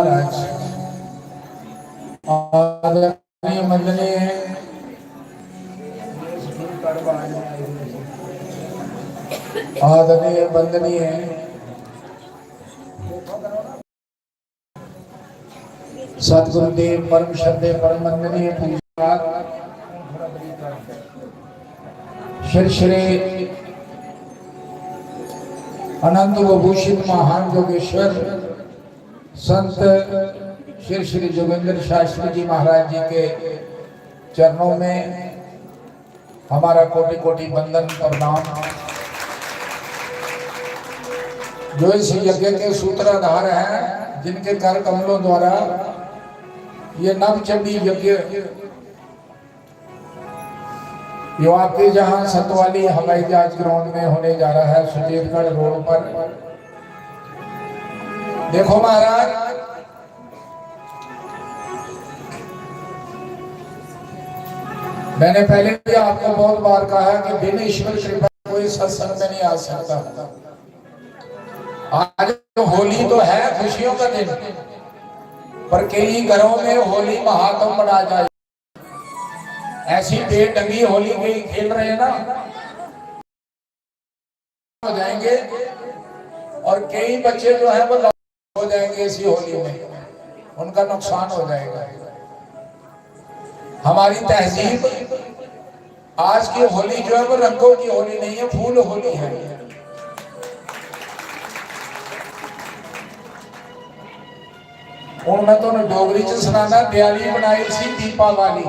महाराज आदरणीय मंडलीय आदरणीय वंदनीय सतगुरुदेव परम श्रद्धे परम वंदनीय श्री श्री अनंत विभूषित महान योगेश्वर संत श्री श्री जोगेंद्र शास्त्री जी महाराज जी के चरणों में हमारा कोटि कोटि वंदन प्रणाम। जो इस यज्ञ के सूत्रधार हैं, जिनके कर कमलों द्वारा ये नवचंडी यज्ञ जो आपके जहां सतवाली हवाई जहाज ग्राउंड में होने जा रहा है, सुचेतगढ़ रोड पर। देखो महाराज, मैंने पहले भी आपको बहुत बार कहा है कि बिना ईश्वर कृपा कोई सत्संग में नहीं आ सकता। आज तो होली तो है, खुशियों का दिन, पर कई घरों में होली महात्म मना जाए। ऐसी बेढंगी होली कई खेल रहे हैं ना, हो जाएंगे, और कई बच्चे जो है वो हो जाएंगे इसी होली में, उनका नुकसान हो जाएगा। हमारी तहजीब आज की होली जो है वो रंगों की होली नहीं है, फूल होली है। और मैं तो डोगरी च सुनाना, दिवाली बनाई सी दीपावली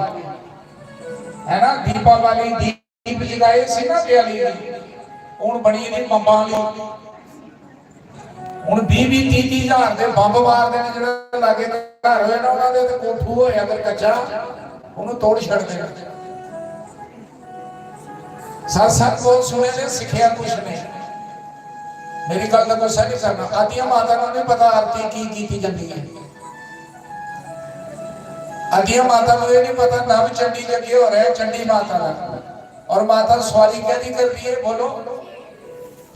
है ना, दीपावली दीप जगाए सी ना दिवाली दी, हुण बनी दी बंबां दी। हुण 20-30 हज़ार दे बंब मारदे ने, जेड़े लागे घर होए ना उन्हां दे ते कोठू होया अगर कच्चा ਉਹਨੂੰ ਤੋੜ ਛੱਡਦੇ ਨੇ। ਸਤਸੰਗ ਬਹੁਤ ਸੁਣੇ ਨੇ, ਸਿੱਖਿਆ ਕੁਛ ਨਹੀਂ। ਮੇਰੀ ਗੱਲ ਦਾ ਗੁੱਸਾ ਨਹੀਂ ਕਰਨਾ। ਆਦੀਆਂ ਮਾਤਾ ਨੂੰ ਨਹੀਂ ਪਤਾ ਆਰਤੀ ਕੀ ਕੀਤੀ ਜਾਂਦੀ ਹੈ। आदिया माता को ये नहीं पता नव चंडी यज्ञ हो रहा है चंडी माता का, और माता सवारी क्या नहीं कर रही है। बोलो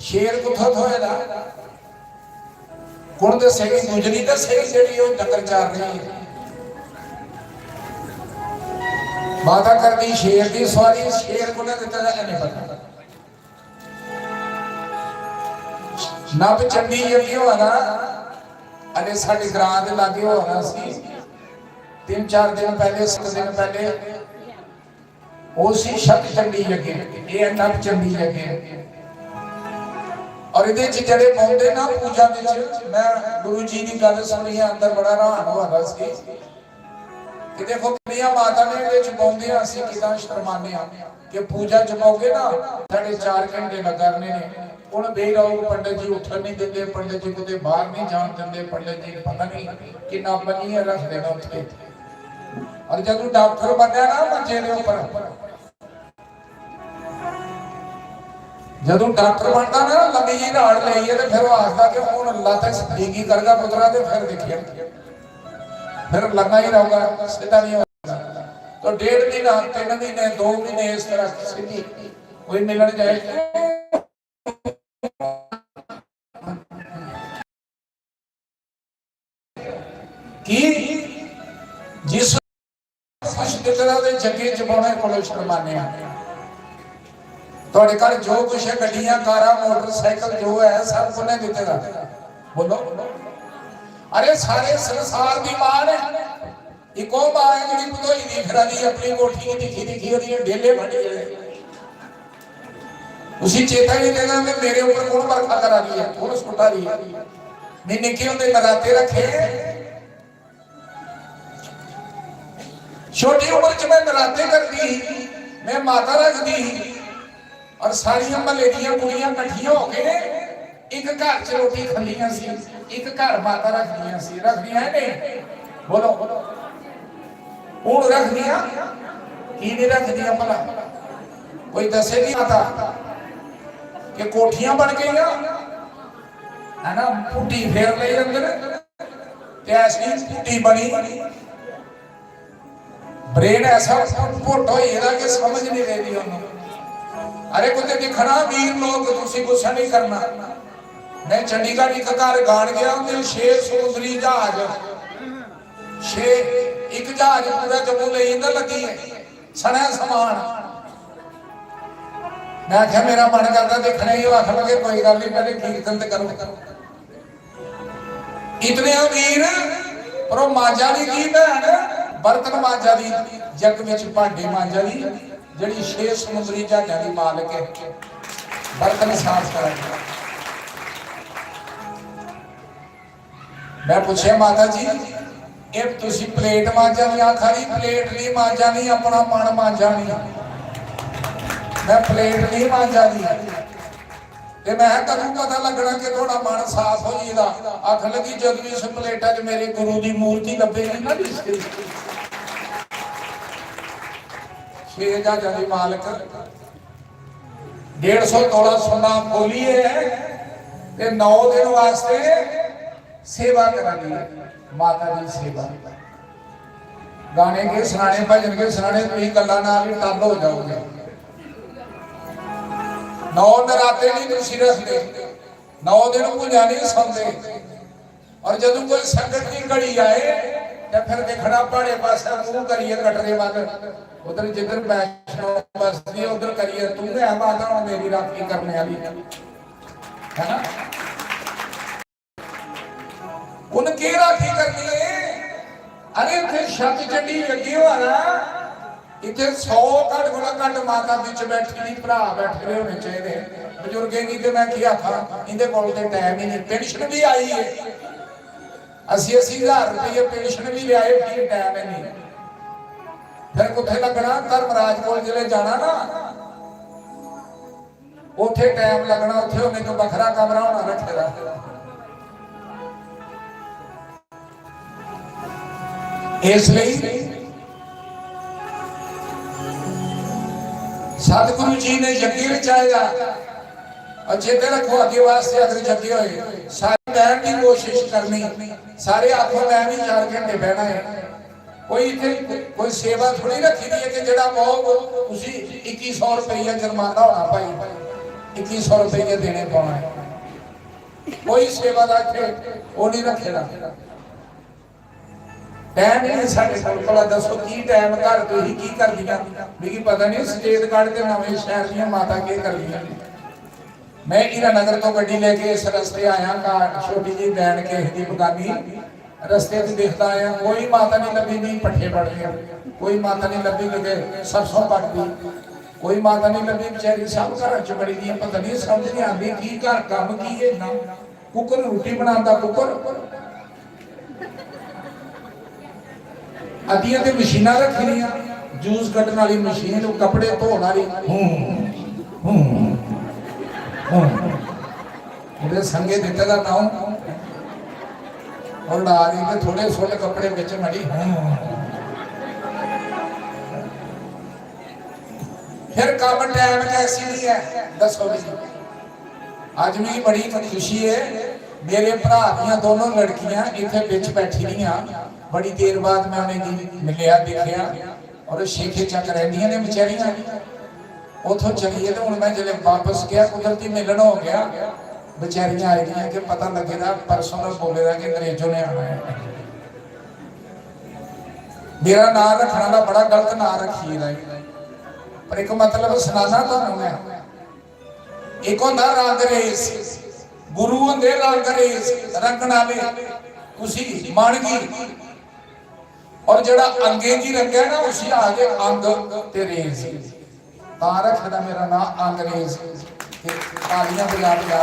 शेर कुछ होएगा कौन दसेगी, गुजरी दसेगी जेड़ी वो डंगर चार रही है। माता कर दी शेर की सवारी, शेर को नहीं पता। नव चंडी यज्ञ होना अरे साडे ग्रां दे लागे होना सी 3-4 दिन पहले, 7 दिन पहले उसी शत चंडी यज्ञ, ये नव चंडी यज्ञ। और इहदे च जेड़े पौंदे ना पूजा विच, मैं गुरु जी की गल सुनी है, अंदर बड़ा हैरान हो रहा सी कि देखो कितनियां माता ने इहदे च पौंदे, असीं किदां शर्माने आ कि पूजा च पाओगे ना 4.5 घंटे लगाने ने। ਹੁਣ ਬੇਰੋਗ ਪੰਡਤ ਜੀ ਉੱਠਣ ਨਹੀਂ ਦਿੰਦੇ, ਪੰਡਤ ਜੀ ਕਿਤੇ ਬਾਹਰ ਨਹੀਂ ਜਾਣ ਦਿੰਦੇ, ਪੰਡਤ ਜੀ ਪਤਾ ਨਹੀਂ ਕਿੰਨਾ ਬੰਨੀਆਂ ਰੱਖਦੇ ਨੇ ਉੱਥੇ। और जब डॉक्टर बनया ना बच्चे ने ऊपर, जब डॉक्टर बनता ना लंबी जी राड़ ली तो फिर वो आखता कि हूँ अल्लाह तक ठीक करगा पुत्रा, तो फिर देखिए फिर लगा ही रहूगा, सीधा नहीं होगा। तो 1.5 दिन 3 महीने 2 महीने इस तरह सीधी कोई मिलन जाए कि जिस जगे च पाने को शर्माने। थोड़े घर जो कुछ है, गड्डियां कारां मोटरसाइकिल जो है सब कुने दिते दा। बोलो अरे सारे संसार की मां है, इको मां है जिहड़ी भदोई दी फिरदी अपनी कोठी दिखी दिखी ओदी ढेले बने। उसी चेता ही देगा कि मेरे ऊपर कौन बरखा करा रही है, कौन सुटा रही है। मैं निके होंदे नराते रखे, छोटी उम्र च मैं नराते करती, मैं माता रखती, और सारिया महल्ले दियां कुड़ियां इकट्ठियां हो के एक घर च रोटी खंदियां सी, एक घर माता रखदियां सी। रखदियां ने बोलो हुण रखदियां की नहीं रखदियां भला कोई दसेगी माता कि कोठियां बन गई है ना, पुट्टी फेर ले अंदर ते ऐसी पुट्टी बनी, ब्रेन ऐसा पुट होएगा कि समझ नहीं रही उन्होंने। अरे कुछ दिखना वीर लोग, तुसी गुस्सा नहीं करना। मैं चंडीगढ़ एक घर गान गया, 6 समुद्री जहाज छे एक जहाज पूरा जम्मू ले जाता लगी है सड़ा समान। मैं आख्या मेरा मन करता देखना ही, आख लगे कोई गल नहीं पहले कीर्तन तो करो। इतने अमीर पर मांझा दी की भैन बर्तन मांझा दी जग विच भांडे मांझा दी जिहड़ी 6 समुद्री जहाज़ां दी मालिक है बर्तन साफ कर। मैं पूछे माता जी ये तुसी प्लेट मांझा नहीं आखा नहीं, प्लेट नहीं मांझा नहीं, अपना मन मांझा नहीं, मैं प्लेट नहीं मांझा नहीं। ते मैं कदों पता लगना कि थोड़ा मन साफ हो जाएगा। आख लगी जब भी इस प्लेटा च मेरे गुरु की मूर्ति लभेगी ना 6 जहाज़ां दी मालिक 150 तोला सोना खोली है ते 9 दिन वास्ते सेवा करानी है माता की सेवा। गाने के सुनाने भजन के सुनाने तुम गल्लां नाल ही टल हो जाओगे। 9 नराते नहीं तुसी रखते, 9 दिन भुजा नहीं सौंदे। और जदों कोई संकट की घड़ी आए तो फिर देखना पहाड़े पास मुंह करिए कटरे वाल, उधर जिधर वैष्णो बसती उधर करिए तू है माता हूं मेरी राखी करने वाली है ना। उनकी राखी करनी है। अरे इतने छत चंडी लगी हुआ ना, इतने 100 घट गुणा घट माता बिच बैठी नहीं, भरा बैठे होने चाहिए बजुर्गे की। तो मैं क्या आखा इनके कोल ते टाइम ही नहीं। पेंशन भी आई है 80,000 रुपये पेंशन भी लियाए, फिर टाइम है नहीं। फिर कुत्थे लगना धर्मराज को जिले जाना ना उथे टाइम लगना, उथे उन्हें तो बखरा कमरा होना रखेगा। इसलिए सतगुरु जी ने यज्ञ रचाया और चेते रखो अगे वास्ते अगर यज्ञ होए सारे बहन की कोशिश करनी, सारे आखो मैं भी 4 घंटे बहना है। कोई इतने कोई सेवा थोड़ी रखी दी है कि जड़ा बहुत उसी 2100 रुपया जुर्माना होना भाई 2100 रुपये देने पाना है। कोई सेवा का वो नहीं रखेगा। टाइम नहीं साढ़े को दसो की टाइम घर तो ही की कर दिया भी पता नहीं स्टेटगढ़ के नवे शहर दी माता के कर दिया। मैं हीरानगर तो गड्डी लेके इस रस्ते आया का छोटी जी बैन के हिंदी बगानी रस्ते से देखता आया, कोई माता नहीं लभी नहीं पट्ठे पड़ गए, कोई माता नहीं लभी लगे सरसों पट दी, कोई माता नहीं लभी बेचारी सब घर च बड़ी दी पता नहीं समझ नहीं आती की घर काम की है ना। कुकर रोटी बनाता कुकर अदियां ते मशीनां रखी दियां, जूस कट्टण वाली मशीन, कपड़े धोण वाली मेरे संगे दिते का नाम और ला दी के थोड़े सोले कपड़े बिच मड़ी। फिर काम टाइम कैसी नहीं है दसो जी। आज भी बड़ी खुशी है मेरे भरा दियां दोनों लड़कियां इतने बिच बैठी रही, बड़ी देर बाद मैं उन्हें मिलिया देखिया और शेखे चक रही ने बेचारियां। उतों चलीए तो हूँ मैं जब वापस गया कुदरती मिलन हो गया, बेचारियां आई दी कि पता लगेगा परसों का बोलेगा कि अंग्रेजों ने आना है। मेरा नाम रखना का बड़ा गलत नाम रखिए पर एक मतलब सुनाना तुहानू मैं। एक होंदा रंग रेस, गुरु होंदे रंग रेस रंगण वाले उसी मानगी, और जड़ा अंगे की रंगे ना उसी आगे अंग ते रेस। तां रखदा मेरा नाम अंग्रेज तालियां बजा बजा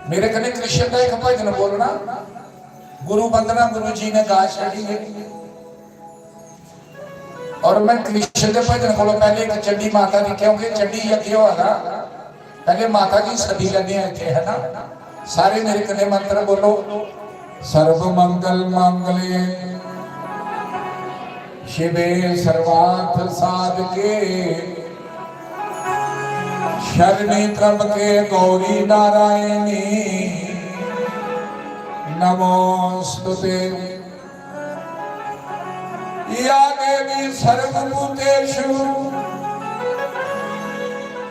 मेरे कने कृष्ण का एक भजन बोलना गुरु वंदना गुरु जी ने गा छड़ी है। और मैं कृष्ण के भजन को पहले एक चंडी माता की, क्योंकि चंडी यज्ञ होगा पहले माता की सदी लगे इतने है ना। सारे मेरे कने मंत्र बोलो। सर्व मंगल मांगल्ये शिवे सर्वार्थ साधके शरणे त्र्यंबके गौरी नारायणी नमोस्तुते। या देवी सर्वभूतेषु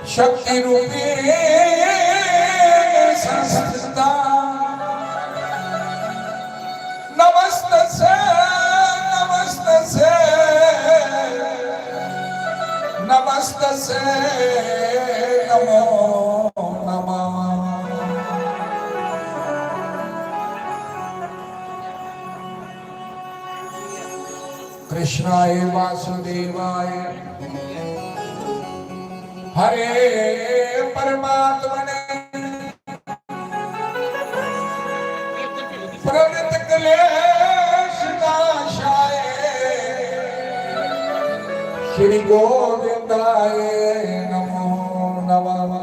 शक्ति रूपी संस्थिता नमस्तस्यै नमस्तस्यै नमस्तस्यै नमो नमः। कृष्णाय वासुदेवाय हरे परमात्मने प्रणत क्लेश नाशाय श्री गोविंदाय नमो नमः।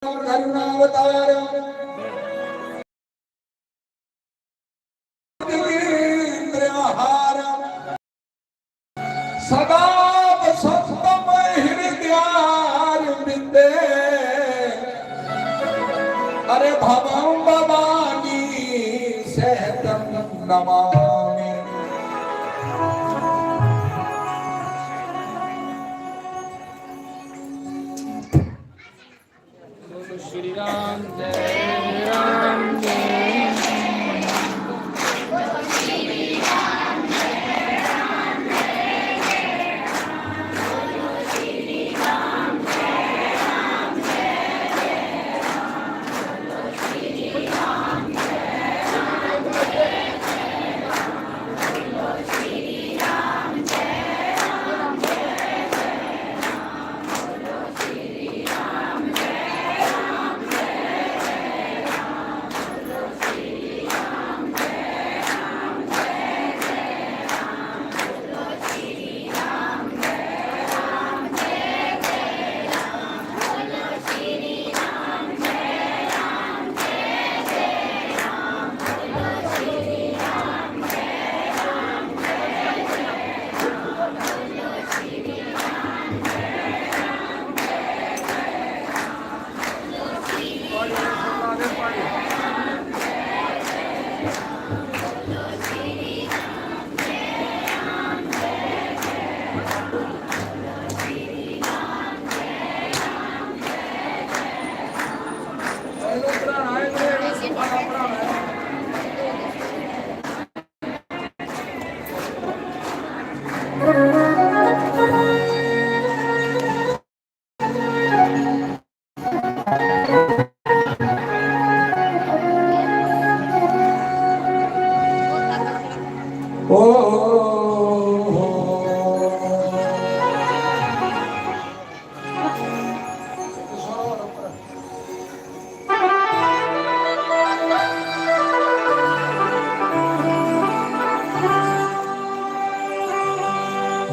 करुणावतार सदा सत्तम हृदयार बिंदे अरे भवं भवानी सहतम नमामि। श्री राम जय राम जय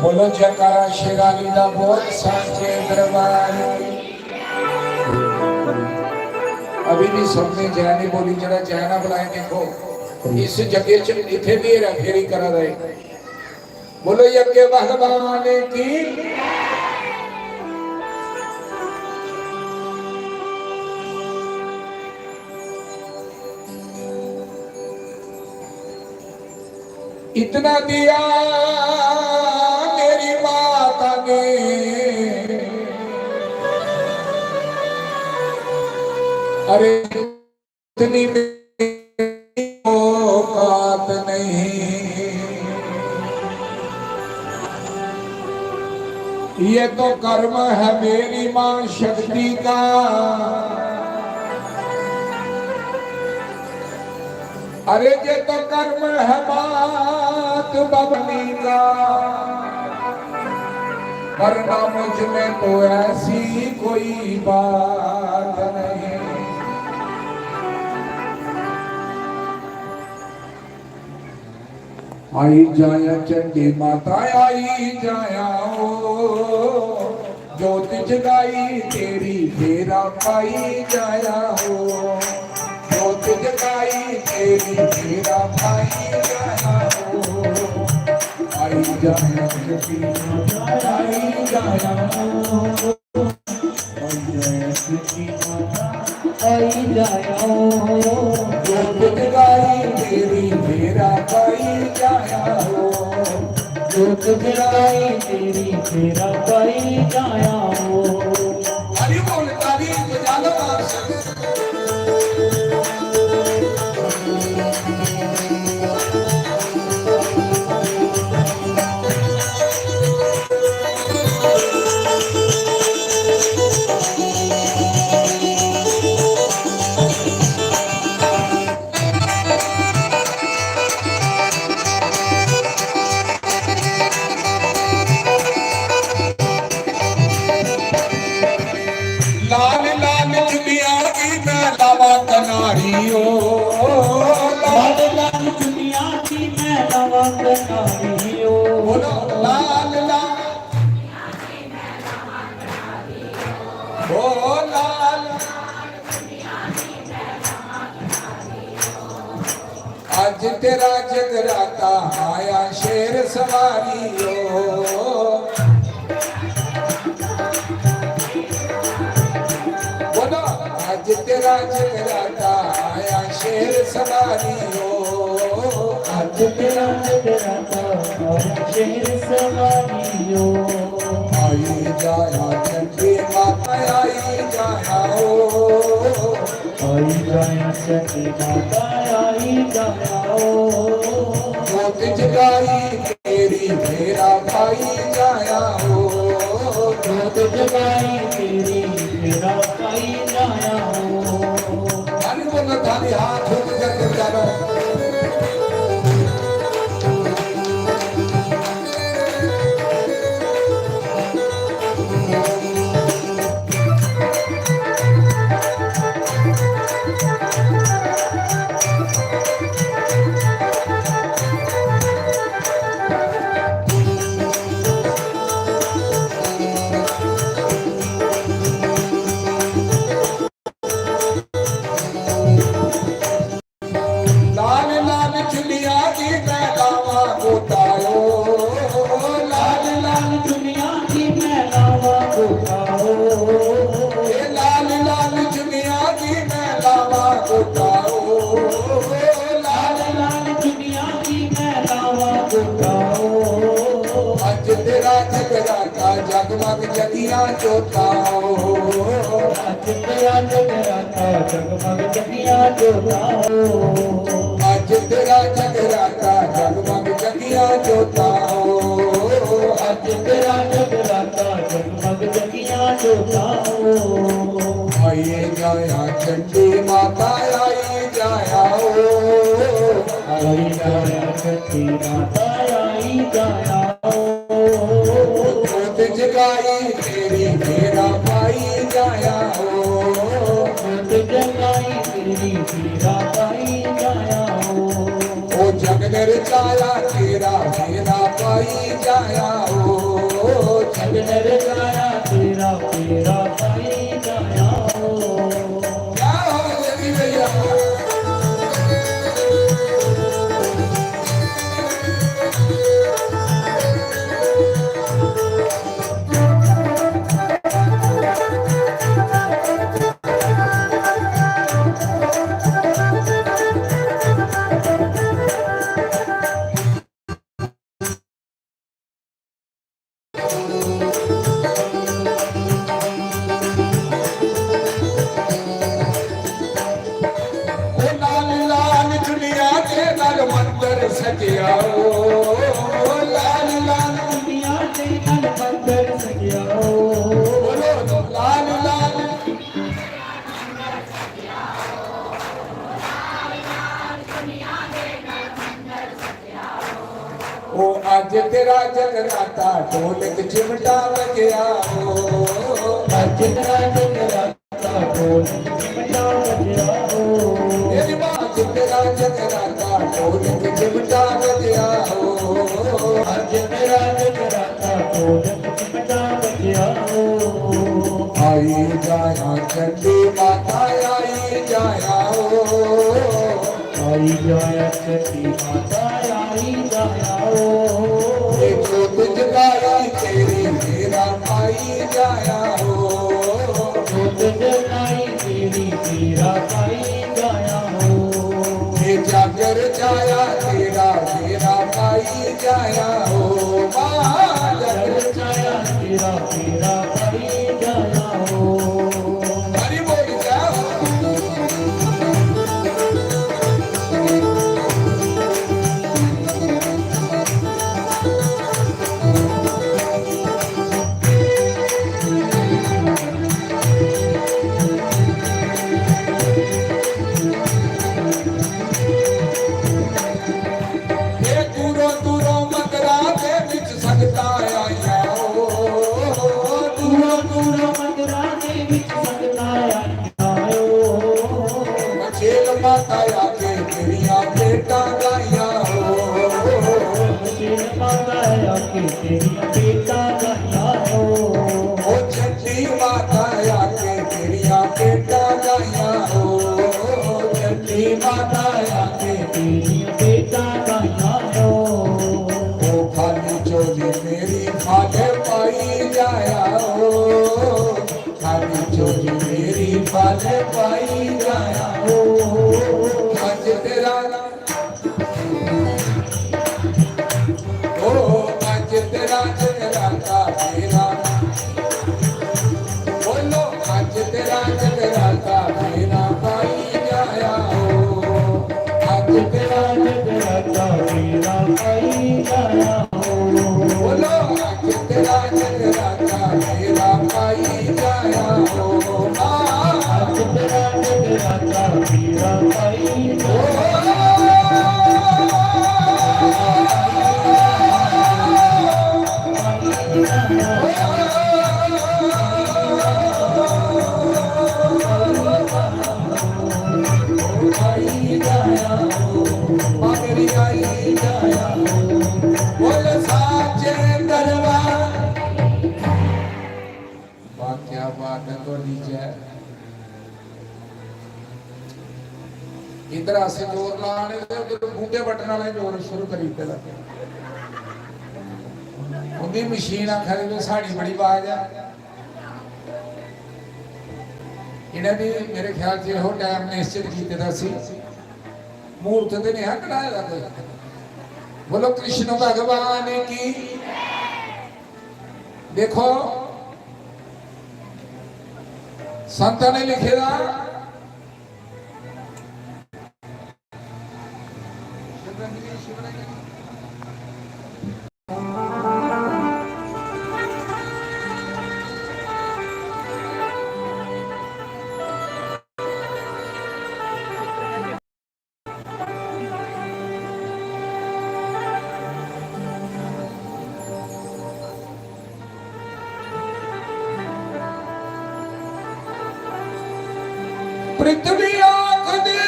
बोलो जयकारा शेराली दा बोल सांचे दरबार। अभी भी सबने जय नहीं बोली, जरा जय ना बुलाए। देखो इस जगह च इथे भी हेरा फेरी करा रहे। बोलो यज्ञ भगवान की। इतना दिया मेरी माता ने, अरे इतनी औकात नहीं। ये तो कर्म है मेरी मां शक्ति का। अरे ये तो कर्म है मात बबनी का। वरना मुझ में तो ऐसी कोई बात नहीं। आई जाया चंडी माता आई जाया ओ, ज्योत जगाई तेरी फेरा पाई जाया हो। ज्योत जगाई तेरी फेरा पाई जाया हो। आई जाया चंडी माता आई जाया हो। आई जाया हो। ज्योत जगाई तेरी फेरा पाई जाया हो। ज्योत जोत जगाई तेरी तेरा पाई जाया हो। हरि बोल ताली बजा लो आप। लाल लाल चुनिया की मैं लावा कनारी हो। लाल लाल चुनिया की मैं लावा कनारी हो। बोलो लाल लाल ओ लाल आज तेरा जगराता आया शेर सवारी हो। बोलो आज तेरा जगराता आया शेर सवारी हो। आज तेरा जगराता आया शेर सवारी हो। आई जाया चंडी माता आई जाया हो। आई जाया चंडी माता आई जाया हो। जोत जगाई तेरी मेरा भाई जाया हो। जोत जगाई तेरी मेरा पाई जाया हो। हरि बोल थाली हाथ उठ कर जानो। लाल लाल चुनिया की मैं लावा गोतायो। लाल लाल दुनिया की मैं लावा गोताओ। ए लाल लाल चुनिया की मैं लावा गोतायो। लाल लाल दुनिया की मैं लावा गोताओ। आज तेरा जगराता जगमग जगिया जोताओ। आज तेरा जगराता जगमग जगिया जोताओ। आज तेरा जगराता जगमग जगिया जोताओ। आज तेरा जगराता जगमग जगिया जोताओ। आइए जाया चंडी माता आई जाया हो। आई जाया चंडी माता आई जाया हो। जोत जगाई तेरी मेरा भाई जाया हो। जोत जगाई तेरी मेरा पाई जाया हो। ओ जग नरचाया तेरा मेरा भाई जाया हो। जग नर जाया तेरा तेरा पाई जाया हो। क्या हो जगी भैया। ओ लाल लाल दुनिया के नल मंदिर सजिया हो। लाल लाल दुनिया से नल मंदिर सजिया हो। बोलो लाल लाल ओ आज तेरा जगराता ढोलक चिमटा बजया हो। आज तेरा जगराता ढोल चिमटा बजया हो। मेरी माँ आज तेरा जगराता ढोलक चिमटा बजया हो। आज तेरा जगराता ढोल चिमटा बजया हो। आई जाया चंडी माता आई जाया हो। आई जाया चंडी माता आई जाया हो। ये जोत जगाई तेरी मेरा भाई जाया हो। जोत जगाई तेरी तेरा पाई जाया हो। ये जागर जाया तेरा मेरा भाई जाया हो। आके तेरिया बेटा गाया हो ओ चंडी माता आके तेरिया बेटा गाया हो चंडी माता आके तेरिया बेटा गाया हो ओ खाली चोली मेरी खाले पाई जाया हो खाली चोली मेरी खाले पाई जाया हो आज तेरा ओ आज तेरा जगराता मेरा बोलो आज तेरा जगराता मेरा पाई जाया हो आज तेरा जगराता मेरा पाई गाया हो बोलो आज तेरा जगराता मेरा पाई जाया हो आज तेरा जगराता मेरा पाई क्या बात है तो नीचे इधर आसे जोर लाने उधर बूटे बटन वाले जोर शुरू करी पे लगे उनकी मशीन आखरी में साड़ी बड़ी आवाज है इन्हें भी मेरे ख्याल से हो टाइम निश्चित किया सी मूर्त तो नहीं कढ़ाया कोई बोलो कृष्ण भगवान की देखो संत ने लिखे था पृथ्वी आखदी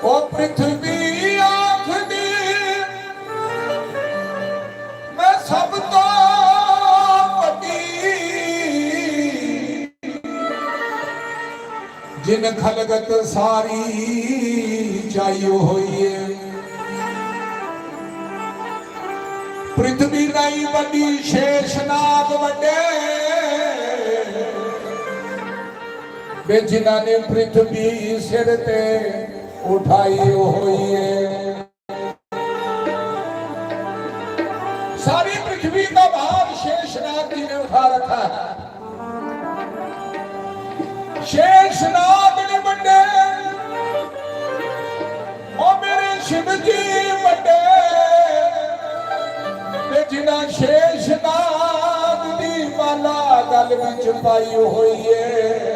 ओ पृथ्वी आखदी मैं सब तो वड्डी जिन खलगत सारी चाहिए हुई है पृथ्वी नहीं बड़ी शेषनाग वड्डे बे जिन्हां ने पृथ्वी सिर ते उठाई हुई है सारी पृथ्वी का भार शेषनाग जी ने उठा रखा है शेषनाग ने वड्डे ओ मेरे शिव जी वड्डे जिन्हां शेषनाग दी माला गल विच पाई हुई है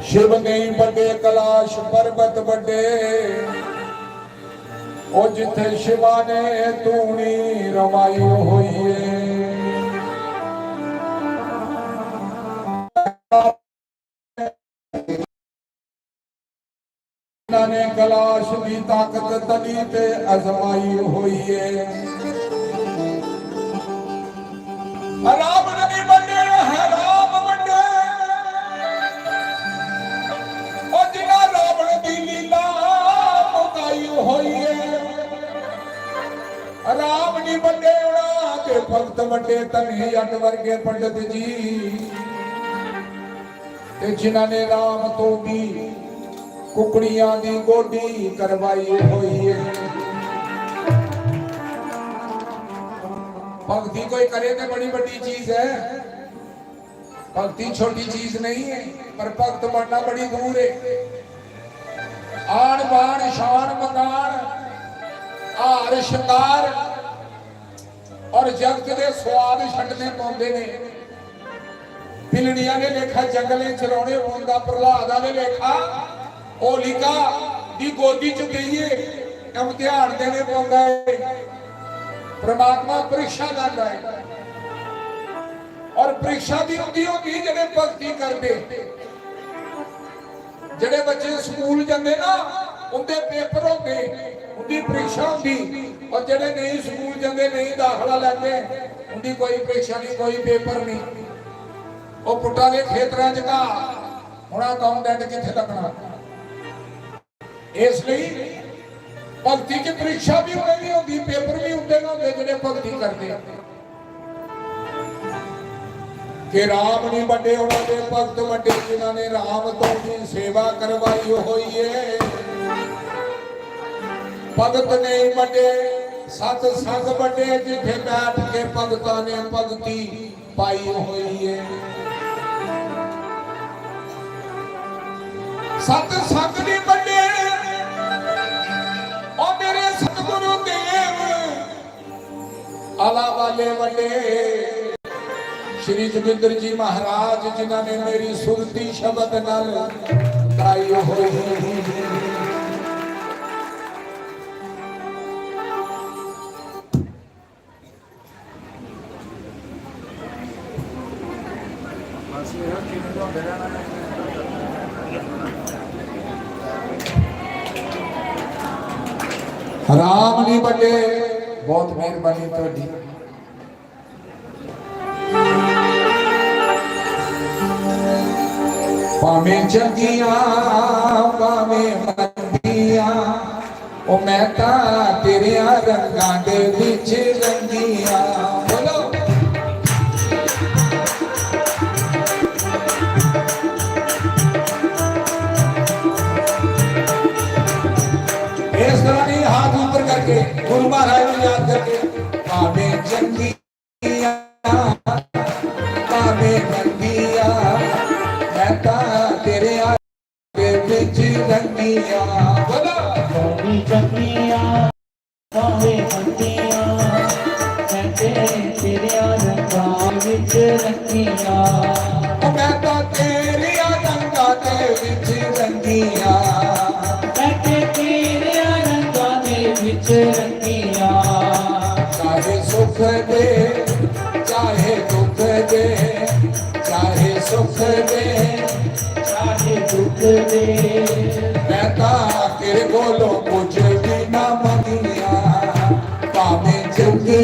शिव नहीं बड़े कैलाश पर्वत बड़े ओ जिथे शिवा ने तूणी रमाई हुई है ने कैलाश की ताकत तली ते अजमाई हुई है राम नहीं बने है राम बने और जिना रावण की लीला मुकाई हुई है राम नहीं बने के भक्त बड़े तने अट वर्गे पंडित जी जिन्हों ने राम तो भी कुकड़ियां दी गोडी करवाई हुई है भक्ति कोई करे तो बड़ी बड़ी चीज है भक्ति छोटी चीज नहीं है पर भक्त बनना बड़ी दूर है आन बान शान मकान हार शिंगार और जगत के स्वाद छड्डने पाउंदे ने पिलड़ियां ने लेखा जंगलें चलाने पाउंदा प्रहलाद ने लेखा होलिका दी गोदी च देइए इम्तिहान देने पाउंदा है परमात्मा परीक्षा करता है और परीक्षा भी होती होगी जिन्हें भक्ति करते ਜਿਹੜੇ ਬੱਚੇ ਸਕੂਲ ਜਾਂਦੇ ਨਾ ਉਹਦੇ ਪੇਪਰ ਹੁੰਦੇ, ਉਹਦੀ ਪ੍ਰੀਖਿਆ ਹੁੰਦੀ, ਔਰ ਜਿਹੜੇ ਨਹੀਂ ਸਕੂਲ ਜਾਂਦੇ ਨਹੀਂ ਦਾਖਲਾ ਲੈਂਦੇ ਉਹਦੀ ਕੋਈ ਪ੍ਰੀਖਿਆ ਨਹੀਂ, ਕੋਈ ਪੇਪਰ ਨਹੀਂ। ਉਹ ਪੁੱਟਾਂ ਦੇ ਖੇਤਰਾਂ 'ਚ ਘਾ ਹੁਣ ਅਕਾਊਂਟੈਂਟ ਕਿੱਥੇ ਲੱਗਣਾ। ਇਸ ਲਈ ਭਗਤੀ ਦੀ ਪ੍ਰੀਖਿਆ ਵੀ ਉਹਨੇ ਵੀ ਹੁੰਦੀ, ਪੇਪਰ ਵੀ ਹੁੰਦੇ ਨਾ ਹੁੰਦੇ ਜਿਹੜੇ ਭਗਤੀ ਕਰਦੇ ਆ। ਕਿ ਰਾਮ ਨਹੀਂ ਵੱਡੇ ਉਹਨਾਂ ਦੇ ਭਗਤ ਵੱਡੇ ਜਿਨ੍ਹਾਂ ਨੇ ਰਾਮ ਤੋਂ ਦੀ ਸੇਵਾ ਕਰਵਾਈ ਹੋਈ ਏ। ਭਗਤ ਨਹੀਂ ਵੱਡੇ ਸਤ ਸੰਗ ਵੱਡੇ ਜਿੱਥੇ ਬੈਠ ਕੇ ਭਗਤਾਂ ਨੇ ਭਗਤੀ ਪਾਈ ਹੋਈ ਏ। ਸਤ ਸੰਗ ਨਹੀਂ ਵੱਡੇ ਉਹ ਮੇਰੇ ਸਤਿਗੁਰੂ ਦੇਵ ਆਲਾ ਵਾਲੇ ਵੱਡੇ श्री जोगिंदर जी महाराज जिन्होंने मेरी सुरती शब्द नाल गाई हुई। राम नहीं बटे, बहुत मेहरबानी तुहाडी। भावें चंगियां भावें मंदियां ओ मैं तां तेरियां रंगां दे विच रंगियां। बोलो इस तरह नहीं, हाथ ऊपर करके गुरु महाराज को याद करके। भावें चंगियां भावें मंदियां तेरे आगे बिच रंगिया। बोला भावें चंगिया भावें मंदिया मैं तेरे रंगां विच रंगिया। मैं तो तेरे रंगां दे विच रंगिया। मैं तेरे रंगां दे विच रंगिया। चाहे सुख दे चाहे दुख दे, चाहे सुख दे चाहे दुख दे, मैं तां तेरे कोलों कुछ भी ना मंगिया। भावें चंगी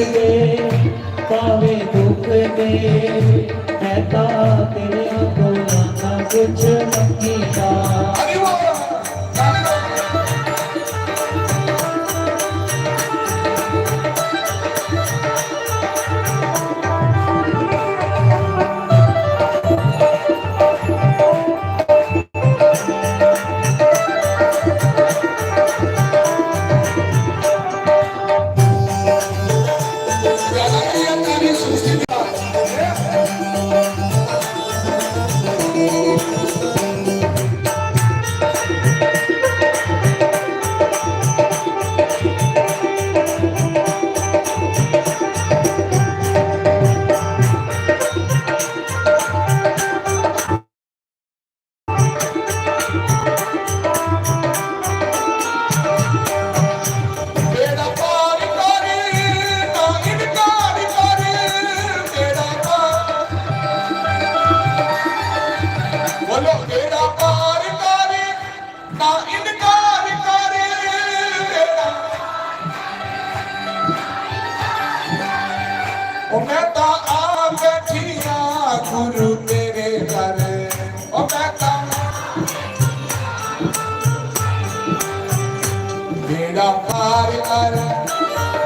भावें दुख दे मैं तां तेरे कोलों ना कुछ मंगिया। मैं तो आ बैठिया गुरु तेरे घर। मैं तो बेड़ा पार कर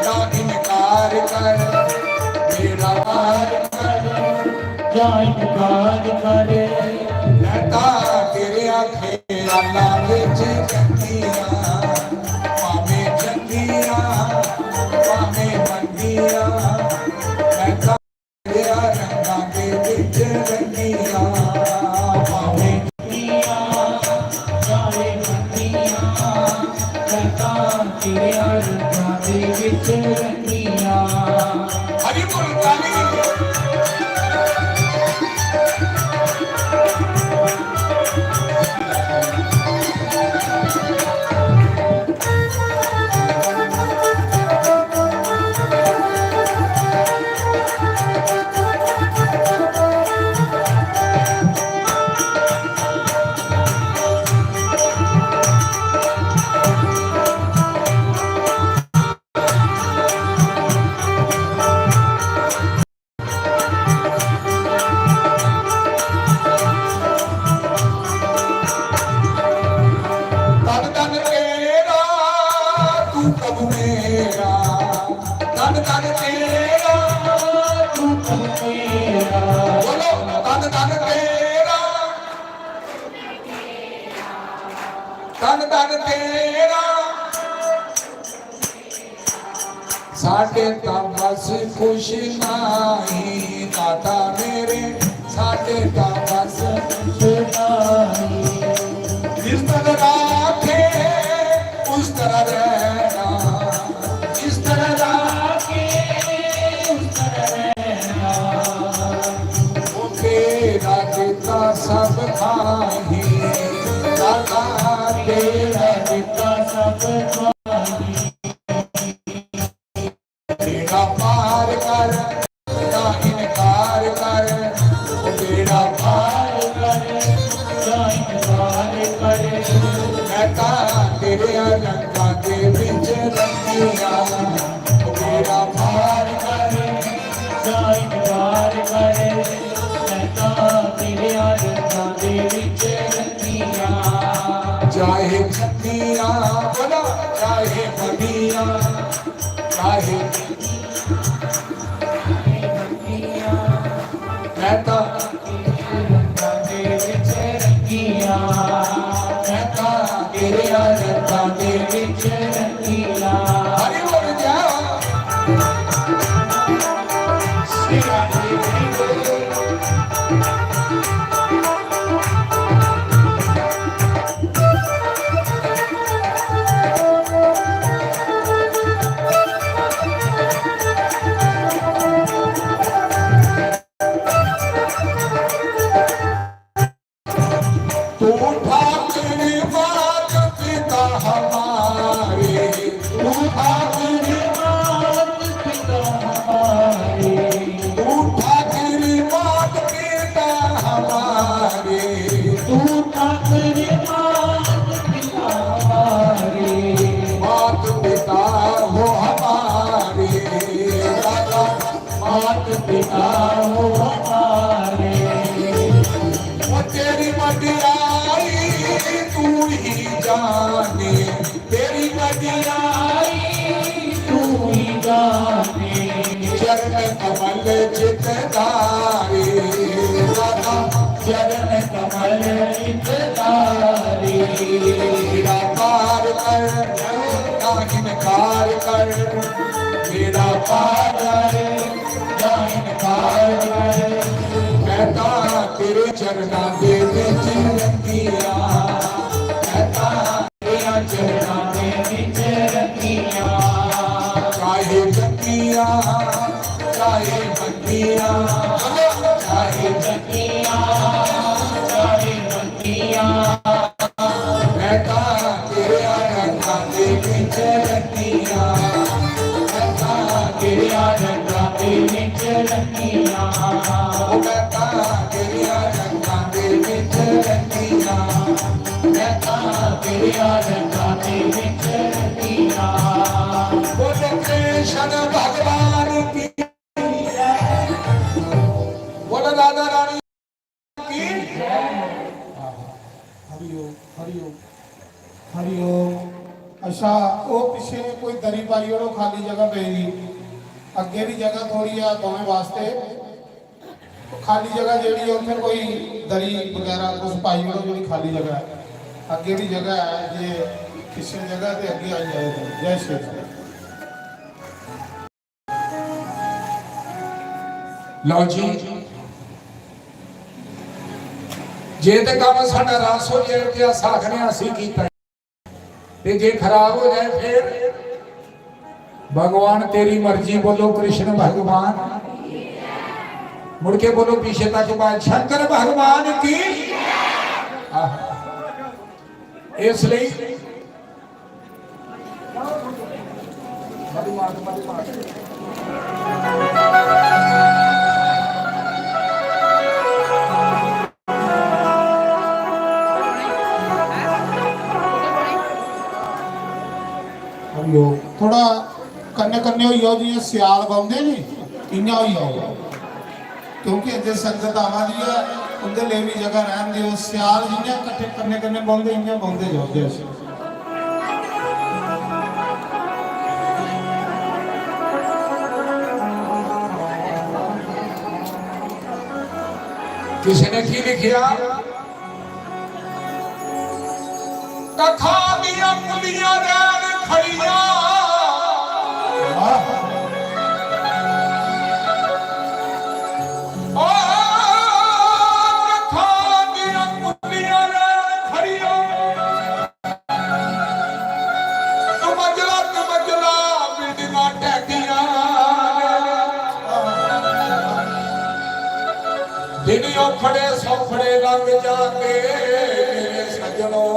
ना इनकार कर, बेड़ा पार कर जा इनकार कर। मैं तो तेरे आखे अल्लाह विच रखिया। भावें चंगिया भावें मंदिया मैं तो तेरा रंगां दे विच रंगिया। भावें चंगिया भावें मंदिया मैं तो तेरा रंगां दे विच रंगिया। हरि बोल काली ਤਨ ਤਨ ਤੇਰਾ ਰੂਪ ਮੇਰਾ ਬੋਲੋ ਤਨ ਤਨ ਤੇਰਾ ਤਨ ਤਨ ਤੇਰਾ ਸਾਡੇ ਤਾਂ ਬਸ ਖੁਸ਼ ਨਹੀਂ ਦਾਤਾ ਮੇਰੇ ਸਾਡੇ ਤਾਂ ਬਸ ਖੁਸ਼ ਨਹੀਂ ਜਿਸ ਤਰ੍ਹਾਂ ਰਾਖੇ ਉਸ ਤਰ੍ਹਾਂ ਰਹਿਣਾ ਜਿਸ ਤਰ੍ਹਾਂ ਰਾਖੇ ਉਸ ਤਰ੍ਹਾਂ ਰਹਿਣਾ ਉਹ ਤੇਰਾ ਦਿੱਤਾ ਸਭ ਖਾਹੀ ਦਾਤਾ ਤੇਰਾ ਦਿੱਤਾ ਸਭ ਖਾਹੀ बेड़ा पार कर ना इनकार कर बेड़ा पार कर ना इनकार कर मैं तारा तेरे रंगा के बिच रंगिया बेड़ा पार कर ਨਾ ਇਨਕਾਰ ਕਰ ਮੈਂ ਤਾਂ ਤੇਰੇ ਰੰਗਾਂ ਦੇ ਵਿੱਚ ਰੰਗੀਆਂ चाहे छतिया बोला चाहे बगिया चाहे मैं तो ਰੰਗਾਂ ਦੇ ਵਿੱਚ ਰੰਗੀਆਂ ਮੈਂ ਤਾਂ ਤੇਰੇ ਰੰਗਾਂ ਦੇ ਵਿੱਚ ਰੰਗੀਆਂ हरि बोल जा श्री राम तू ठाकुर मात पिता हमारे तू ठाकुर मात पिता हमारे तू ठाकुर मात पिता हमारे तू ठाकुर मात पिता हमारे मात पिता हो हमारे दादा मात पिता हो हमारे वो तेरी मडियाई तू ही जाने तेरी मडियाई तू ही जाने चरण कमल चितधारे दादा चरण कमल चितधारी मेरा पार कर ना इनकार कर मेरा पार कर ना इनकार कर मैं तां तेरे चरनां दे विच रंगिया मैं तां तेरे चरनां दे विच रंगिया चाहे जंगिया चाहे बंदिया चाहे जगिया चाहे बंदिया मैं तां तेरे रंगां दे विच रंगिया मैं तां तेरे रंगां दे विच रंगिया मैं तां तेरे रंगां दे विच रंगिया मैं तां तेरे रंगां दे विच रंगिया बोले कृष्ण भगवान की बोले राधा रानी की हरिओम हरिओम हरिओम अच्छा वो पिछे कोई दरी पाई और खाली जगह पेगी अगे भी जगह थोड़ी है दोवें वास्ते खाली जगह जी उत्थे कोई दरी वगैरह कुछ पाई और जी खाली जगह है अगे भी जगह है जे पिछे जगह ते अगे आई जाए तो जय श्री राम लो जी जे ते काम साडा रस हो जाए ते साखने असी कीता ते जे खराब हो जाए फिर भगवान तेरी मर्जी बोलो कृष्ण भगवान मुड़ के बोलो पीछे तक बाद शंकर भगवान की इसलिए थोड़ा कन्ने कन्ने होई जाओ जी सियाल पाउंदे नी इयां होई जाओ क्योंकि इत्थे संगत आवादी है उनके लिए भी जगह रहन दियो सियाल जियां कट्ठे कन्ने कन्ने पाउंदे इयां पाउंदे जाओ जैसे किसी ने की लिखिया कखा दिया पुलिया रैन खड़िया ओ कखा दिया पुलिया रैन खड़िया तुमजला बिल्डिंगा टैकिया दिन औखड़े सौखड़े लंघ जाते सजनों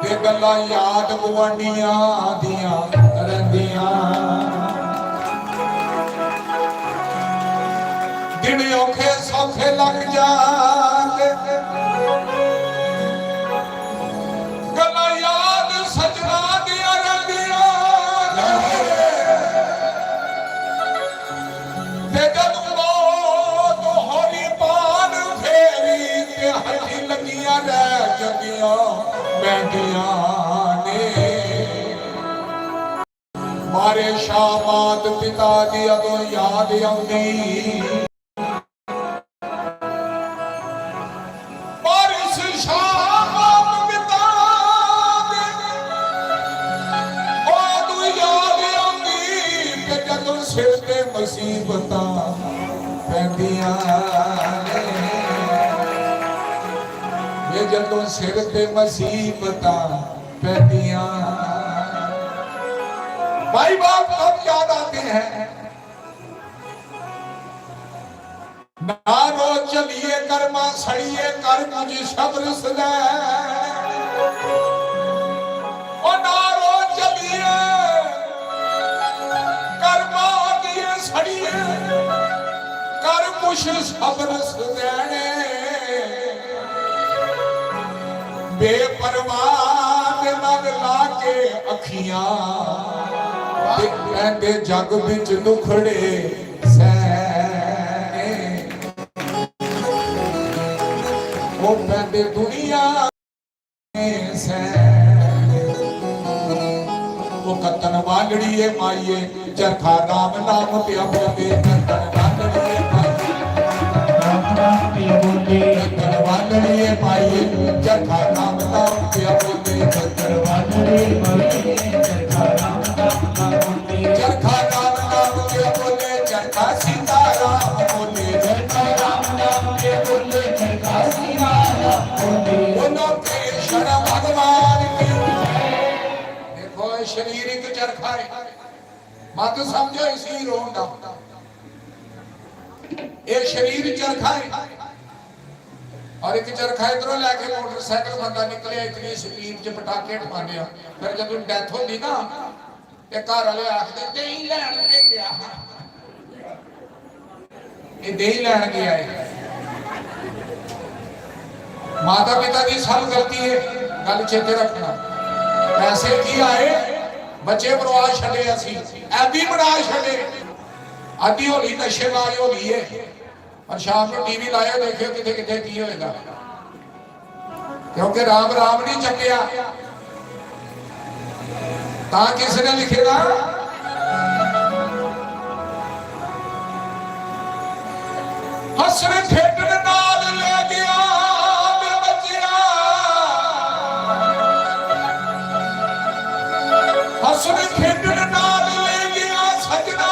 ते गल्लां याद गुआंढियां दियां रहिंदियां दिन औखे सौखे लंघ जाते गल्लां याद सजना दियां रहिंदियां ते जदों तो होली पान फेरी ते हड्डी लगियां रह जगियां बैठियां ने मारे शामात पिता दी अगों याद आउंदी बारिश शामात पिता दी ओ तू याद आउंदी ते जदों सिर ते मुसीबतां पैंदियां ने ये जदों सिर ते मुसीबतां पैंदियां भाई बाप कब याद आते हैं ना रो चलिए कर्मा सड़िए कर मुझे सब्र सदा ओ ना रो चलिए कर्मा दिए सड़िए कर कुछ सब्र सदैने बेपरवाह लग ला के अखियां कहते जग बिच दुखड़े सहने वो कहते दुनिया में सहने वो कतन वालड़िए माइये चरखा राम नाम पिया बोले कतन वालड़िए वालड़िए माइये चरखा राम नाम पिया बोले कतन वालड़िए माइये चरखा राम चरखा राम नाम के बोले चरखा सीताराम बोले चरखा राम नाम के बोले चरखा सीताराम बोले बोलो कृष्ण भगवान की देखो शरीर एक चरखा है मत समझो इसी रोंदा ये शरीर चरखा है और एक चरखा इधरों लेके मोटरसाइकिल बंदा निकले इतनी स्पीड च पटाखे ठमाने फिर जब डेथ होती ना ते घर वाले आखदे दही लैन के गया ये दही लैन के आए माता पिता की सब गलती है गल चेते रखना पैसे की आए बच्चे बनवा छड़े असी ऐबी बना छड़े आधी होली नशे वाली होली है और शाम को टीवी लाया देखियो किथे किथे की होएगा क्योंकि राम राम नहीं चकिया ता किसने लिखेगा हसरे खेडन नाल ले गया मेरे बच्चिया हसरे खेडन नाल ले गया सजना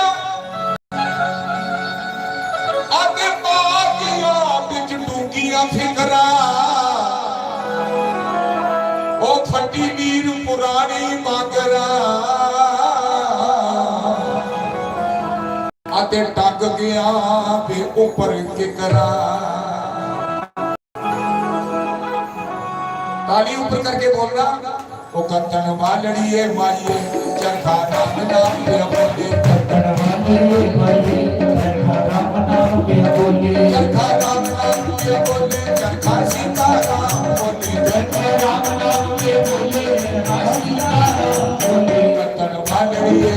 आते बागिया बिच डूंगियां फिकरा ओ फटी वीर पुरानी मागरा आते टग गया बे ऊपर किकरा ताली ऊपर करके बोलना ओ कतन वालड़िए माइये चरखा राम नाम पे बोले कतन वालड़िए माइये चरखा राम नाम पे बोले चरखा राम नाम पे बोले चरखा सीताराम बोले चरखा राम नाम पे बोले चरखा सीताराम बोले कतन वालड़िए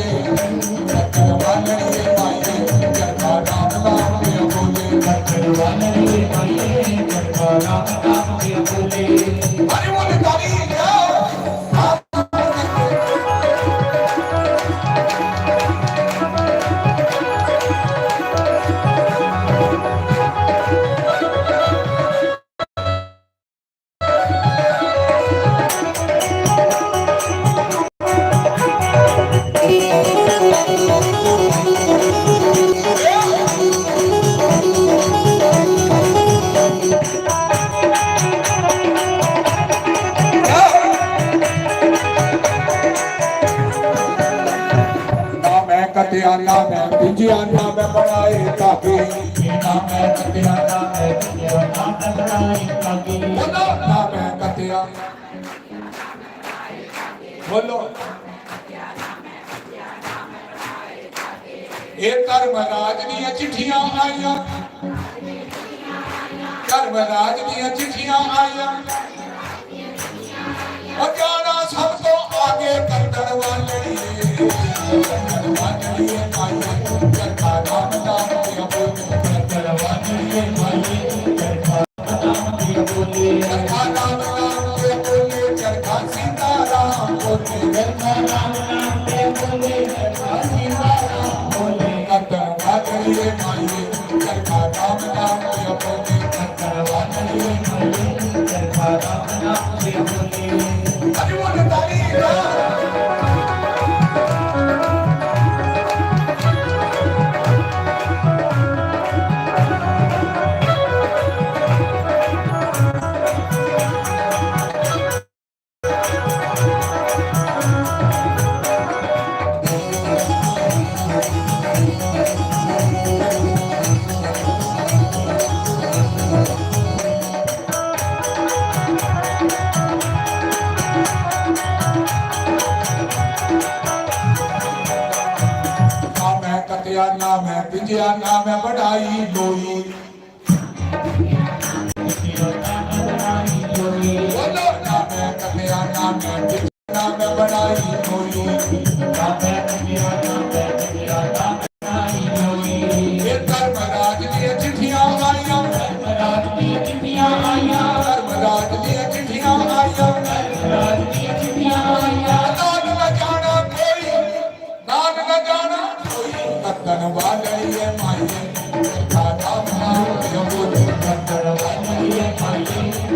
माइये चरखा राम नाम पे बोले कतन वालड़िए माइये चरखा राम नाम पे बोले अरे बोले ताली कटिया ना मैं पिंजिया ना मैं बनाए धागे ना मैं कटिया ना मैं पिंजिया ना मैं बनाए धागे बोलो ना मैं कटिया बोलो ਇਹ ਧਰਮਰਾਜ ਦੀਆਂ ਚਿੱਠੀਆਂ ਆਈਆਂ ਧਰਮਰਾਜ ਦੀਆਂ ਚਿੱਠੀਆਂ ਆਈਆਂ ਉਹ ਜਾਣਾ ਸਭ ਤੋਂ ਆਗੇ ਕੱਢਣ ਵਾਲੀ ਵਾਲੀ ਮਾਈ ਚਰਖਾ ਨਾਮ ਨਾਮ ਦੀਆਂ ਬੋਲੀ ਵਾਲੀ ਮਾਈ ਚਰਖਾ ਨਾਮ ਦੀਆਂ ਬੋਲੀ ਚਰਖਾ ਨਾਮ ਨਾਮ ਦੀਆਂ ਬੋਲੀ ਚਰਖਾ ਸੀਤਾ ਰਾਮ ਬੋਲੀ ਚਰਖਾ ਨਾਮ ਨਾਮ ਦੀਆਂ ਬੋਲੀ ਚਰਖਾ ਸੀਤਾ ਰਾਮ ਬੋਲੀ ਕੱਢਣ ਵਾਲੀ ਮਾਈ ਚਰਖਾ ਨਾਮ ਨਾਮ ਦੀਆਂ ਬੋਲੀ ਕੱਢਣ ਵਾਲੀ ਮਾਈ ਚਰਖਾ ਨਾਮ ਨਾਮ ਦੀਆਂ ਬੋਲੀ ਅਜੀ ਉਹ ਤਾਲੀ ना मैं पिंजिया ना मैं बढ़ाई लोई बोलो ना मैं कटिया ना मैं पिंजिया ना मैं बढ़ाई लोई ना मैं कटिया ना मैं पिंजिया ना मैं बढ़ाई लोई ये धर्मराज दी चिट्ठियां आईयां धर्मराज दी चिट्ठियां आईयां धर्मराज दी चिट्ठियां आईयां धर्मराज दी चिट्ठियां आईयां नाम न जाना कोई नाम न जाना कत्तन वाले ये माई चरखा राम नाम के बोले कत्तन वाले ये माई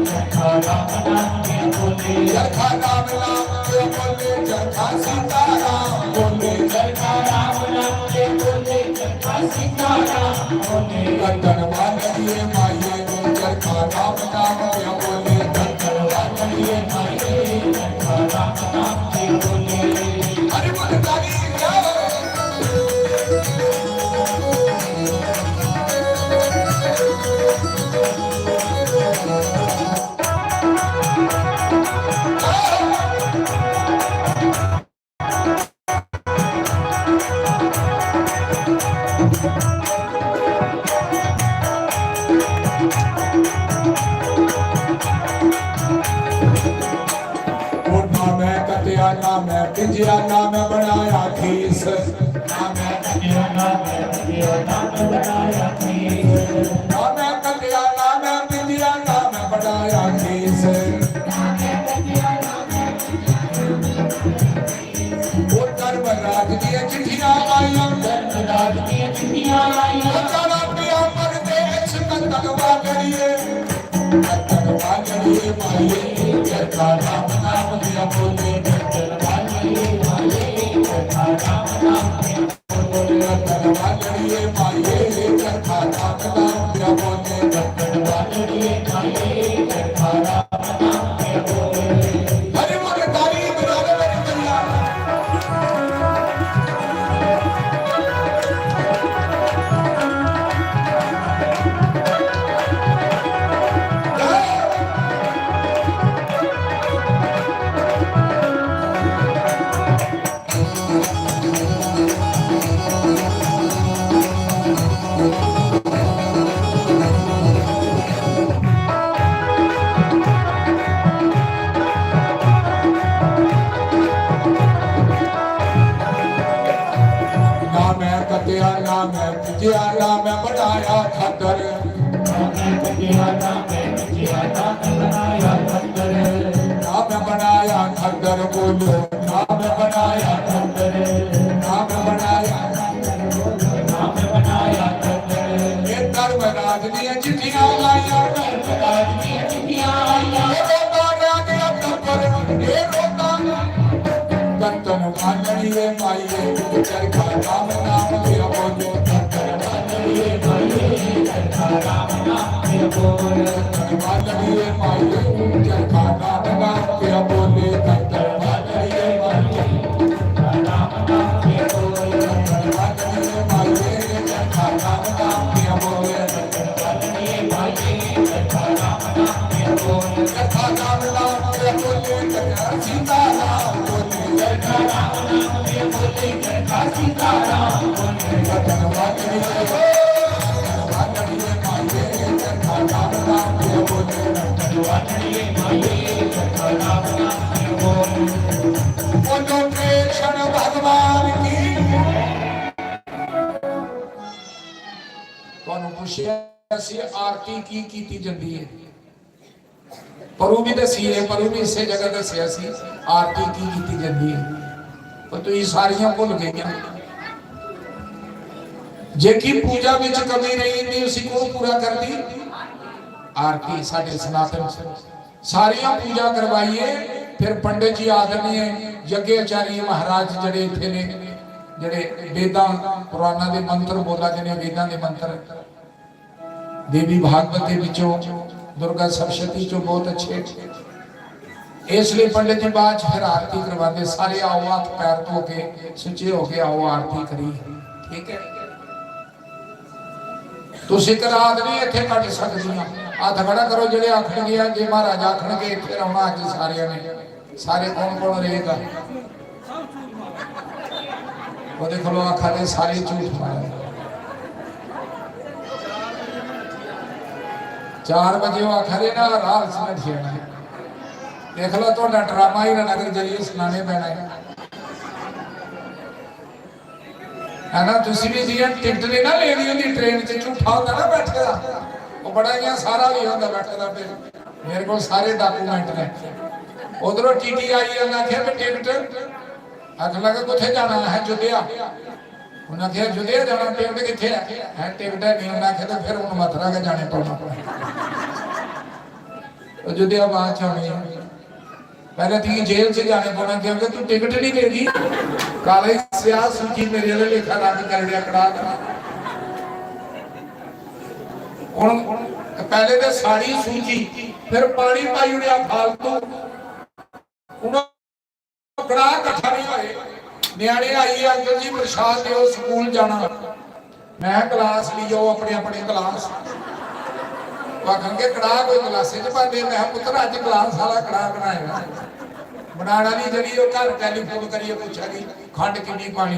चरखा राम नाम के बोले चरखा राम नाम के बोले चरखा सीता राम बोले चरखा राम नाम के बोले चरखा सीता राम बोले कत्तन वाले ये माई चरखा राम नाम के बोले कत्तन वाले ये माई चरखा राम नाम के बोले अरे बोल ताली ना मैं पिंजिया ना मैं बनाया खीस ना मैं कटिया ना मैं पिंजिया ना मैं बनाया खीस ना मैं कटिया ना मैं पिंजिया ना मैं बनाया खीस वो धर्मराज दी चिट्ठियां आईयां धर्मराज दी चिट्ठियां आईयां चला पिया मरते सिकंदर वागड़िए कत्तन वागड़िए माई चरखा राम नाम दिया बोले कत्तन वागड़िए माई चरखा राम नाम दिया बोले कत्तन वागड़िए माई चरखा राम नाम दिया बोले कत्तन वागड़िए माई चरखा राम नाम दिया बोले हरि बोले ताली बजाने मेरी कन्या ना मैं पिंजिया ना मैं बनाया खतर ना मैं पिंजिया ना मैं पिंजिया ना मैं बनाया खतर ना मैं बनाया खतर बोलो ना मैं बनाया खतर ना मैं बनाया ना मैं बनाया खतर ये धर्मराज दी चिट्ठियां आईयां धर्मराज दी चिट्ठियां आईयां ये रोता गया खबर ये रोता कत्तन वागड़िए माई चरखा राम नाम दिया बोलो कत्तन वागड़िए माई चरखा राम नाम दिया बोले कत्तन वागड़िए माई चरखा राम नाम दिया बोले कत्तन वागड़िए माई चरखा राम नाम दिया बोले कत्तन सीताराम बोले वतन वाटड़िए माये कथा राम नाम के बोले वाटड़िए माये कथा राम नाम के बोले बोलो कृष्ण भगवान की ਤੁਹਾਨੂੰ ਪੁੱਛਿਆ ਸੀ ਆਰਤੀ ਕੀ ਕੀਤੀ ਜਾਂਦੀ ਹੈ ਪਰੂ ਵੀ ਦੱਸੀ ਹੈ ਪਰੂ ਵੀ ਇਸੇ ਜਗ੍ਹਾ ਦੱਸਿਆ ਸੀ ਆਰਤੀ ਕੀ ਕੀਤੀ ਜਾਂਦੀ ਹੈ ਪਰ ਤੁਸੀਂ ਸਾਰੀਆਂ ਭੁੱਲ ਗਈਆਂ ਜੇ ਕੀ ਪੂਜਾ ਵਿੱਚ ਕਮੀ ਰਹੀ ਨਹੀਂ ਉਸੇ ਕੋ ਪੂਰਾ ਕਰਦੀ ਆਰਤੀ ਸਾਡੇ ਸਨਾਤਨ ਸਾਰੀਆਂ ਪੂਜਾ ਕਰਵਾਈਏ ਫਿਰ ਪੰਡਿਤ ਜੀ ਆਦਰਨੀ ਹੈ ਜੱਗੇ ਆਚਾਰੀ ਮਹਾਰਾਜ ਜਿਹੜੇ ਇੱਥੇ ਨੇ ਜਿਹੜੇ ਵੇਦਾਂ ਪੁਰਾਣਾਂ ਦੇ ਮੰਤਰ ਬੋਲਦੇ ਨੇ ਵੇਦਾਂ ਦੇ ਮੰਤਰ ਦੇਵੀ ਭਾਗਵਤ ਦੇ ਵਿੱਚੋਂ दुर्गा सप्तशती जो बहुत अच्छे इसलिए पंडित जी बाद फिर आरती करवाते सारे आओ हाथ पैर धो के सुचे हो के आओ आरती करी ठीक है तुसी करात नहीं इत्थे कट सकदियां हाथ खड़ा करो जेडे आखणगे जे महाराज आखणगे इत्थे रहना अज सारे ने सारे कौन कौन रहेगा वो देख लो आखा दे सारे झूठ मारे 4 बजे वो आखरे ना राह से ठेना देख लो तो ड्रामा ही नगर जरिए सुनाने पैना है ना तुसी भी जी टिकट नहीं ना लेनी होती ट्रेन च झूठा होता ना बैठे दा वो बड़ा ही सारा भी होता बैठे दा मेरे को सारे डॉक्यूमेंट ने उधरों टीटी आई आखिया भी टिकट आख लगा कुछ जाना है जुदिया उन्हें आखिया जुदिया जाना टिकट कितने है टिकट नहीं उन्हें आखिया तो फिर उन्हें मथुरा के जाने पौना जुदिया बाद होनी पहले ती जेल से जाने पौना क्योंकि तू टिकट नहीं लेगी काले स्याह सूची मेरे वाले लेखा रंग कर दिया कड़ा पहले तो साड़ी सूची फिर पानी पाई उड़िया फालतू उन्होंने कड़ा कट्ठा नहीं होए नियाणे आई अंकल जी प्रसाद दियो स्कूल जाना मैं क्लास लियो अपने अपने क्लास आखणगे कड़ा कोई क्लासे च पाते मैं पुत्र अज क्लास वाला कड़ा बनाएगा बनाना नहीं जड़ी वो घर टेलीफोन करिए पूछेगी खंड कितनी पानी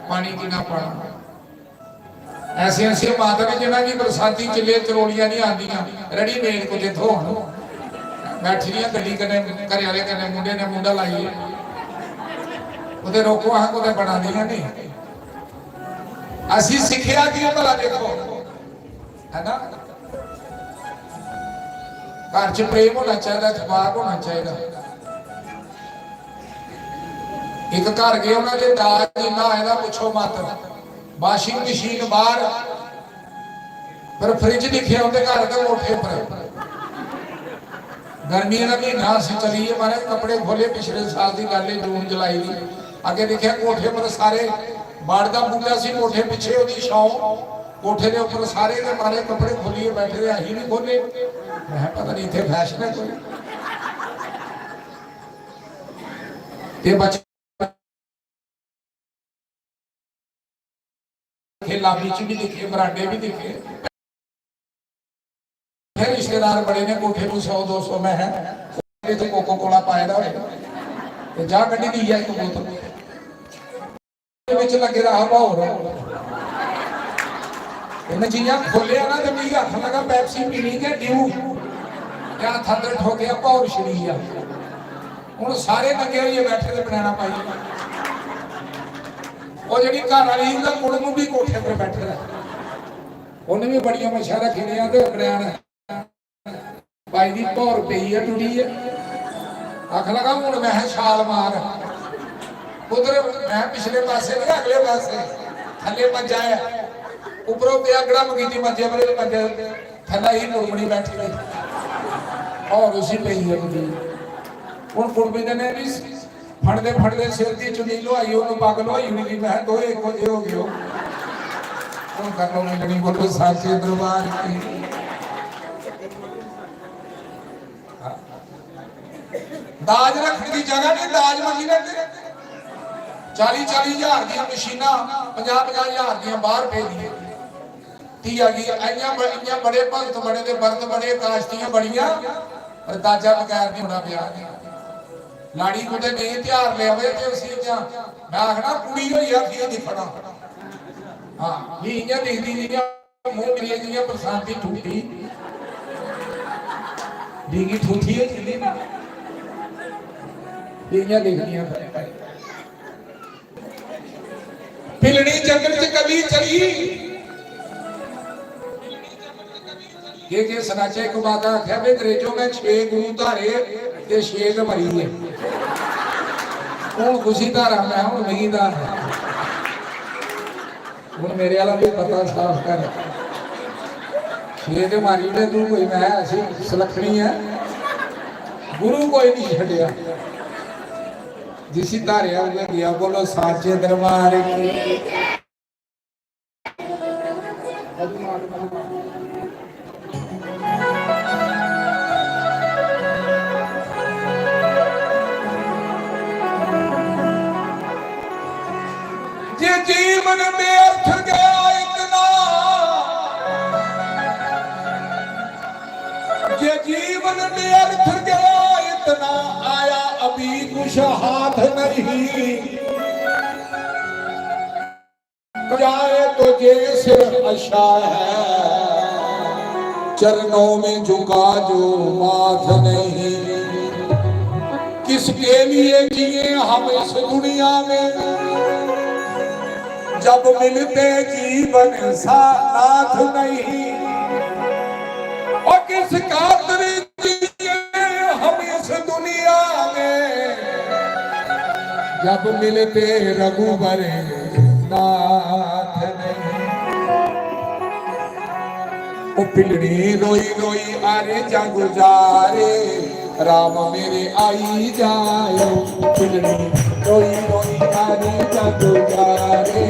पानी कितना पाना ऐसे ऐसे माता ने जिन्हों की बरसाती चिले चरोलियां नहीं आदियां रेडीमेड को जिथों बैठी दियां गड्डी कने घरे वाले कने मुंडे ने मुंडा लाइए उधर रोको हाँ को बना दिया नहीं असी सिखिया की भला देखो है ना घर च प्रेम होना चाहिए इतफाक होना चाहिए एक घर गए उन्होंने दाज इन्ना आया पुछो मत वाशिंग मशीन बाहर पर फ्रिज दिखे उनके घर के कोठे पर गर्मी का महीना असं चलीए मारे कपड़े खोले पिछले साल की गल है जून जुलाई की अगे देखिया कोठे पर सारे बाड़ का बूटा सी कोठे पिछे उसकी छां कोठे के उपर सारे के मारे कपड़े खोलिए बैठे थे अही नहीं खोले मैं पता नहीं इतने फैशन है कोई ते बच्चे लाबी च भी दिखे बरांडे भी दिखे फिर रिश्तेदार बड़े ने कोठे को 100-200 में है तो कोको कोला पाएगा तो जा गड्डी दी है एक बोतल लगे रहा भाव इन चीजा खोलिया ना तो मेरी हथ लगा पैप्सी पीनी के ड्यू या थंदर ठोकिया भाव छड़ी आ हूँ सारे लगे हुए बैठे थे बनाना पाई वो जी घर वाली मुड़ भी कोठे पर बैठे रहे उन्हें भी बड़िया मछा रखी भाई की भौर पई है टुटी है आख लगा हूँ मैं छाल मार उधर मैं पिछले पासे नहीं अगले पासे थले मंजा है उपरों पे गड़म की मंजे पर मंजे थला ही मुड़मड़ी बैठी रही और उसी पई है टुटी हूँ कुड़बी ने भी फड़ते फड़ते सिर की चुनी लुआई उन्होंने पग लुआई हुई थी मैं दो एक बजे हो गए हूँ कर लो मैं बोलो साचे दरबार की दाज रखने की जगह नहीं दाज मंगी लेते 40-40 हज़ार दी मशीना 50-50 हज़ार दी बाहर पे दी धी आ गई बड़े भगत बड़े व्रत बड़े काश्तियां बड़िया और दाजा बगैर नहीं होना पिया ਲਾੜੀ ਕੋਤੇ ਨਹੀਂ ਤਿਆਰ ਲਿਆਵੇ ਤੇ ਉਸੇ ਜਾਂ ਮੈਂ ਆਖਣਾ ਕੁੜੀ ਹੋਈ ਆ ਕੀ ਦਿਖਣਾ ਹਾਂ ਇਹ ਇੰਨਾ ਦੇਖਦੀ ਨਹੀਂ ਮੂੰਹ ਮੇਰੀ ਜਿਹੀਆਂ ਬਰਸਾਤੀ ਠੂਠੀ ਦੀਗੀ ਠੂਠੀ ਹੈ ਜਿੰਨੀ ਇੰਨਾ ਦੇਖਦੀਆਂ ਪਿਲਣੀ ਜੰਗਲ ਚ ਕਦੀ ਚਲੀ ये सनाचे को बात है भाई अंग्रेजों में 6 गुरु धारे ते 6 मरी है कौन खुशी धारा मैं हूं नहीं धार हूं मेरे वाला भी पता साफ कर 6 मारी ने तू कोई मैं ऐसी सुलखनी है गुरु कोई नहीं छड़िया जिसी धारिया उन्हें गया बोलो साचे दरबार की जीवन में अर्थ गया इतना ये जीवन में अर्थ गया इतना आया अभी कुछ हाथ नहीं जाए तो ये सिर्फ आशा है चरणों में झुका जो माथ नहीं किसके लिए जिए हम इस दुनिया में जब मिलते जीवन साथ नहीं और किस खातिर जिए हम इस दुनिया में जब मिलते रघुबर नाथ नहीं ओ पिलड़ी रोई रोई अरे जा गुजारे राम मेरे आई जायो पिलड़ी रोई रोई अरे जा गुजारे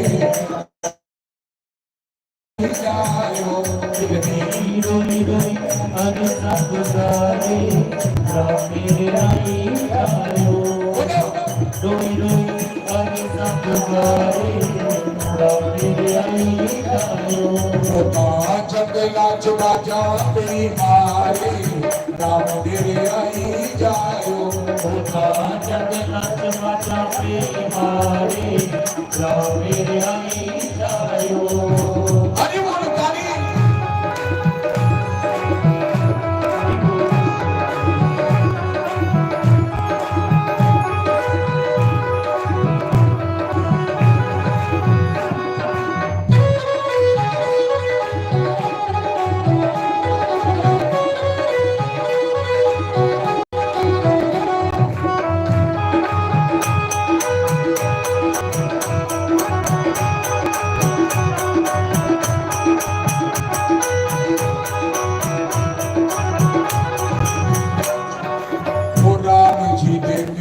जायो पिलड़ी रोई रोई अरे जा गुजारे राम मेरे आई जायो रोई रोई अरे जा गुजारे राम मेरे आई जायो जंगला चुका जा मारे राम मेरे आई जायो जंगला चुका जा मारे राम मेरे आई जायो हरि बोल काली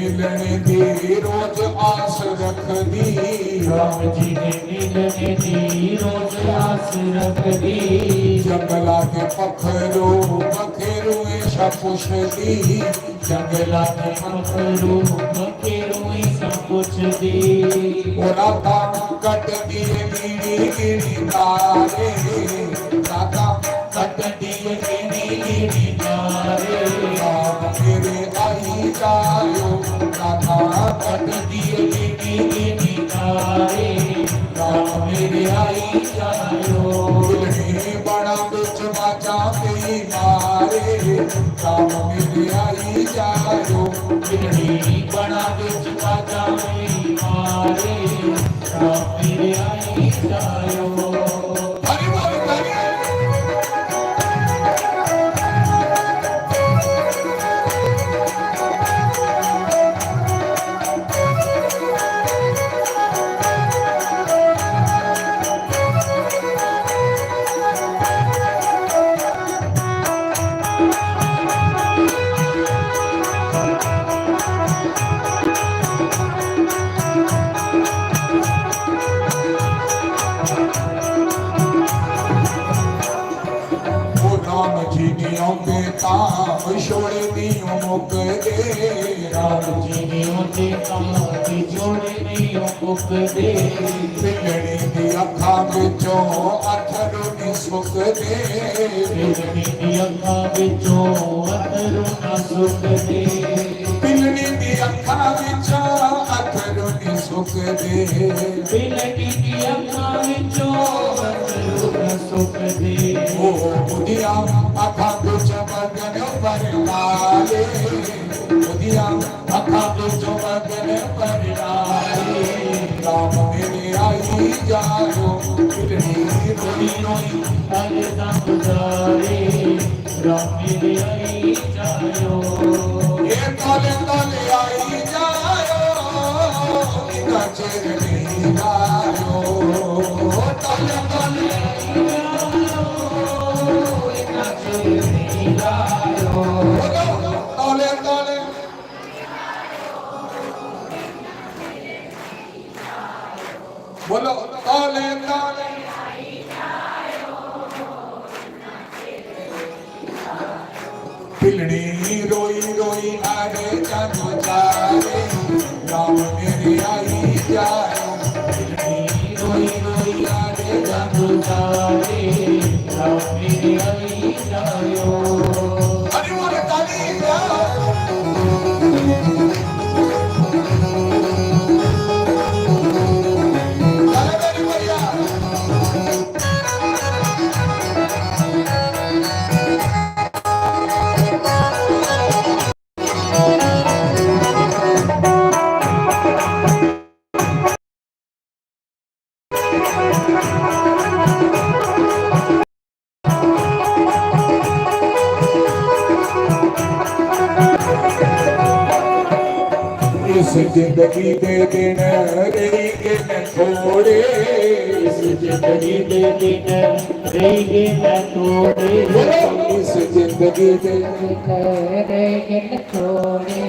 मिलने दी रोज आस रख दी राम जी ने मिलने दी रोज आस रख दी जंगला के पखरू पखेरू ऐसा पुछ दी जंगला के पखरू पखेरू ऐसा पुछ दी ओरा दाम कट दिए गिरी गिरी तारे दाता कट दिए गिरी गिरी तारे मेरे आई जायो दाता कट दिए गिरी गिरी तारे राम मेरे आई जायो बड़ा बिच बाजा पे मारे राम मेरे आई जायो बिगड़ी बड़ा बिच बाजा में मारे राम मेरे आई जायो हरि बोल हरि छोड़े दियो मुक दे राम जी ने उनके कांति छोड़े दियो मुक दे बिगड़ी दी अखां विचों अथरू नी सुक दे बिगड़ी दी अखां विचों अथरू ना सुक दे बिलनी दी अखां विचों अथरू नी सुकदे बिलनी दी अखां विचों अथरू नी सुकदे ओ बुधिया अखां विचों मगन परनाले बुधिया अखां विचों मगन परनाले राम मेरे आई जायो बिलनी रोई रोई अरे दम जारे राम मेरे आई जायो ये तोले तोले आई जायो इना चेर नहीं जायो तोले तोले इना चेर नहीं जायो तोले तोले बोलो तोले तोले बिलनी रोई रोई आरे जानो जारे राम मेरे आई जायो बिलनी रोई रोई आरे जानो जारे राम मेरे आई जायो अरे बोले ताली जाओ इस जिंदगी दे दिन रही के न थोड़े इस जिंदगी दे दिन रहेंगे न थोड़े इस जिंदगी दे रहेंगे न थोड़े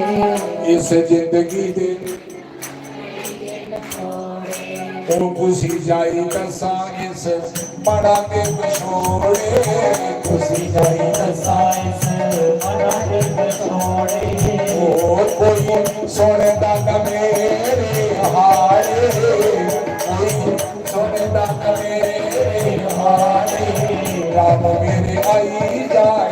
इस जिंदगी दे ओ खुशी जाई दसा इस बड़ा के छोड़े खुशी जाई दसा साइंस मना के छोड़े ओ कोई सोने दा मेरे हारे कोई सोने दा मेरे हारे राम मेरे आई जाए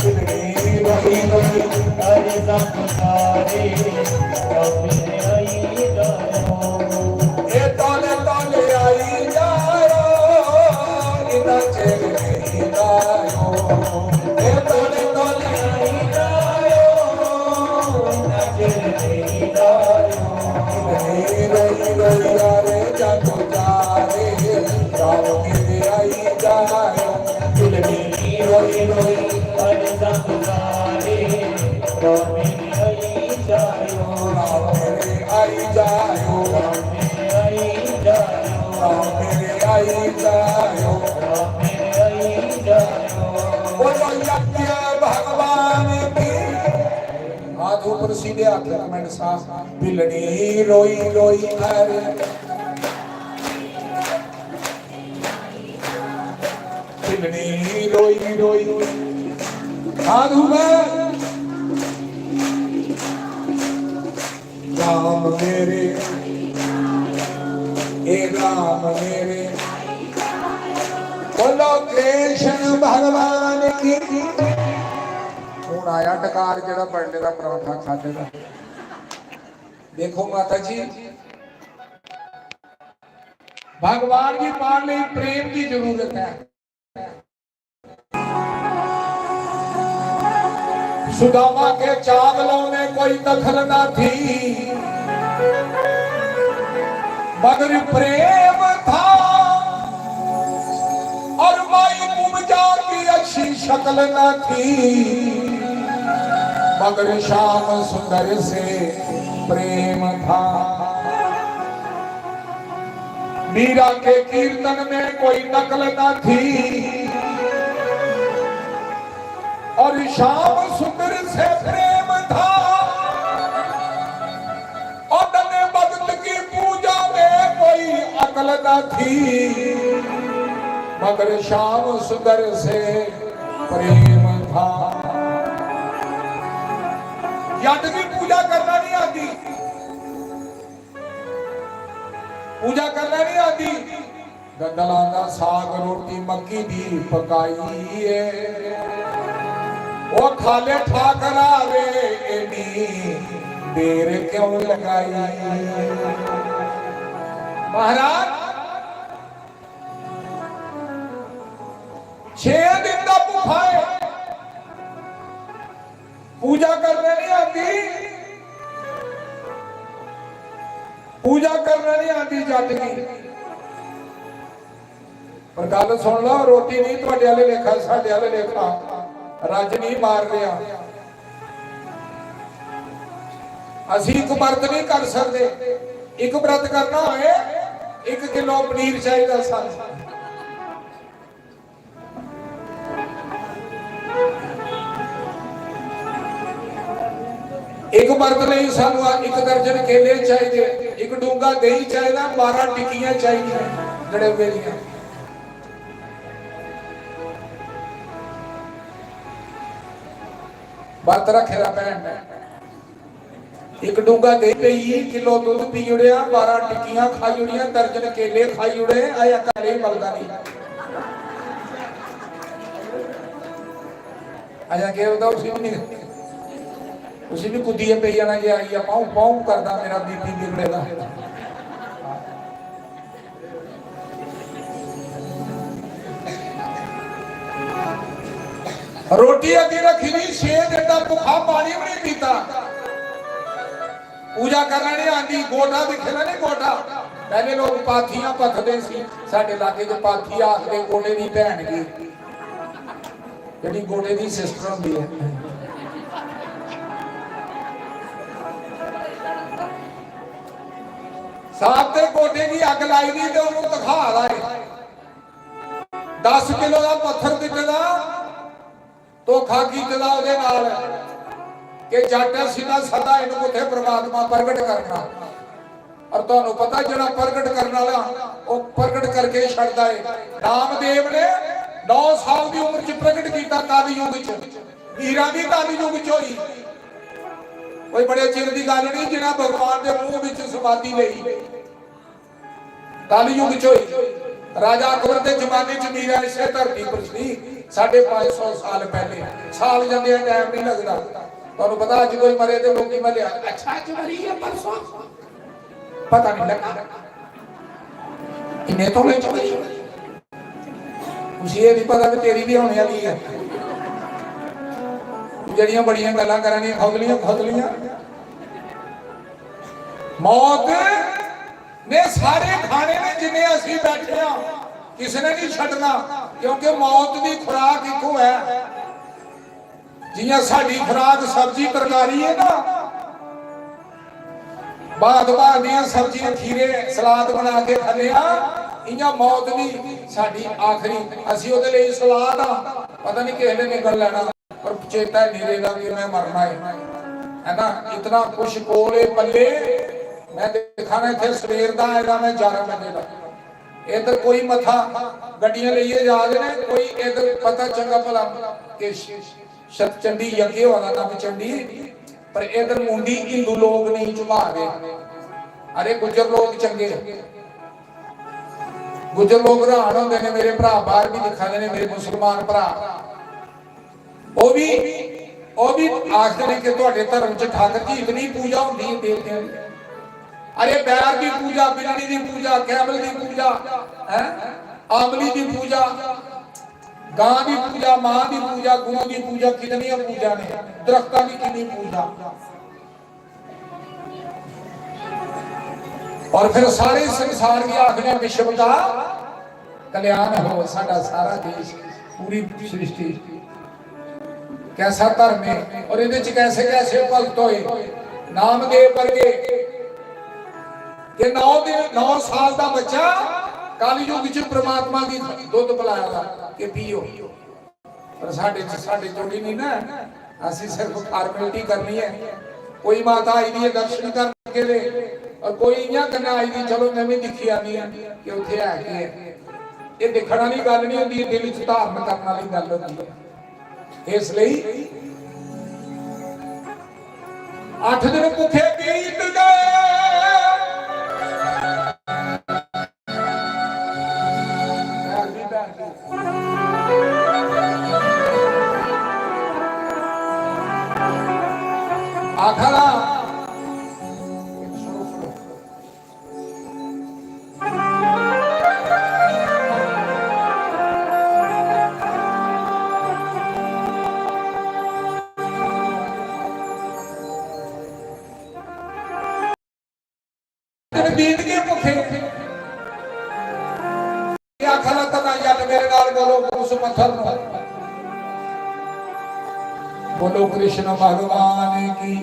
बिलनी रोई रोई अरे दम जारे राम मेरे आई जायो ये तोले तोले आई जायो इना चेर नहीं जायो ये तोले तोले आई जायो इना चेर नहीं जायो बिलनी रोई रोई आरे जानो जारे राम मेरे आई जायो बिलनी रोई रोई अरे दम जारे राम मेरे आई जायो राम मेरे आई जायो राम मेरे आई जायो राम मेरे आई जायो राम मेरे आई जायो बोलो यज्ञ भगवान की हाथ ऊपर सीधे हाथ कमेंट साफ बिलनी रोई रोई अरे बिलनी रोई रोई हाथ ऊपर राम मेरे ए राम मेरे बोलो कृष्ण भगवान की हूँ आया टकार जरा पढ़ने का पराठा खाने का देखो माता जी भगवान की पान में प्रेम की जरूरत है सुदामा के चावलों में कोई दखल ना थी मगर प्रेम था और माई उपजा की अच्छी शक्ल न थी मगर श्याम सुंदर से प्रेम था मीरा के कीर्तन में कोई नकल न थी और श्याम सुंदर से प्रेम था और धन्य भक्त की पूजा में कोई अकल न थी मगर श्याम सुंदर से प्रेम था यज्ञ की पूजा करना नहीं आती पूजा करना नहीं आती गंदला का साग रोटी मक्की दी पकाई है वो खाले ठाकर आवे एनी देर क्यों लगाई। महाराज 6 दिन का भूखा है, पूजा करने नहीं आती, पूजा करने नहीं आती जट की। पर गल सुन लो, रोटी नहीं तुहाडे वाले लेखा साडे वाले लेखा रज नहीं मार लिया। असी एक व्रत नहीं कर सकते, एक व्रत करना होए 1 किलो पनीर चाहिए सन। एक व्रत नहीं सानू 1 दर्जन केले चाहिए, 1 डूंगा दही चाहिए, 12 टिक्कियां चाहिए जड़े वेलियां। व्रत रखेगा भैन, 1 डूंगा दही पई, किलो दूध पी उड़िया, 12 टिक्कियां खाई उड़िया, दर्जन केले खाई उड़े, आया घरे मलदा नहीं। आया के होता उसी भी कुदिए पे जाना जे आई पाऊं पाऊं करदा मेरा बीपी बिगड़ेगा। रोटी अगे रखी नहीं, 6 दिन का भुखा, पानी भी नहीं पीता, पूजा करना नहीं आती। गोटा दिखेगा नहीं, गोटा पहले लोग पाथियां पथदे सी, साडे इलाके च पाथी आखदे गोटे दी भैन की, जेहड़ी गोटे दी सिस्टर हुंदी है। साहब के गोटे की अग लाई दी तो उन्होंने दिखा लाए 10 किलो का पत्थर दिखदा तो खा की जदा ਉਹਦੇ ਨਾਲ कि जट सीधा सदा इन्हों किथे परमात्मा प्रगट करना। और तुहानू पता जरा प्रगट करने वाला वो प्रगट करके छड़दा है। नामदेव ने 9 साल की उम्र च प्रगट किया कल युग च, हीरा भी कल युग च होई, कोई बड़े चिर की गल नहीं। जिन्हें भगवान के मुंह में समाधि लई कल युग च होई। राजा अकबर के जमाने च मीरा इसे धरती पर सी 550 साल पहले, साल जाते टाइम नहीं लगता। तुहानू पता अज कोई मरे तो लोग मरिया, अच्छा अज मरी है परसों पता नहीं लगा, इन्हें तो ले चली उसी ये नहीं पता कि तेरी भी होने वाली है। जड़ियां बड़ियां गल्लां करनियां खोदलियां खोदलियां। मौत ने सारे खाने ने जिन्हें असी बैठे हैं किसी ने नहीं छड़ना, क्योंकि मौत की खुराक इको है। जियां साडी खुराक सब्जी तरकारी है ना, बाद दियां सब्जियां खीरे सलाद बना के खाने, इयां मौत भी साडी आखिरी। असी उहदे लई सलाद पता नहीं किसी ने निकल लेना, पर चेता नहीं रहेगा कि मैं मरना है ना। इतना कुछ कोले पल्ले मैं देखा ना इतने सवेर का आएगा, मैं 11 बजे का इधर कोई मथा गड्डियां लिए जा रहे हैं, कोई इधर पता चंगा भला कि सतचंडी यज्ञ होना ना चंडी, पर इधर मुंडी हिंदू लोग नहीं चुमा रहे। अरे गुजर लोग चंगे, गुजर लोग हैरान होंदे ने। मेरे भरा बाहर भी दिखाते हैं, मेरे मुसलमान भरा वो भी आखते हैं कि तुहाडे धर्म च ठाकर जी इतनी पूजा होती है देवतियां की। अरे बैर की पूजा, बिल्ली की पूजा, कैमल की पूजा है, आमली की पूजा, गां की पूजा, मां की पूजा, गुरु की पूजा, कितनी पूजा ने, दरख्तां की कितनी पूजा। और फिर सारे संसार की आखने विश्व का कल्याण हो, साडा सारा देश, पूरी सृष्टि। कैसा धर्म है और इहदे च कैसे कैसे भगत होए। नामदेव वर्गे कि 9 साल का बच्चा कल युग च परमात्मा की दुध पिलाया कि पीओ, पर साडे जोड़ी नहीं ना। असी सिर्फ फॉर्मेलिटी करनी है। कोई माता आई दी है दर्शन करके ले, और कोई इयां करना आई दी चलो मैं भी दिखी आनी है कि उत्थे है कि ये देखण वाली गल नहीं होंदी, दिल च धारण करने वाली गल होंदी है। इसलिए 8 दिन भुखे बीत गए, आखरा मेरे नाल बोलो उस पत्थर नो बोलो कृष्ण भगवान की।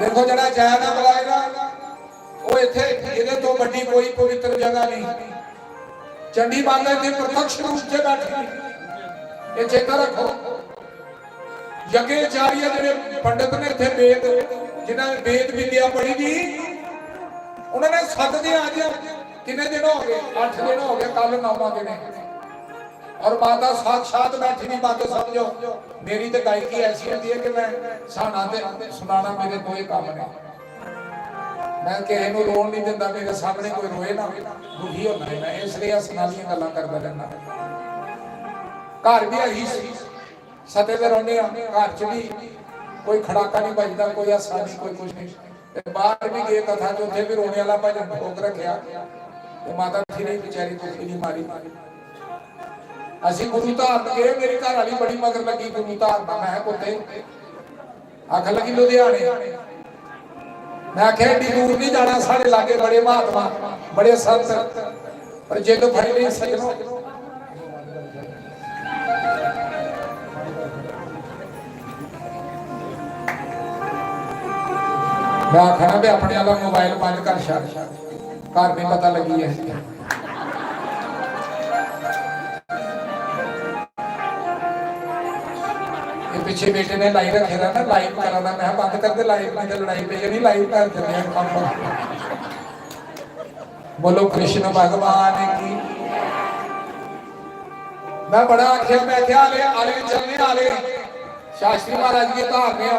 देखो जरा जय ना बुलाएगा वो इथे इहदे तो बड़ी कोई पवित्र जगह नहीं। चंडी बांधा इत्थे प्रत्यक्ष रूप से बैठे ये चेता रखो। यज्ञाचार्य जिहड़े पंडित ने इत्थे वेद जिन्हें वेद विद्या पढ़ी दी उन्होंने सददे आज कितने दिन हो गए 8 दिन हो गए कल 9वां दिन और माता साक्षात बैठी नहीं। बात समझो मेरी तो गायकी ऐसी होती है कि मैं साना ते सुनाना मेरे कोई काम नहीं। मैं किसी को रोन नहीं दिंदा मेरे सामने कोई रोए ना दुखी होना है मैं इसलिए हसना दी गल्लां करदा रहना। घर भी अही सते ते रहने घर च भी कोई खड़ाका नहीं बजदा कोई हसा नहीं कोई कुछ नहीं। बाहर भी गए कथा च उत्थे भी रोने वाला भजन ठोक रखिया माता फिर बेचारी दुखी नहीं मारी। असी गुरु धारन गए मेरी घर वाली बड़ी मगर लगी गुरु धारना मैं पुत्ते आख लगी लुधियाने मैं आख्या एडी दूर नहीं जाना साढ़े लागे बड़े महात्मा बड़े संत पर जिद फड़ी नहीं सजनो। मैं आखना भी अपने वाला मोबाइल बंद कर छड़ घर नहीं पता लगी है। पिछे बेटे ने लाइव रखे ना लाइव कराना मैं बंद कर दे लाइव में लड़ाई पे नहीं लाइव कर देते बोलो कृष्ण भगवान की। मैं बड़ा आखिया मैं क्या आले चलने आले शास्त्री महाराज की धारने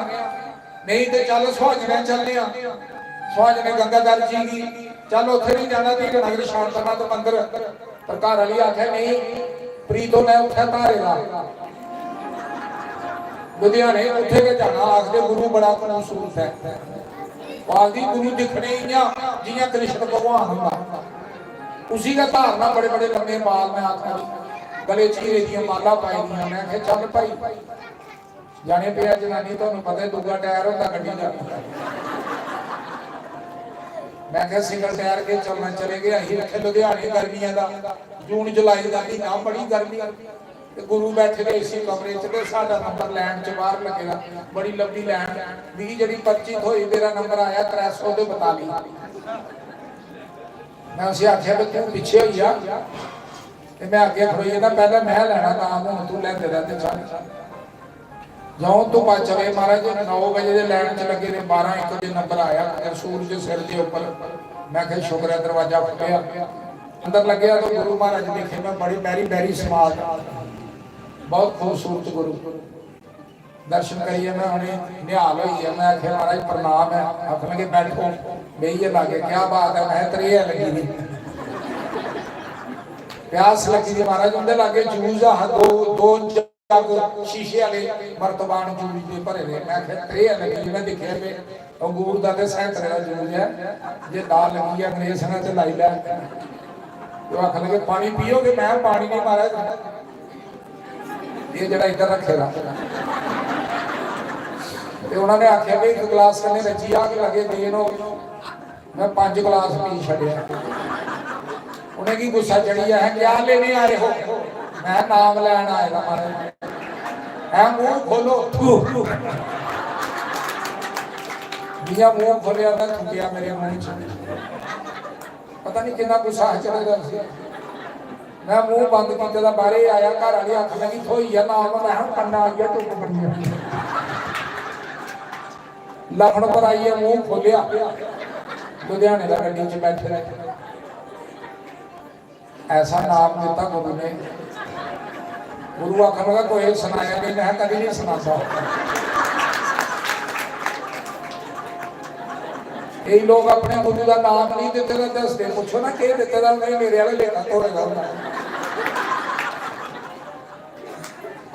नहीं तो चलो सुहाजने चलने सुहाजने गंगाधर जी की चल उथे भी जाना थी नगर शांतनाथ मंदिर पर घर वाली आख्या नहीं प्रीतो ने उठा धारेगा लुधियाने उठे के जाना आखते गुरु बड़ा खूबसूरत है वादी गुरु दिखने जियां कृष्ण भगवान होगा उसी का धारना बड़े बड़े लंबे बाल में आखा गले चीरे दी माला पाई दी मैं आखे चल भाई जाने पे जनानी तुहानू पता दूगा टायर होता गड्डी का मैं आखे सिंगल टायर के चलना चले गए अही रखे लुधियाने गर्मियां का जून जुलाई का महीना बड़ी गर्मी गुरु बैठे ने इसी कमरे च साडा नंबर लैन च बाहर लगेगा बड़ी लंबी लैन दी जड़ी पर्ची होई मेरा नंबर आया 342 मैं उसे आख्या भी तू पिछे होई आ ते मैं आगे खड़ोई ना पहले मैं लेना नाम हुण तू लेंदे रहते चल जाओ तो चले महाराज 9 बजे दे लैन च लगे ने 12-1 बजे नंबर आया सूरज सिर के ऊपर मैं कह शुक्र है दरवाजा खुलिया अंदर लगे तो गुरु महाराज देखे मैं बड़ी बैरी बैरी स्मार्ट बहुत खूबसूरत गुरु दर्शन करिए मैं उन्हें निहाल हुई है मैं आखे महाराज प्रणाम है आख लगे बैठो बेहिए लागे क्या बात है मैं त्रेह लगी नहीं प्यास लगी थी महाराज उनके लागे जूस दो जग शीशे वाले मर्तबान जूस के भरे ने मैं आखे त्रेह लगी मैं दिखे पे अंगूर का तो 37 का जूस है जे दाल लगी है अंग्रेज ने तो लाई लै तो आख लगे पानी पियोगे मैं पानी नहीं महाराज ये जरा इधर रखेगा ते उन्होंने आख्या भी 1 गिलास कने रची आ के लगे देन हो मैं 5 गिलास पी छड़िया उन्हें की गुस्सा चढ़ी है क्या लेने आए हो मैं नाम लैन आएगा महाराज है मुंह खोलो दिया मुंह खोलिया मैं थूकिया मेरे मुंह च पता नहीं कितना गुस्सा चढ़ेगा मैं मुंह बंद किया बाहर आया घर वाली आख लगी थोई है नाम मैं पन्ना आ गया धुप बनी लखन पर आई है मुंह खोलिया लुधियाने का गड्डी च बैठे रहे ऐसा नाम दिता गुरु ने गुरु आखन लगा कोई सुनाया नहीं मैं कभी नहीं सुनाता यही लोग अपने गुरु का नाम नहीं देते दसते पूछो ना कि देते नहीं मेरे वाले लेना तोड़ेगा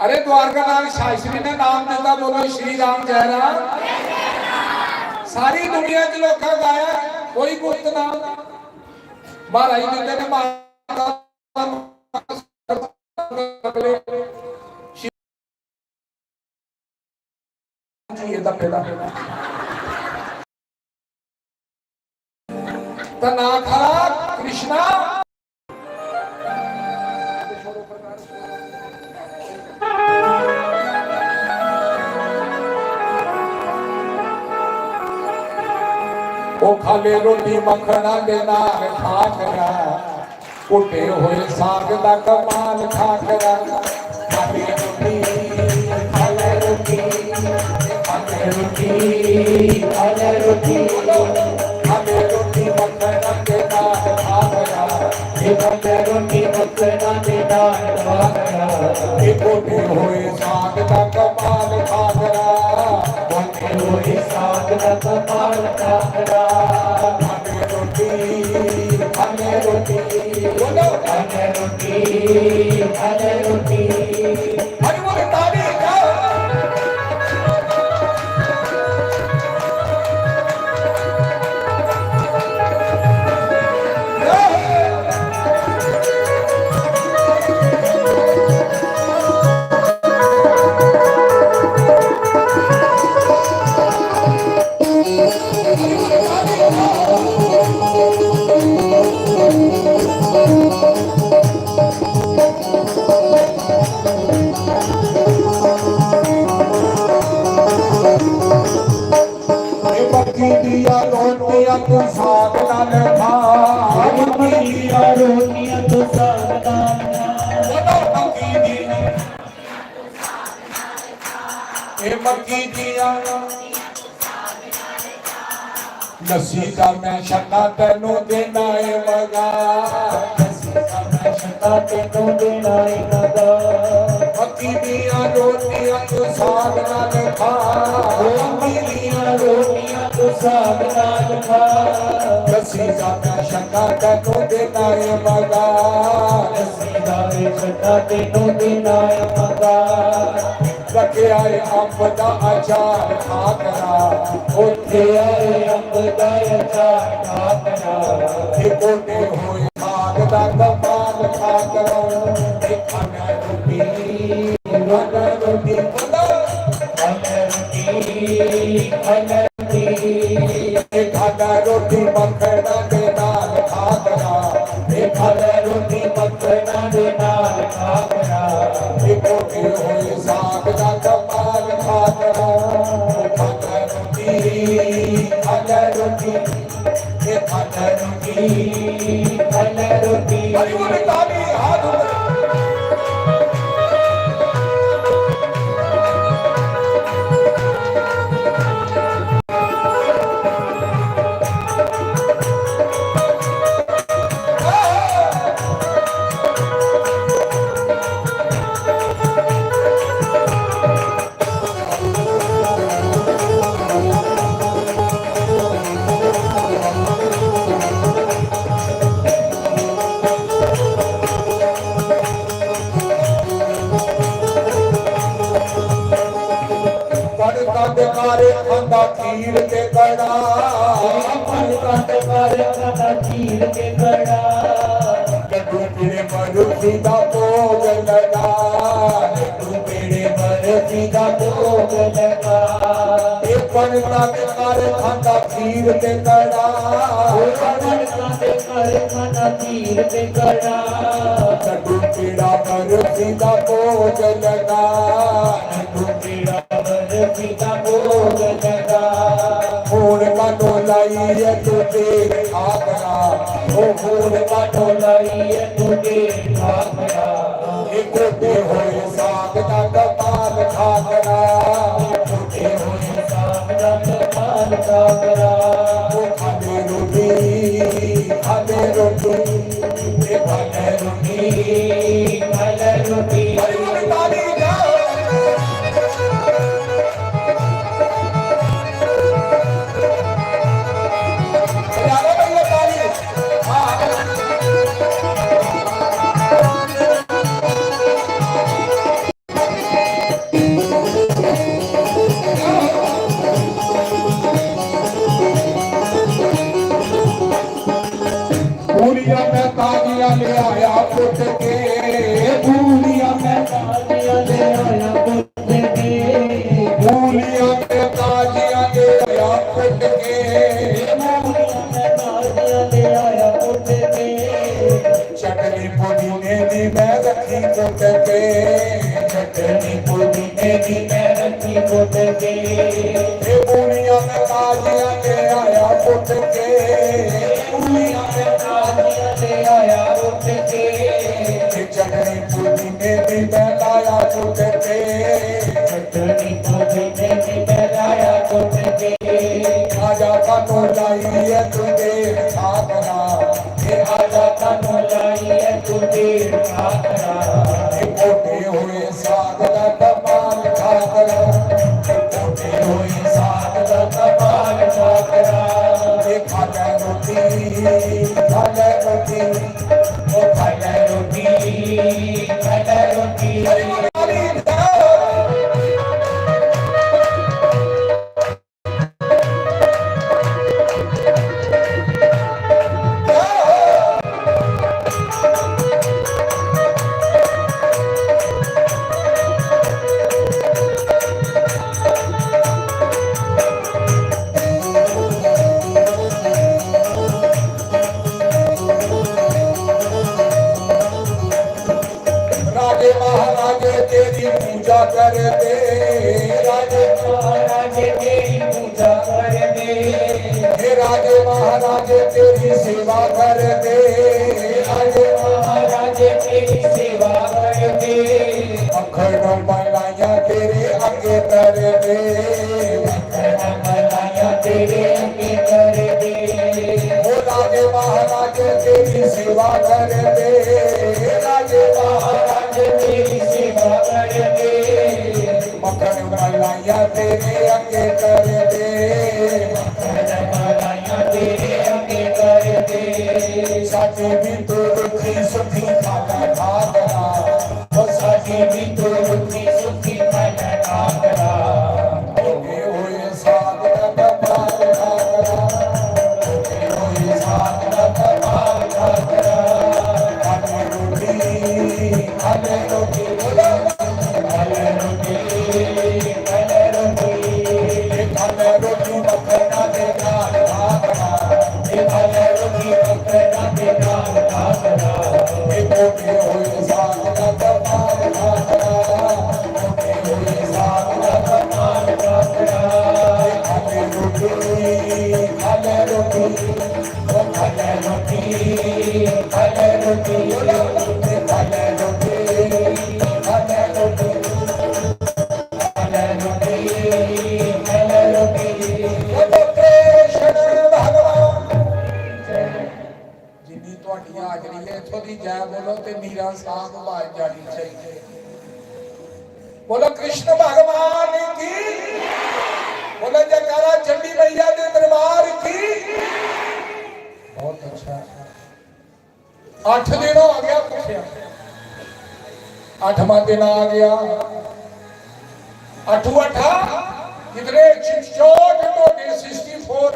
अरे द्वारका नाथ शास्त्री ने नाम दिता बोलो श्री राम जय राम सारी दुनिया च लोका गाया कोई गुप्त नाम महाराज दिते ने माता कृष्णा ਉਹ ਖਾਲੇ ਰੋਟੀ ਮੱਖਣਾ ਦੇ ਨਾਲ ਖਾ ਕਰਾ ਕੁੱਟੇ ਹੋਏ ਸਾਗ ਦਾ ਕਮਾਲ ਖਾ ਕਰਾ ਖਾਲੇ ਰੋਟੀ ਖਾਲੇ ਰੋਟੀ ਖਾਲੇ ਰੋਟੀ ਖਾਲੇ ਰੋਟੀ ਖਾਲੇ ਰੋਟੀ ਮੱਖਣਾ ਦੇ ਨਾਲ ਖਾ ਕਰਾ ਇਹ ਖਾਲੇ ਰੋਟੀ ਮੱਖਣਾ ਦੇ ਨਾਲ ਖਾ ਕਰਾ ਇਹ ਕੁੱਟੇ ਹੋਏ ਸਾਗ ਦਾ ਕਮਾਲ ਖਾ ਕਰਾ ਕੁੱਟੇ ਹੋਏ ਸਾਗ ਦਾ ਕਮਾਲ ਖਾ ਕਰਾ ਖਾਲੇ ਰੋਟੀ ਖਾਲੇ ਰੋਟੀ ਬੋਲੋ ਖਾਲੇ ਰੋਟੀ ਖਾਲੇ ਰੋਟੀ ਹਰੀ ਬੋਲ ਤਾੜੀ ਦੀਆਂ ਰੋਟੀਆਂ ਤੂੰ ਸਾਗ ਨਾਲ ਖਾ ਮੱਕੀ ਦੀਆਂ ਰੋਟੀਆਂ ਤੂੰ ਸਾਗ ਨਾਲ ਖਾ ਮੱਕੀ ਦੀ ਇਹ ਮੱਕੀ ਦੀਆਂ ਲੱਸੀ ਦਾ ਮੈਂ ਛੱਲਾ ਤੈਨੂੰ ਦੇਣਾ ਏ ਮਗਾ ਲੱਸੀ ਦਾ ਮੈਂ ਛੱਲਾ ਤੈਨੂੰ ਦੇਣਾ ਏ ਮਗਾ ਮੱਕੀ ਦੀਆਂ ਰੋਟੀਆਂ ਤੂੰ ਸਾਗ ਨਾਲ ਖਾ ਮੱਕੀ ਦੀਆਂ ਰੋਟੀਆਂ ਤੂੰ ਸਾਗ ਨਾਲ ਖਾ ਲੱਸੀ ਦਾ ਮੈਂ ਛੱਲਾ ਤੈਨੂੰ ਦੇਣਾ ਏ ਮਗਾ ਲੱਸੀ ਦਾ ਮੈਂ ਛੱਲਾ ਤੈਨੂੰ ਦੇਣਾ ਏ ਮਗਾ ਰੱਖਿਆ ਏ ਅੰਬ ਦਾ ਅਚਾਰ ਖਾ ਕਰਾ ਉੱਥੇ ਆਏ ਅੰਬ ਦਾ ਅਚਾਰ ਖਾ ਕਰਾ ਇਹ ਕੋਟੇ ਹੋਏ ਸਾਗ ਦਾ ਕਮਾਲ ਖਾ ਕਰਾ ਇਹ ਖਾਣਾ ਰੋਟੀ ਖਾਣਾ ਰੋਟੀ ਖਾਣਾ ਰੋਟੀ ਖਾਣਾ ਰੋਟੀ ਇਹ ਖਾਣਾ ਰੋਟੀ ਮੱਖਣਾ ਦੇ ਨਾਲ ਖਾ ਕਰਾ ਇਹ ਖਾਣਾ ਰੋਟੀ ਮੱਖਣਾ ਦੇ ਨਾਲ ਖਾ ਕਰਾ ਇਹ ਕੋਟੇ ਹੋਏ ਸਾਗ ਦਾ ਕਮਾਲ ਖਾ ਕਰਾ ਖਾਣਾ ਰੋਟੀ ਖਾਣਾ ਰੋਟੀ ਇਹ ਖਾਣਾ ਰੋਟੀ ਖਾਣਾ ਰੋਟੀ ਹਰੀ ਬੋਲ ਤਾਲੀ ਹਾਥ ਕਾਰੇ ਖਾਂਦਾ ਖੀਰ ਤੇ ਕੜਾ ਮਨ ਕੰਦ ਕਰ ਖਾਂਦਾ ਖੀਰ ਤੇ ਕੜਾ ਲੱਡੂ ਪੀੜੇ ਮਰੂਦੀ ਦਾ ਭੋਗ ਲਗਾ ਲੱਡੂ ਪੇੜੇ ਬਰਫੀ ਦਾ ਭੋਗ ਲਗਾ ਇਹ ਬਣਦਾ ਤੇ ਕਾਰੇ ਖਾਂਦਾ ਖੀਰ ਤੇ ਕੜਾ ਮਨ ਕੰਦ ਕਰ ਖਾਂਦਾ ਖੀਰ ਤੇ ਕੜਾ ਲੱਡੂ ਪੀੜਾ ਮਰੂਦੀ ਦਾ ਭੋਗ ਲਗਾ ਲੱਡੂ ਪੇੜਾ ਬਰਫੀ ਦਾ ਭੋਗ ਲਗਾ ਹੁਣ ਕਾਟੋ ਲਾਈ ਐ ਤੂੰ ਦੇਖ ਖਾ ਕਰਾ ਉਹ ਫੂਲ ਕਾਟੋ ਲਾਈ ਐ ਤੁਝੇ ਖਾਕੜਾ ਇਹ ਕੋਟੇ ਹੋਏ ਸਾਗ ਦਾ ਕਮਾਲ ਖਾ ਕਰਾ ਟੁੱਟੇ ਹੋਏ ਸਾਗ ਦਾ ਕਮਾਲ ਖਾਕੜਾ ਉਹ ਖਾਣੇ ਰੋਟੀ ਖਾਣੇ ਰੋਟੀ ਇਹ ਖਾਣੇ ਰੋਟੀ ਖਾਲੇ ਰੋਟੀ ਹਰੀ ਬੋਲ ਤਾੜੀ ਯਾਰੋ ਭਈਆ ਤਾੜੀ ਪੂਰੀਆਂ ਮੈਂ ਤਾਜੀਆਂ ਲਿਆਇਆ ਪੁੱਟ ਕੇ ਪੂਰੀਆਂ ਮੈਂ ਤਾਜ਼ੀਆਂ ਲੈ ਆਇਆ ਪੁੱਤ ਕੇ ਪੂਰੀਆਂ ਮੈਂ ਤਾਜੀਆਂ ਲਿਆਇਆ ਪੁੱਟ ਕੇ ਪੂਰੀਆਂ ਮੈਂ ਤਾਜ਼ੀਆਂ ਲੈ ਆਇਆ ਪੁੱਤ ਕੇ ਚਟਨੀ ਪੁਦੀਨੇ ਦੀ ਮੈਂ ਰੱਖੀ ਪੁੱਟ ਕੇ ਚਟਨੀ ਪੁਦੀਨੇ ਦੀ ਮੈਂ ਰੱਖੀ ਪੁੱਤ ਕੇ ਇਹ ਪੂਰੀਆਂ में ताजिया ले आया पुट के, कुड़िया में ताजिया ले आया उठ के, चटनी पुदीने भी बनाया पुट के, चटनी पुदीने भी बनाया उठ के, आजा कानू लाई है तुझे खाकरा, ये आजा तनु लाई है तुझे खाकरा, मोटे हुए साग का कमाल खाकरा, मोटे हुए साग का कमाल खाकरा, खा ले रोटी, खा ले रोटी, ओ खा ले रोटी, खा ले रोटी। राजे महाराजे तेरी पूजा कर दे, राजे महाराजे तेरी पूजा कर दे, हे राजे महाराजे तेरी सेवा कर दे, राजे महाराजे तेरी सेवा कर दे, अखड़ बनाया तेरे आगे कर दे, बनाया तेरे आगे कर दे, ओ राजे महाराजे तेरी सेवा कर दे, राजे महाराजे तेरी सेवा कर दे, मखन बनाया तेरे आगे कर दे, बनाया तेरे आगे कर दे, साथी भी तो दुखी सुखी खाना खाना, ओ साथी भी तो दुखी सुखी मन खाकरा, होगे हुए साग का कमाल खाकरा, होगे हुए साग का कमाल खाकरा, खाने रोटी, खाने रोटी, खाले रोटी, खाले रोटी, खाने रोटी मखना दे नाल खाकरा, खाले रोटी मखना के नाल खाकरा, होगे हुए साग का कमाल खाकरा, होगे हुए साग का कमाल खाकरा, खाने रोटी, खाने रोटी, ओ खाले रोटी, खाले रोटी, खाने रोटी, खाने रोटी, खाले रोटी, खाले रोटी। कृष्ण भगवान जिन्नी ਤੁਹਾਡੀ ਹਾਜ਼ਰੀ ਹੈ ਇਥੋਂ ਦੀ ਜੈ ਬੋਲੋ ਤੇ ਨੀਰਾ ਸਾਹ ਆਵਾਜ਼ ਜਾਣੀ ਚਾਹੀਦੀ ਹੈ। बोलो कृष्ण भगवान की, बोलो जयकारा चंडी मैया के दरबार की। बहुत अच्छा, 8 दिन हो गया पूछया, 8वां दिन आ गया, 8 कितने चोट टोटे 64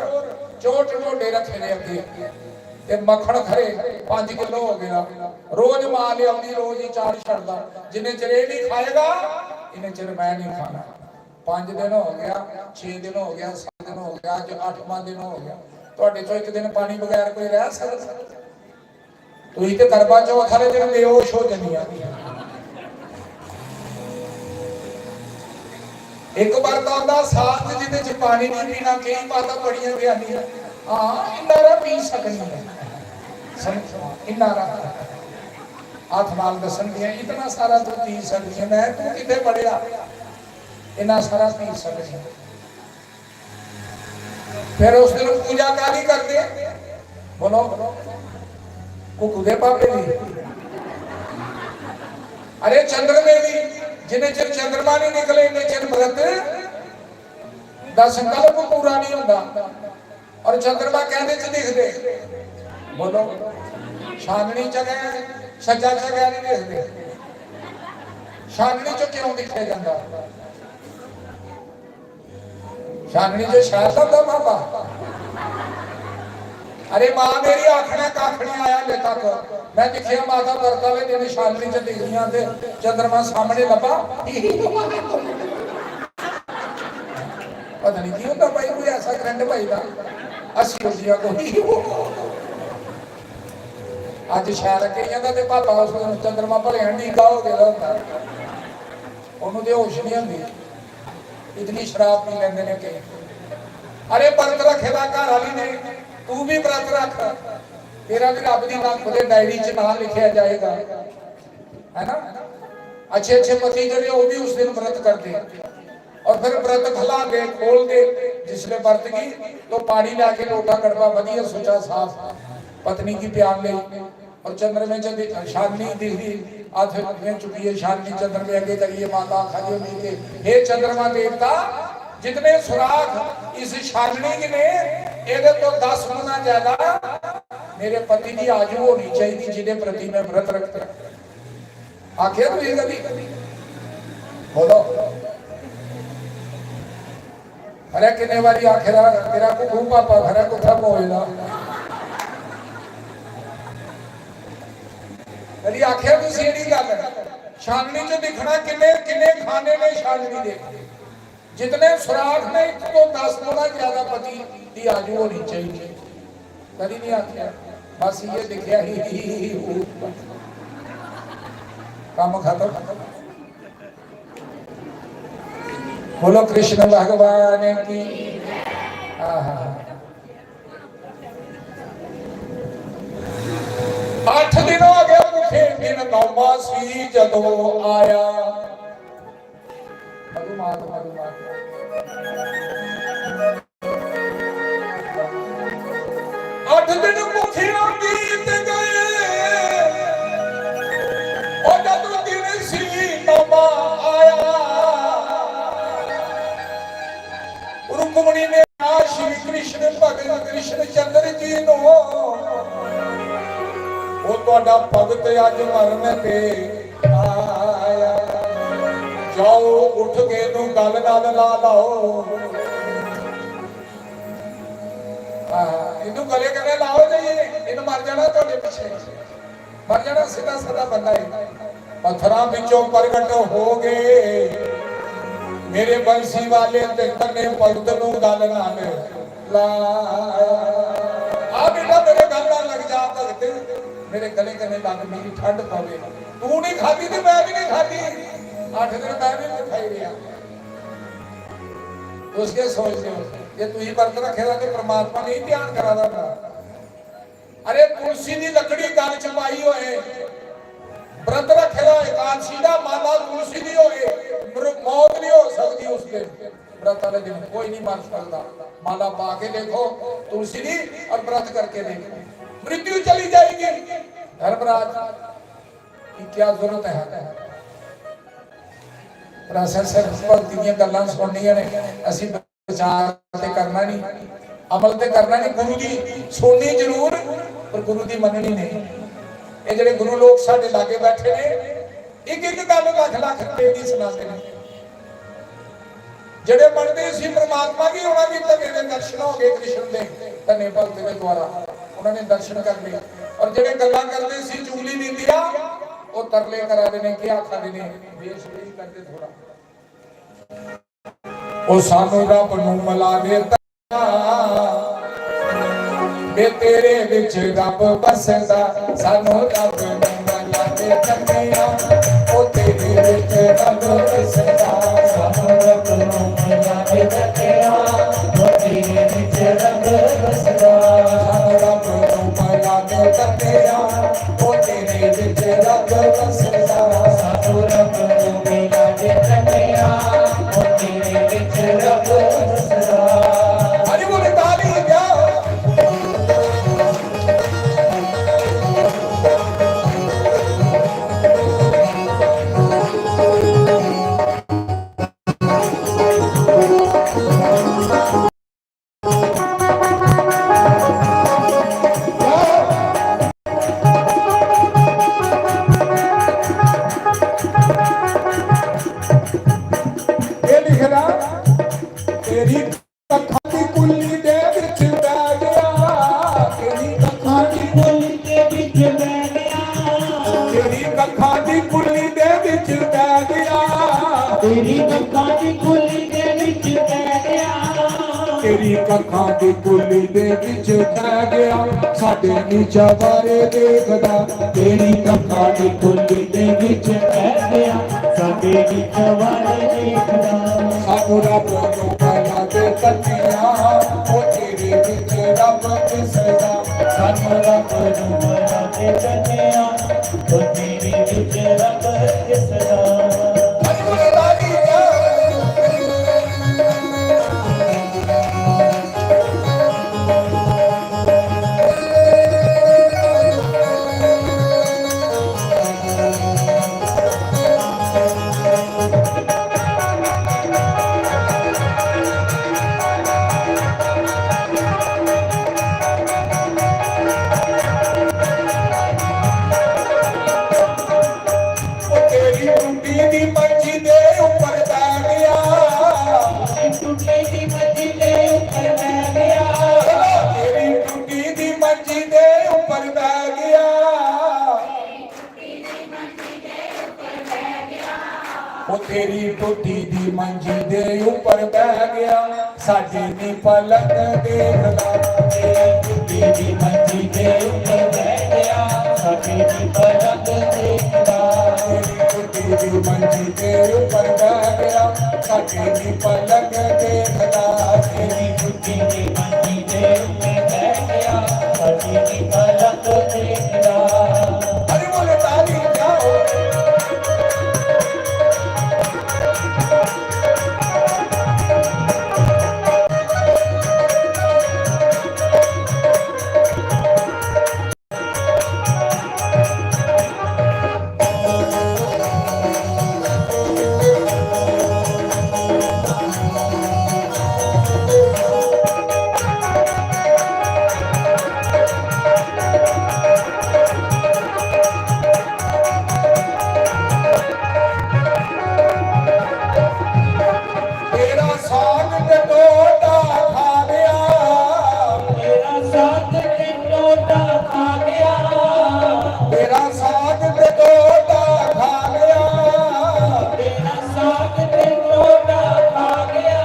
चोट टोटे रखे ने अगे ते मक्खन खरे 5 किलो हो गया। रोज मां लियाउंदी, रोज ही 4 छड़दा, जिन्ने चिर ये नहीं खाएगा इन्हें चिर मैं नहीं खाना। 5 दिन हो गया, 6 दिन हो गया, 7 दिन हो गया, अज 8वां दिन हो गया। ਤੁਹਾਡੇ ਚੋਂ ਇੱਕ ਦਿਨ ਪਾਣੀ ਬਗੈਰ ਕੋਈ ਰਹਿ ਸਕਦਾ? ਤੁਸੀਂ ਤੇ ਕਰਵਾ ਚੌਥ ਵਾਲੇ ਦਿਨ ਬੇਹੋਸ਼ ਹੋ ਜਾਂਦੀਆਂ। ਇੱਕ ਵਾਰ ਤਾਂ ਉਹਦਾ ਸਾਥ ਜਿਹਦੇ ਚ ਪਾਣੀ ਨਹੀਂ ਪੀਣਾ, ਕਈ ਬਾਤਾਂ ਬੜੀਆਂ ਗਿਆਨੀਆਂ ਹਾਂ ਇੰਨਾ ਪੀ ਸਕਣੀ ਹੈ, ਇੰਨਾ ਹੱਥ ਨਾਲ ਦੱਸਣਗੀਆਂ ਇਤਨਾ ਸਾਰਾ ਤੂੰ ਪੀ ਸਕਦੀ ਹੈ। ਮੈਂ ਤੂੰ ਕਿੱਥੇ ਪੜਿਆ ਇੰਨਾ ਸਾਰਾ ਪੀ ਸਕਦੀ। फिर उस दिन पूजा काली करते, बोलो कुकू दे पापे दी, अरे चंद्रमा दी, जिन्हें चिर चंद्रमा नहीं निकले इन्हें चिर व्रत दा संकल्प पूरा नहीं होता। और चंद्रमा कहने च दिखते, बोलो छाननी जगह सज्जा जगह नहीं दिखते, छाननी च क्यों दिखे जाता? छाननी जो शायद होता बाबा। अरे मां मेरी आखना कख नहीं आया ले तक, मैं दिखिया माता वर्ता वे जिन्हें छाननी च दिखियां ते चंद्रमा सामने लभा। पता नहीं की होता भाई, कोई ऐसा करंट भाई का अस्सी उसिया कोई अज शहर कई ते पापा उस चंद्रमा भलिया टीका हो गया होता, उन्होंने होश नहीं होंगी, इतनी शराब पी लेंगे ने कई। अरे व्रत रखे दा घर वाली ने, तू भी व्रत रख, तेरा भी रब दी नाम खुदे डायरी च नाम लिखा जाएगा, है ना। अच्छे अच्छे पति जड़े वो भी उस दिन व्रत करते हैं और फिर व्रत खला के खोल के जिसने व्रत की तो पानी लाके लोटा कड़वा बढ़िया सोचा साफ पत्नी की प्यार ले और चंद्र में शालिनी दिखी हाथ में चुकी है शालिनी चंद्र में आगे करिए माता खाली के हे चंद्रमा देवता जितने सुराग इस शालिनी ने ये तो 10 गुना ज्यादा मेरे पति की आजू होनी चाहिए जिन्हें प्रति में व्रत रखता आखिर तो ये कभी बोलो अरे कितने बारी आखिर तेरा को खूब पापा खरा को था होएगा कभी आखिर तो सीढ़ी गल शालिनी जो दिखना किन्ने किन्ने खाने ने शालिनी दे जितने सुराग ने तो 10 गुना ज्यादा पति की आजू होनी चाहिए कभी नहीं आखिर बस ये दिखा ही काम खत्म। बोलो कृष्ण भगवान की। 8 दिन हो गए मुखे दिन नौमासी जदों आया मधुमात 8 दिन मुखे गीत गए और जब दिन सी नौमा आया रुक्मिणी ने श्री कृष्ण भगत कृष्ण चंद्र जी नो वो ਤੁਹਾਡਾ ਭਗਤ ਅੱਜ ਮਰਨ ਤੇ ਆਇਆ ਜਾਓ ਉੱਠ ਕੇ ਨੂੰ ਗੱਲ ਨਾਲ ਲਾ ਲਾਓ ਇਹਨੂੰ ਗਲੇ ਗਲੇ ਲਾਓ ਜੀ ਇਹਨੂੰ ਮਰ ਜਾਣਾ ਤੁਹਾਡੇ ਪਿੱਛੇ ਮਰ ਜਾਣਾ ਸਿੱਧਾ ਸਾਦਾ ਬੰਦਾ ਹੈ ਪੱਥਰਾਂ ਵਿੱਚੋਂ ਪ੍ਰਗਟ ਹੋ ਗਏ मेरे बंसी वाले ते कन्ने भगत नूं गल नाल लाया आ बेटा मेरे गल नाल लग जा भगत मेरे गले कने लग मेरी ठंड पवे तू नहीं खादी ते मैं भी नहीं खादी 8 दिन मैं भी नहीं खाई रहा उसके सोच ले ये तू ही व्रत रखेगा तो परमात्मा नहीं ध्यान करादा अरे तुलसी दी लकड़ी गल च पाई होए व्रत रखेगा एकादशी दा माला तुलसी दी होए मौत नहीं हो सकती उसके व्रत वाले दिन कोई नहीं मर सकता माला पा के देखो तुलसी दी और व्रत करके देखो मृत्यु चली जाएगी धर्मराज की क्या जरूरत है भक्ति दी गल्लां सुननियां ने असीं विचार ते करना नहीं अमल ते करना नहीं गुरु दी सुननी जरूर पर गुरु दी मननी नहीं ये जेडे गुरु लोग साडे लागे बैठे ने एक एक गल लख लख बेटी सुनाते हैं जेडे बनते सी परमात्मा की उन्होंने भी धने के दर्शन हो गए कृष्ण के धने भगत के द्वारा उन्होंने दर्शन कर लिए और जेडे गल्लां करते सी चुगली नीतियां वो तरले करा देने क्या आखा देने बेश नहीं करते थोड़ा ओ सानू रब नूं मिला दे बे तेरे विच रब बसदा सानू रब नूं मिला दे कन्हैया ओ तेरे विच रब बसदा सानू रब नूं मिला दे कन्हैया ओ तेरे विच रब बसदा सानू रब नूं मिला दे कन्हैया ओ तेरे विच रब बसदा सानू रब नूं मिला दे कन्हैया ओ तेरे विच रब बसदा हरि बोल ताली जाओ ਅੱਖਾਂ ਦੀ ਕੁੱਲੀ ਦੇ ਵਿੱਚ ਬਹਿ ਗਿਆ ਸਾਡੇ ਨੀਚਾ ਬਾਰੇ ਦੇਖਦਾ ਤੇਰੀ ਅੱਖਾਂ ਦੀ ਕੁੱਲੀ ਦੇ ਵਿੱਚ ਬਹਿ ਗਿਆ ਸਾਡੇ ਨੀਚਾ ਬਾਰੇ ਦੇਖਦਾ ਸਾਨੂੰ ਰੱਬ ਨੂੰ ਪਹਿਲਾਂ ਤੇ ਕੱਟਿਆ ਰੱਬ ਨੂੰ ਮਨਾ ਤੇ ਕੰਨਿਆ ਉਹ ਤੇਰੇ ਵਿੱਚ ਰੱਬ ਦਿਸਦਾ ਹਰੀ ਰਾਗੀ ਜਾ ਤੇਰੀ ਟੁੱਟੀ ਦੀ ਮੰਜੀ ਦੇ ਉੱਪਰ ਬੈ ਗਿਆ ਟੁੱਟੀ ਦੀ ਮੰਜੀ ਦੇ ਉੱਪਰ ਬਹਿ ਗਿਆ ਤੇਰੀ ਟੁੱਟੀ ਦੀ ਮੰਜੀ ਦੇ ਉੱਪਰ ਬੈ ਗਿਆ ਉਹ ਤੇਰੀ ਟੁੱਟੀ ਦੀ ਮੰਜੀ ਦੇ ਉੱਪਰ ਬਹਿ ਗਿਆ ਸਾਡੀ ਨੀ ਪਲਕ ਦੇਖਦਾ ਤੇਰੀ ਟੁੱਟੀ ਦੀ ਮੰਜੀ ਦੇ ਉੱਪਰ ਬਹਿ ਗਿਆ ਸਾਡੀ ਦੀ ਪਲਕ ਦੇਖਦਾ ਤੇਰੀ ਟੁੱਟੀ ਦੀ ਮੰਜੀ ਦੇ ਉੱਪਰ ਬਹਿ ਗਿਆ ਸਾਡੀ ਨੀ ਪਲਕ ਦੇਖਦਾ ਤੇਰੀ ਟੁੱਟੀ ਦੀ ਮੰਜੀ ਦੇ ਉੱਪਰ ਬਹਿ ਗਿਆ ਸਾਡੀ ਦੀ ਪਲਕ ਦੇਖਦਾ ਹਰੀ ਬੋਲੇ ਤਾਲੀ ਜਾਓ ਤੇਰਾ ਸਾਗ ਤੇ ਟੋਟਾ ਖਾ ਗਿਆ ਤੇਰਾ ਸਾਥ ਤੇ ਟੋਟਾ ਖਾ ਗਿਆ ਤੇਰਾ ਸਾਗ ਤੇ ਟੋਟਾ ਖਾ ਗਿਆ ਤੇਰਾ ਸਾਥ ਤੇ ਟੋਟਾ ਖਾ ਗਿਆ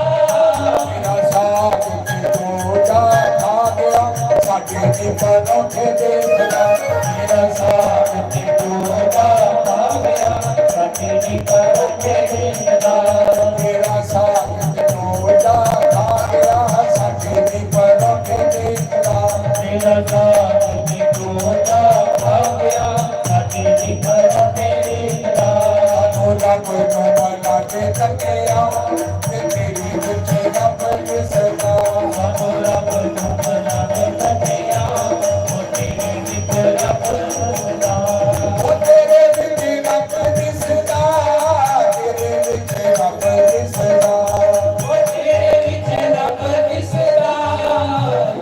ਤੇਰਾ ਸਾਗ ਤੇ ਟੋਟਾ ਖਾ ਗਿਆ ਸਾਡੇ ਦੀ ਪਰੋਠੇ ਦੇਖਦਾ ਤੇਰਾ ਸਾਥ ਤੇ ਟੋਟਾ ਖਾ ਗਿਆ ਸਾਡੀ ਦੀ ਪਰੋਠੇ ਦੇਖਦਾ ਤੇਰਾ ਸਾਗ ਤੇ ਟੋਟਾ ਖਾ ਗਿਆ ਸਾਡੇ ਦੀ ਪਰੋਠੇ ਦੇਖਦਾ ਤੇਰਾ ਸਾਥ ਤੇ ਟੋਟਾ ਖਾ ਗਿਆ ਸਾਡੀ ਦੀ ਪਰੋਠੇ ਦੇਖਦਾ ਉਹ ਰੱਬ ਨੂੰ ਮਨਾ ਕੇ ਤੱਕਿਆ ਤੇ ਤੇਰੀ ਵਿੱਚ ਰੱਬ ਦਿਸਦਾ ਸਾਨੂੰ ਰੱਬ ਨੂੰ ਮਨਾ ਕੇ ਤੱਕਿਆ ਉਹ ਤੇਰੇ ਵਿੱਚ ਰੱਬ ਦਿਸਦਾ ਉਹ ਤੇਰੇ ਵਿੱਚ ਰੱਬ ਦਿਸਦਾ ਤੇਰੇ ਵਿੱਚ ਰੱਬ ਦਿਸਦਾ ਉਹ ਤੇਰੇ ਵਿੱਚ ਰੱਬ ਦਿਸਦਾ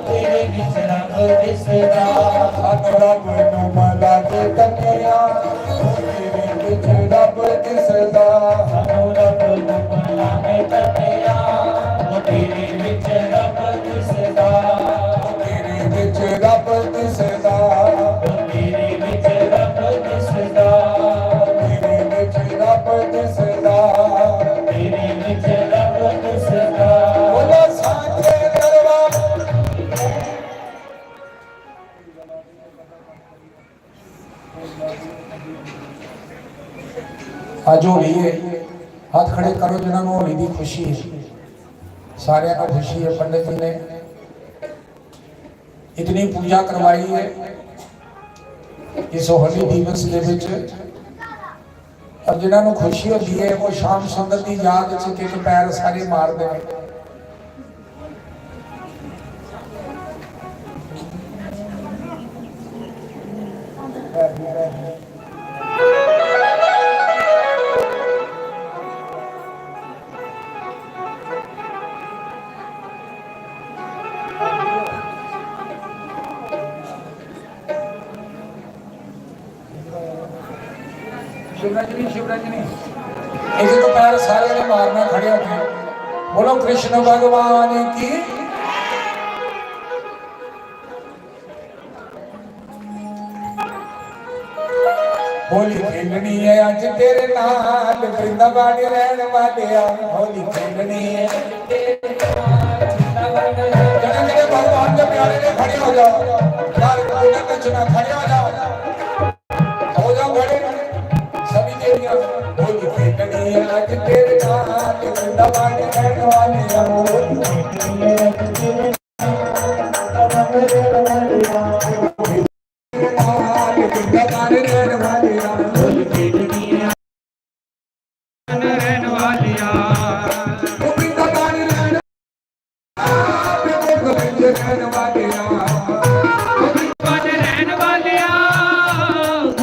ਤੇਰੇ ਵਿੱਚ ਰੱਬ ਦਿਸਦਾ ਸਾਨੂੰ ਰੱਬ ਨੂੰ ਮਨਾ ਕੇ ਤੱਕਿਆ ਤੇਰੇ ਵਿੱਚ ਰੱਬ ਦਿਸਦਾ ਸਾਨੂੰ ਰੱਬ ਨੂੰ ਮਨਾ ਕੇ ਤੱਕਿਆ ਉਹ ਤੇਰੇ ਵਿੱਚ ਰੱਬ ਦਿਸਦਾ ਤੇਰੇ ਵਿੱਚ ਰੱਬ ਦਿਸਦਾ ਉਹ ਤੇਰੇ ਵਿੱਚ ਰੱਬ ਦਿਸਦਾ ਤੇਰੇ ਵਿੱਚ ਰੱਬ ਦਿਸਦਾ ਤੇਰੇ ਵਿੱਚ ਰੱਬ ਦਿਸਦਾ ਬੋਲੋ ਸਾਚੇ ਦਰਬਾਰ ਅੱਜ ਹੋਲੀ ਹੈ ਹੱਥ ਖੜੇ ਕਰੋ ਜਿਨ੍ਹਾਂ ਨੂੰ ਹੋਲੀ ਦੀ ਖੁਸ਼ੀ ਹੈ ਸਾਰਿਆਂ ਨੂੰ ਖੁਸ਼ੀ ਹੈ ਪੰਡਿਤ ਜੀ ਨੇ इतनी पूजा करवाई है इस होली दिवस ਦੇ ਵਿੱਚ और जिन्हों को खुशी होती है वो शाम सुंदर की याद च एक पैर सारे मारते हैं शिवरंजनी एक तो पैर सारे ने मारना खड़े होके बोलो कृष्ण भगवान की होली खेलनी है अज तेरे नाल वृंदावन रहन वालिया होली खेलनी है जने भगवान के प्यारे ने खड़े हो जाओ यार कोई ना नचना खड़े हो जाओ खड़े सभी देवियां होली खेलनी है अज तेरे नाल वृंदावन रहन वालिया होली खेलनी है अज तेरे नाल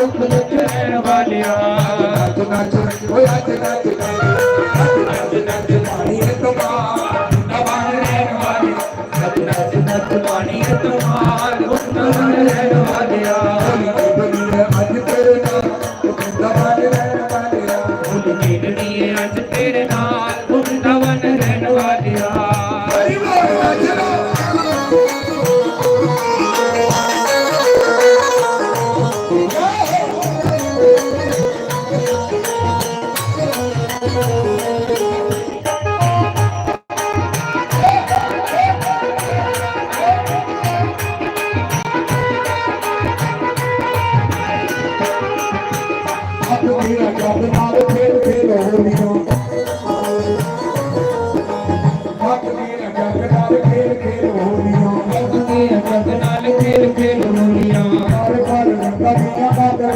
ਦੁੱਖ ਵਿੱਚ ਰਹਿਣ ਵਾਲਿਆ ਨੱਚ ਨੱਚ ਓਏ ਅੱਜ ਨੱਚ ਨੱਚ ਨੱਚ ਪਾਣੀ ਤੁਮਾਰ ਨਵਾਂ ਰਹਿਣ ਵਾਲੀ ਨੱਚ ਨੱਚ ਨੱਚ ਪਾਣੀ ਤੁਮਾਰ ਵਰਿੰਦਾਵਨ ਰਹਿਣ ਵਾਲਿਆ ਅੱਜ ਤੇਰੇ ਨਾਲ ਨਵਾਂ ਰਹਿਣ ਵਾਲਿਆ ਭੁੱਲ ਖੇਡਣੀ ਅੱਜ ਤੇਰੇ ਨਾਲ ਵਰਿੰਦਾਵਨ ਰਹਿਣ ਵਾਲਿਆ ਹਰੀ ਬੋਲ ਨੱਚ ਲੋ ਜਗ ਨਾਲ ਖੇਲ ਖੇਲ ਹੋਲੀਆਂ ਹਰ ਪਰ ਕਦੀਆਂ ਕਾਗਰਾਂ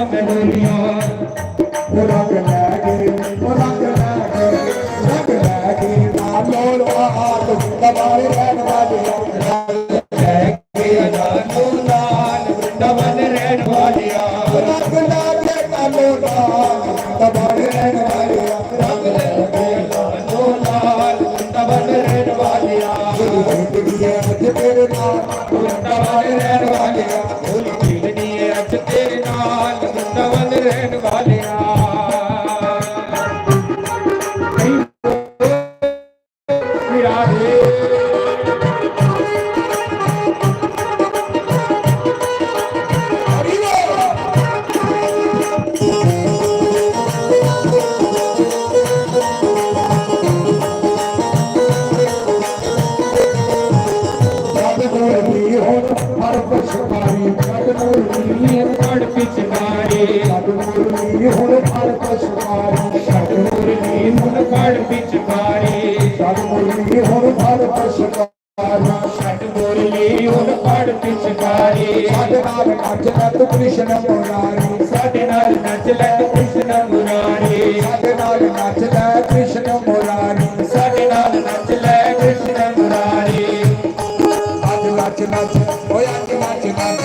ਮੈਂ ਹੋਲੀਆਂ ਲੈ ਕੇ ਅਜਾਨੋ ਨਾਲ ਵਰਿੰਦਾਵਨ ਰਹਿਣ ਵਾਲਿਆ ਰੰਗ ਲੈ ਕੇ ਅਜਾਨੋ ਨਾਲ ਵਰਿੰਦਾਵਨ ਰਹਿਣ ਵਾਲਿਆ ਵਰਿੰਦਾਵਨ ਰਹਿਣ ਵਾਲਿਆ ਹੋਲੀ ਖੇਡਣੀ ਅੱਜ ਤੇਰੇ ਨਾਲ ਵਰਿੰਦਾਵਨ ਰਹਿਣ ਵਾਲਿਆ ਪੜ ਪਿਛਵਾੜੇ ਹੁਣ ਪੜ ਪਿਛਵਾੜੇ ਸਤਿਗੁਰੂ ਹੁਣ ਪੜ ਪਿਛਵਾੜੇ ਸਤਿਗੁਰੂ ਹੁਣ ਪੜ ਪਿਛਵਾੜੇ ਸਤਿਗੁਰੂ ਹੁਣ ਪੜ ਪਿਛਵਾੜੇ ਸਾਡੇ ਨਾਲ ਨੱਚ ਲੈ ਤੂੰ ਕ੍ਰਿਸ਼ਨ ਮੁਰਾਰੀ ਸਾਡੇ ਨਾਲ ਨੱਚ ਲੈ ਤੂੰ ਕ੍ਰਿਸ਼ਨ ਮੁਰਾਰੀ ਸਾਡੇ ਨਾਲ ਨੱਚ ਲੈ ਕ੍ਰਿਸ਼ਨ ਮੁਰਾਰੀ ਸਾਡੇ ਨਾਲ ਨੱਚ ਲੈ ਕ੍ਰਿਸ਼ਨ ਮੁਰਾਰੀ ਅੱਜ ਨੱਚ ਨੱਚ ਓਏ ਅੱਜ ਨੱਚ ਨੱਚ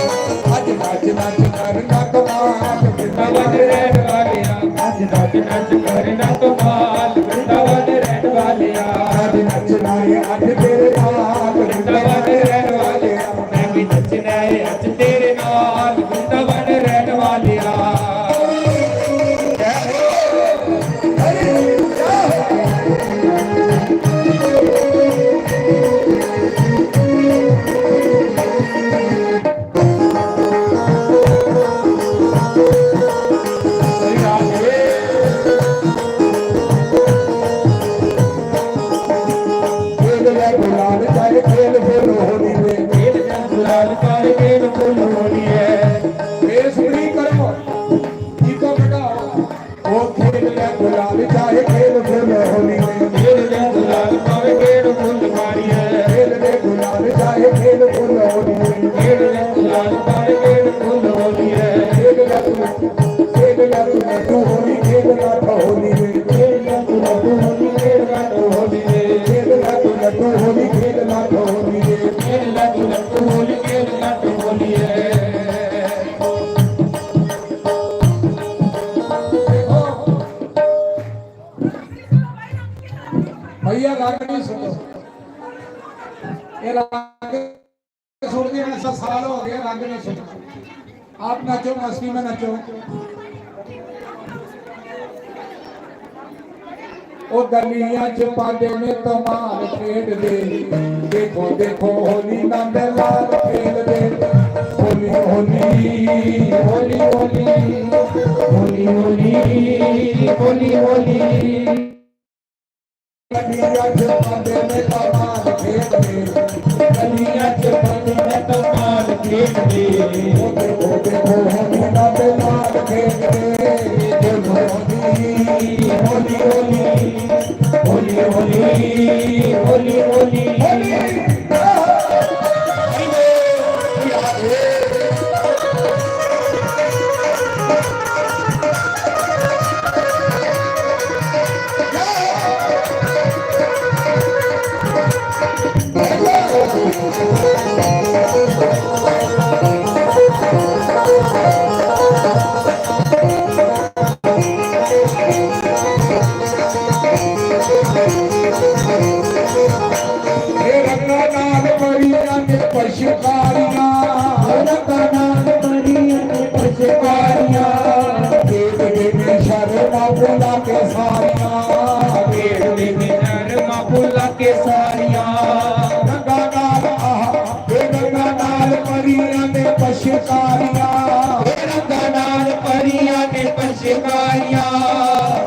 ਅੱਜ ਨੱਚ ਨੱਚ ਕਰਨਾ ਕਮਾਲ ਵਰਿੰਦਾਵਨ ਰਹਿਣ ਵਾਲਿਆ ਅੱਜ ਨੱਚ ਨੱਚ ਕਰਨਾ ਕਮਾਲ ਵਰਿੰਦਾਵਨ ਰਹਿਣ ਵਾਲਿਆ ਅੱਜ ਨੱਚਣਾ ਏ ਅੱਜ ਤੇਰੇ ਨਾਲ ਵਰਿੰਦਾਵਨ ਰਹਿਣ ਵਾਲਿਆ ਮੈਂ ਵੀ ਨੱਚਣਾ ਏ ਅੱਜ ਤੇਰੇ ਨਾਲ ਵਰਿੰਦਾਵਨ ਰਹਿਣ ਵਾਲਿਆ भैया राग नहीं सुनो ये राग सुनते हैं 7 साल हो गए राग नहीं सुनो आप नाचो मस्ती में नाचो ओ गलियां च पांदे ने कमाल खेड दे देखो देखो होली नंद लाल खेल दे होली होली होली होली होली होली होली होली गलियां च पांदे ने कमाल खेड दे गलियां च पांदे ने कमाल खेड दे देखो देखो होली नंद लाल खेल दे होली होली होली होली होली होली ਪਛਕਾਰੀਆਂ ਰੰਗਾ ਨਾਲ ਪਰੀਆਂ ਨੇ ਪਛਕਾਰੀਆਂ ਖੇਡਦੇ ਨੇ ਸ਼ਰਮਾ ਭੁਲਾ ਕੇ ਸਾਰੀਆਂ ਖੇਡਦੇ ਨੇ ਸ਼ਰਮਾ ਭੁਲਾ ਕੇ ਸਾਰੀਆਂ ਰੰਗਾ ਨਾਲ ਇਹ ਰੰਗਾ ਨਾਲ ਪਰੀਆਂ ਨੇ ਪਛਕਾਰੀਆਂ ਰੰਗਾ ਨਾਲ ਪਰੀਆਂ ਨੇ ਪਛਕਾਰੀਆਂ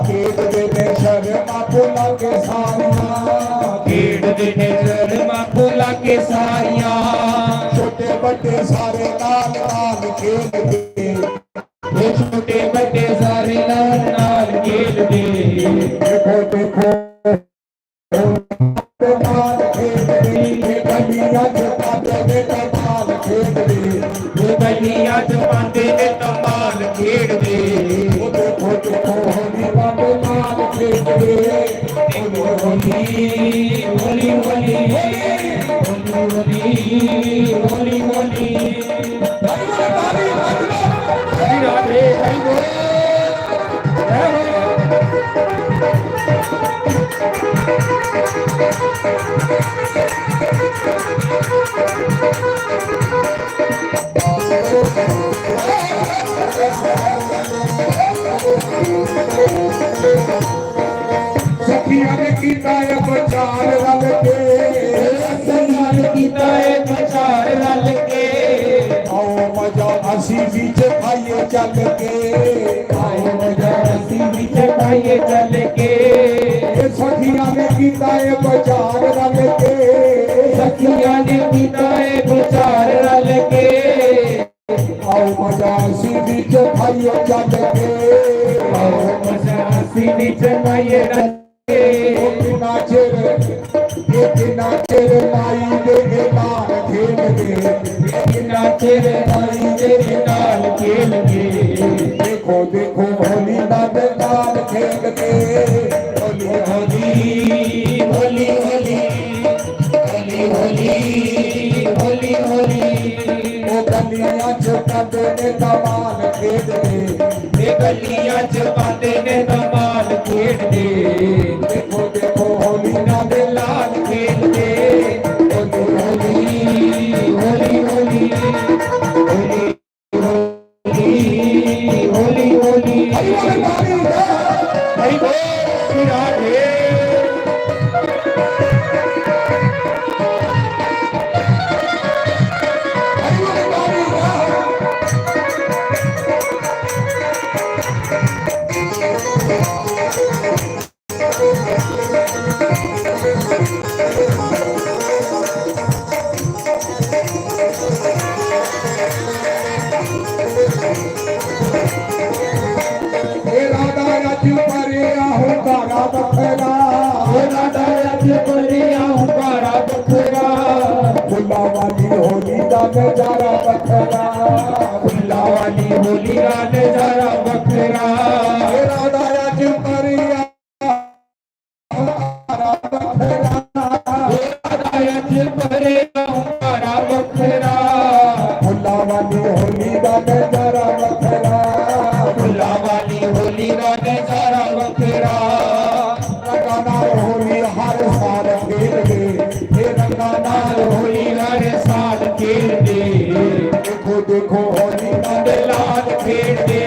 ਖੇਡਦੇ ਨੇ ਸ਼ਰਮਾ ਭੁਲਾ ਕੇ ਸਾਰੀਆਂ ਖੇਡਦੇ ਨੇ ਸ਼ਰਮਾ ਭੁਲਾ ਕੇ ਸਾਰੀਆਂ ਛੋਟੇ ਵੱਡੇ ਸਾਰੇ ਨਾਲ ਨਾਲ ਖੇਡਦੇ ਇਹ ਛੋਟੇ ਵੱਡੇ ਸਾਰੇ ਨਾਲ ਨਾਲ ਖੇਡਦੇ ਦੇਖੋ ਦੇਖੋ ਕਮਾਲ ਖੇਡਦੇ ਇਹ ਗਲੀਆਂ ਚ ਪਾਉਂਦੇ ਨੇ ਕਮਾਲ ਖੇਡਦੇ ਇਹ ਗਲੀਆਂ ਚ ਪਾਉਂਦੇ ਨੇ ਧਮਾਲ ਖੇਡਦੇ ਉਹ ਦੇਖੋ ਦੇਖੋ ਹੋਲੀ ਬਾਬੇ ਨਾਲ ਖੇਡਦੇ ਹੋਲੀ ਹੋਲੀ ਹੋਲੀ ਹੋਲੀ ਹੋਲੀ ਹੋਲੀ ਹਰੀ ਰਾਧੇ ਹਰੀ ਬੋਲ ਜੈ ਹੋ ਸਖੀਆਂ ਨੇ ਕੀਤਾ ਇਹ ਵਿਚਾਰ ਰਲ ਕੇ ਸੰਗਾਲ ਕੀਤਾ ਏ ਵਿਚਾਰ ਰਲ ਕੇ ਆਓ ਮਜਾ ਅਸੀਂ ਵਿੱਚ ਖਾਈਏ ਚੱਲ ਕੇ ਆਏ ਮਜਾ ਅਸੀਂ ਵਿੱਚ ਖਾਈਏ ਚੱਲ ਕੇ ਇਹ ਸਖੀਆਂ ਨੇ ਕੀਤਾ ਇਹ ਵਿਚਾਰ ਰਲ ਕੇ ਸਖੀਆਂ ਨੇ ਕੀਤਾ ਏ ਵਿਚਾਰ ਰਲ ਕੇ ਆਓ ਮਜਾ ਅਸੀਂ ਵਿੱਚ ਖਾਈਏ ਚੱਲ ਕੇ ਆਓ ਮਜਾ ਅਸੀਂ ਵਿੱਚ ਖਾਈਏ ਰਲ ਕੇ ਕਿੰਨਾ ਚਿਰ ਮਾਈ ਦੇ ਨਾਲ ਖੇਡਦੇ ਕਿੰਨਾ ਚਿਰ ਮਾਈ ਦੇ ਨਾਲ ਖੇਲਗੇ ਦੇਖੋ ਦੇਖੋ ਹੋਲੀ ਦੇ ਨਾਲ ਖੇਡਦੇ ਹੋਲੀ ਹੋਲੀ ਹੋਲੀ ਹੋਲੀ ਹੋਲੀ ਹੋਲੀ ਹੋਲੀ ਹੋਲੀ ਉਹ ਗਲੀਆਂ ਚ ਕਰਦੇ ਨੇ ਕਮਾਲ ਖੇਡਦੇ ਇਹ ਗਲੀਆਂ ਚ ਪਾਉਂਦੇ ਨੇ ਧਮਾਲ ਖੇਡਦੇ ਦੇਖੋ ਦੇਖੋ ਹੋਲੀ ਦੇ ਲਾਲ ਖੇਡਦੇ ਹੋਲੀ ਹੋਲੀ ਹੋਲੀ ਹੋਲੀ ਹੋਲੀ ਹੋਲੀ ਹੋਲੀ ਹਰੀ ਬੋਲ ਸ਼੍ਰੀ ਰਾਧੇ ਇਹ ਰਾਧਾ ਅੱਜ ਪਰਿਆ ਹੁੰਗਾਰਾ ਬਖਰਾ ਰਾਧਾ ਅੱਜ ਪਰਿਆ ਹੁੰਗਾਰਾ ਬਖਰਾ ਫੁੱਲਾਂ ਵਾਲੀ ਹੋਲੀ ਦਾ ਨਜ਼ਾਰਾ ਬਖਰਾ ਫੁੱਲਾਂ ਵਾਲੀ ਹੋਲੀ ਦਾ ਨਜ਼ਾਰਾ ਬਖਰਾ ਇਹ ਰਾਧਾ ਅੱਜ ਪਰਿਆ ਹੁੰਗਾਰਾ ਬਖਰਾ ਰਾਧਾ ਅੱਜ ਪਰਿਆ ਹੁੰਗਾਰਾ ਬਖਰਾ ਫੁੱਲਾਂ ਵਾਲੀ ਹੋਲੀ ਦਾ ਨਜ਼ਾਰਾ ਬਖਰਾ ਫੁੱਲਾਂ ਵਾਲੀ ਹੋਲੀ ਦਾ ਨਜ਼ਾਰਾ ਬਖਰਾ ਰੰਗਾਂ ਨਾਲ ਹੋਲੀ ਹਰ ਸਾਲ ਖੇਡਦੇ ਇਹ ਰੰਗਾਂ ਨਾਲ ਹੋਲੀ ਹਰ ਸਾਲ ਖੇਡਦੇ ਦੇਖੋ ਦੇਖੋ ਹੋਲੀ ਨੰਦ ਲਾਲ ਖੇਡਦੇ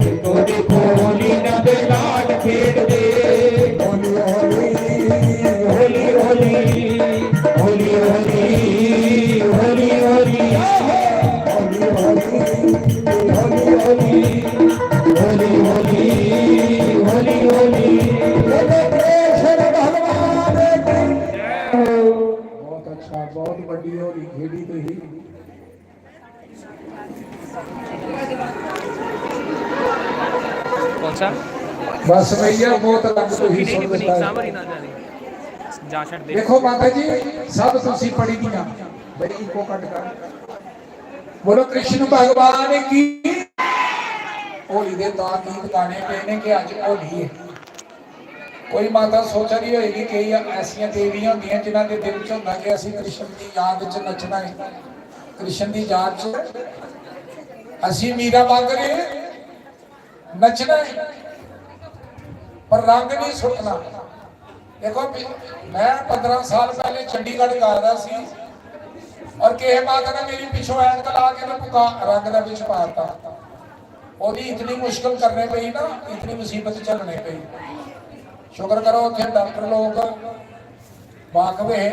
ਦੇਖੋ ਦੇਖੋ ਹੋਲੀ ਨੰਦ ਲਾਲ ਖੇਡਦੇ ਹੋਲੀ ਹੋਲੀ ਹੋਲੀ ਹੋਲੀ ਹੋਲੀ ਹੋਲੀ ਹੋਲੀ ਹੋਲੀ ਹੋਲੀ ਹੋਲੀ ਹੋਲੀ ਹੋਲੀ ਹੋਲੀ ਹੋਲੀ ਹੋਲੀ ਕ੍ਰਿਸ਼ਨ ਭਗਵਾਨ ਕੀ ਬਹੁਤ ਅੱਛਾ ਬਹੁਤ ਵੱਡੀ ਹੋਲੀ ਖੇਡੀ ਤੁਸੀਂ कौन सा ਬਸ ਭਈਆ ਬਹੁਤ ਲੱਗ ਤੁਸੀਂ ਸੁਣ ਦਿੱਤਾ सामरी ना जाने जा छड़ दे ਦੇਖੋ ਮਾਤਾ ਜੀ ਸਭ ਤੁਸੀਂ ਪੜੀ ਦੀਆਂ ਬੜੀ ਇੱਕੋ ਕੱਟ ਕਰ ਬੋਲੋ ਕ੍ਰਿਸ਼ਨ ਭਗਵਾਨ ਕੀ ਹੋਲੀ ਦੇ ਤਾਂ ਗੀਤ ਗਾਣੇ ਪਏ ਨੇ ਕਿ ਅੱਜ ਹੋਲੀ ਹੈ ਕੋਈ ਮਾਤਾ ਸੋਚ ਰਹੀ ਹੋਏਗੀ ਕਿ ਐਸੀਆਂ ਦੇਵੀਆਂ ਹੁੰਦੀਆਂ ਜਿਨ੍ਹਾਂ ਦੇ ਦਿਲ 'ਚ ਹੁੰਦਾ ਕਿ ਅਸੀਂ ਕ੍ਰਿਸ਼ਨ ਦੀ ਯਾਦ 'ਚ ਨੱਚਣਾ ਹੈ ਕ੍ਰਿਸ਼ਨ ਦੀ ਯਾਦ 'ਚ ਅਸੀਂ ਮੀਰਾ ਮੰਗ ਰਹੇ ਨੱਚਣਾ ਹੈ पर रंग नहीं सुटना देखो मैं 15 साल पहले चंडीगढ़ गा रहा सी और किसी माता ने मेरी पिछों ऐनक ला के पुका रंग का विच पाता ओदी इतनी मुश्किल करने पई ना, इतनी मुसीबत झलने पई। शुक्र करो उत्थे डॉक्टर लोग वाकवे,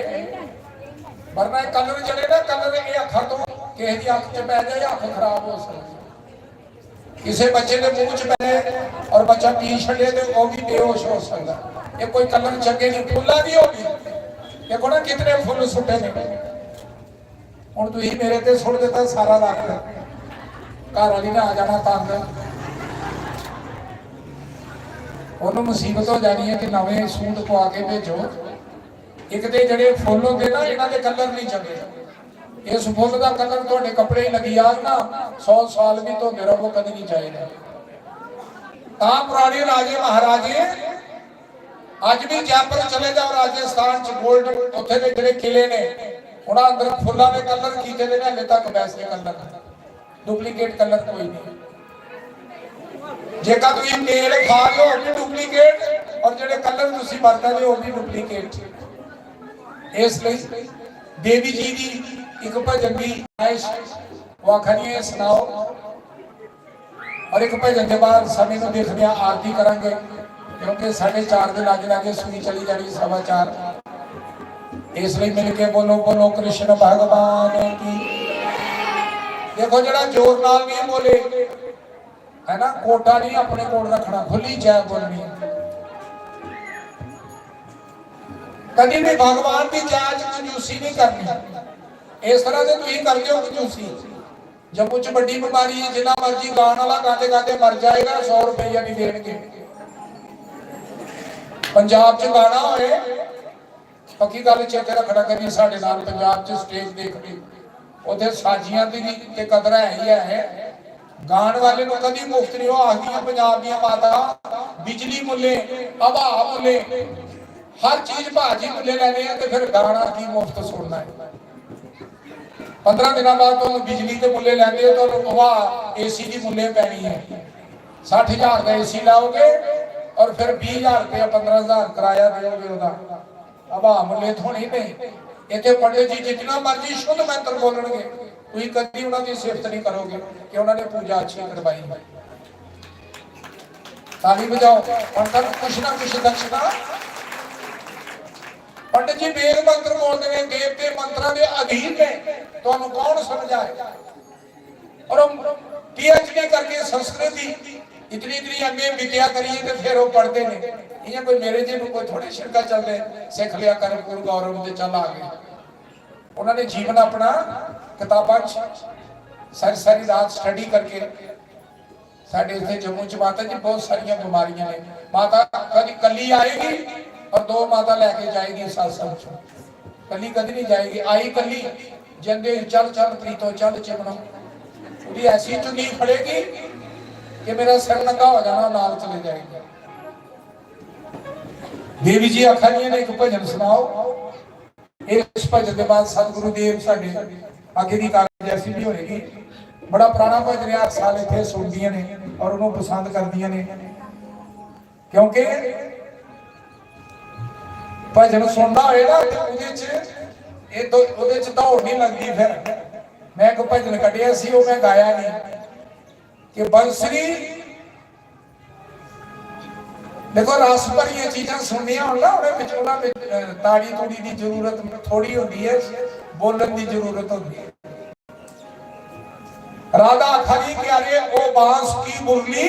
वरना कलर जड़े ना कलर ये अखा तो किसी की अख च पै जाए अख खराब हो सकती, किसी बच्चे के मुंह च पै और बच्चा पी छे तो वह भी बेहोश हो सकता। ये कोई कलर चंगे नहीं, फुल्ला की होगी। देखो ना कितने फुल सुटे ने, हुण तुसीं मेरे ते सुट दिता सारा रख, घर वाली ने आ जाना तंग, उन्होंने मुसीबत हो जानी है कि नवे सूट पवा के भेजो। एक तो ਜਿਹੜੇ फुल होंगे ना इन्हों के कलर नहीं चंगे, इस फुल का कलर थोड़े कपड़े ही लगी आग ना 100 साल भी धोते रहो कभी नहीं चाहिए। पुराने राजे महाराजे अज भी जयपुर चले जाओ राजस्थान च गोल्ड उत्थे दे जिहड़े किले ने उन्हां अंदर फुल्लां दे कलर कीते ने हले तक वैसे कलर, डुप्लीकेट कलर कोई नहीं। जेकर तुसीं तेल खा लो वो भी डुप्लीकेट और जिहड़े कलर तुसीं वरतदे वो भी डुप्लीकेट। इसलिए देवी जी की एक भजन की आयश वाखनी सुनाओ और एक भजन के बाद समय को देखते आरती करांगे, क्योंकि 4:30 के लागे लागे सुनी चली जानी 4:15। इसलिए मिलके बोलो बोलो कृष्ण भगवान की। देखो जरा जोर नाल नहीं बोले है ना, कोटा नहीं अपने कोल रखना, खुली जय बोलनी। कभी भी भगवान की जय कंजूसी नहीं करनी। इस तरह से तुम करते हो कंजूसी, जम्मू च बड़ी बीमारी है, जिन्ना मर्जी गाने वाला गाते गाते मर जाएगा 100 रुपया नहीं देंगे। पंजाब च गाना होए पक्की गल चेते रखना, कभी साढ़े नाल पंजाब च स्टेज देखनी उथे साजियां की भी कदर है ही है। गाने वाले को कभी मुफ्त नहीं, वो आखियां पंजाब दी माता बिजली मुले हवा मुले हर चीज भाजी मुले लेने हैं, तो फिर गाना की मुफ्त सुनना है। 15 दिन बाद तो बिजली के मुले लेंगे तो हवा AC की मुले पैनी है। 60,000 का AC लाओगे और फिर 20,000 रुपया 15,000 किराया दोगे, हवा मुले थोड़ी नहीं। इतने पंडित जी जितना मर्जी शुद्ध मंत्र बोलणगे, कोई कभी उन्होंने सिफत नहीं करोगे कि उन्होंने पूजा अच्छी करवाई। ताली बजाओ, पंडित कुछ ना कुछ दक्षिणा। पंडित जी वेद मंत्र बोलते हैं, देवते मंत्रों के अधीन ने, तो कौन समझाए। और PhD करके संस्कृत की इतनी इतनी अगे विद्या करिए तो फिर वो पढ़ते हैं। ये कोई मेरे जी कोई थोड़े शिरका चलते सिख लिया कर गुरु गौरव से चल आ गए। उन्होंने जीवन अपना किताबा सारी सारी रात स्टडी करके। साढ़े इतने जम्मू च माता जी बहुत सारिया बीमारियां ने, माता कभी कली आएगी और 2 माता लैके जाएगी सत्संग चो, कली कभी नहीं जाएगी। आई कली जंदे चल चल प्रीतो चल चिमनो, उसकी ऐसी चुनी फड़ेगी कि मेरा सिर नंगा हो जाना, नाल चले जाएगी। देवी जी आखिया ने एक भजन सुनाओ। इस भजन के बाद सतगुरु देव साडे आगे की कारज ऐसी भी होएगी। बड़ा पुराना भजन है, हर साल इतने सुनदियां ने और उन्होंने पसंद करदियां ने, क्योंकि भजन सुनना होए ना तो उहदे च दौड़ नहीं लगती। फिर मैं एक भजन कढ़िया सी, वो मैं गाया नहीं कि बंसरी देखो रस भरी चीज़ां सुननिया हो ना, उन्हें ताड़ी तूड़ी की जरूरत थोड़ी होती है, बोलन की जरूरत होती है। राधा खरी प्यारे ओ बांस की मुरली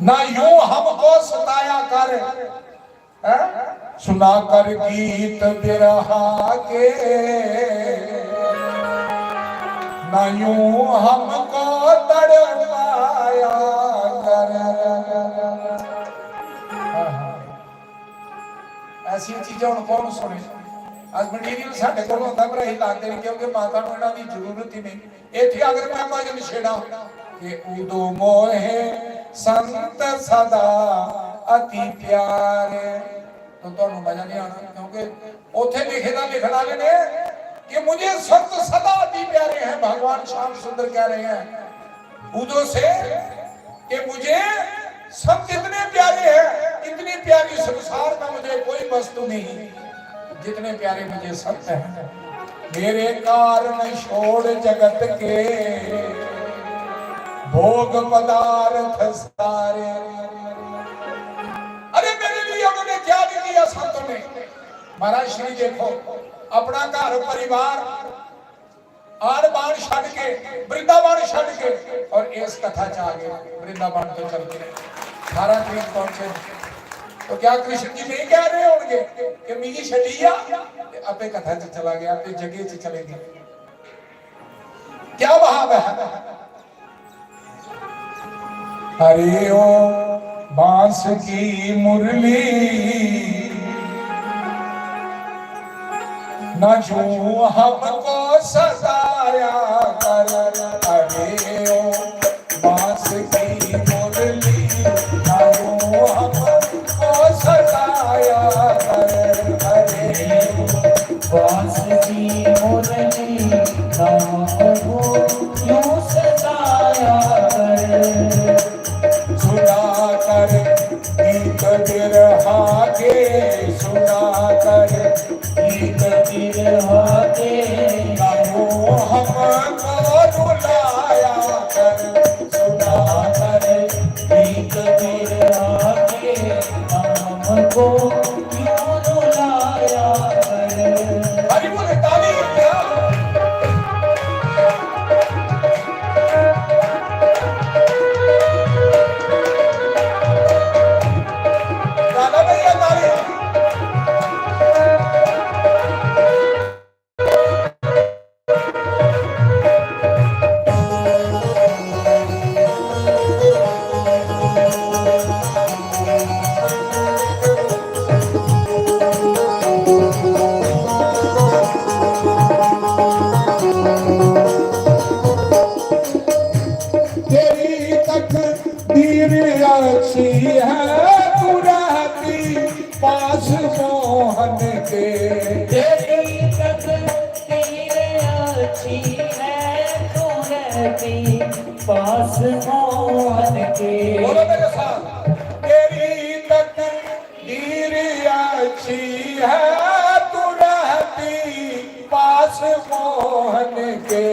ना यूं हमको सताया कर, सुना कर गीत बिरहा के ना यूं हमको तड़पाया कर। ऐसी चीजें हम कौन सुने। आज मटीरियल साढ़े को होता पर अं लाते नहीं, क्योंकि माता को इन्हों की जरूरत ही नहीं। इतने अगर मैं भजन छेड़ा कि उदो मोहे संत सदा अति प्यारे, तो तुहानू मजा नहीं आना, क्योंकि उथे लिखे ना लिखण वाले ने कि मुझे संत सदा अति प्यारे हैं। भगवान श्याम सुंदर कह रहे हैं उदो से कि मुझे सब इतने प्यारे हैं, इतनी प्यारी संसार में मुझे कोई वस्तु नहीं जितने प्यारे मुझे संत हैं। मेरे कारण छोड़ जगत के भोग पदार्थ सारे। अरे मेरे लिए उन्होंने क्या नहीं किया संतों ने। महाराज श्री देखो अपना घर परिवार आन बान छड़ के वृंदावन छड़ के और इस कथा च आ गए। वृंदावन तो चल के 18 तरीक पहुंचे तो क्या कृष्ण जी नहीं कह रहे होंगे कि मिगी छड़िया अपने कथा च चला गया, अपने जगह च चले गए। क्या भाव है। हरे ओ बांस की मुरली न जो हमको सताया कर। हरे ओ बांस की मुरली न जो हमको सताया कर। हरे बांस की मुरली नामो यूं सताया कर। सुना कर गीत बिरहा के, सुना कर गीत बिरहा के गाओ हमको रुलाया कर। सुना कर गीत बिरहा के नामको यूं रुलाया कर। हरि बोले ताली क्या गाना भैया ताली। तेरी तकदीर अच्छी है तू रहती पास मोहन के। तेरी तकदीर अच्छी है तू रहती पास मोहन के। बोलो मेरे साथ। तेरी तकदीर अच्छी है तू रहती पास मोहन के।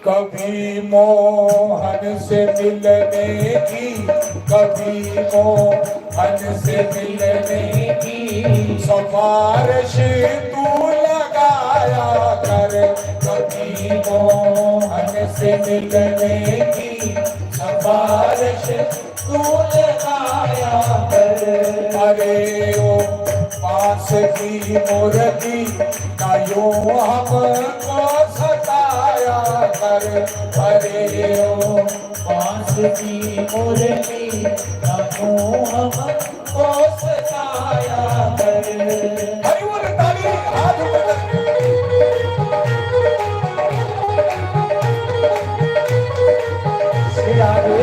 कभी मोहन से मिलने की, कभी मोहन से मिलने की सिफारिश तू लगाया कर। कभी मोहन से मिलने की सिफारिश तू लगाया कर। अरे ओ पास की मूर्ति ना यूं हमको सताया कर। अरे ओ पास की मुरली ना तू हमको सताया कर। हरि बोल ताली हाथ ऊपर। श्री राधे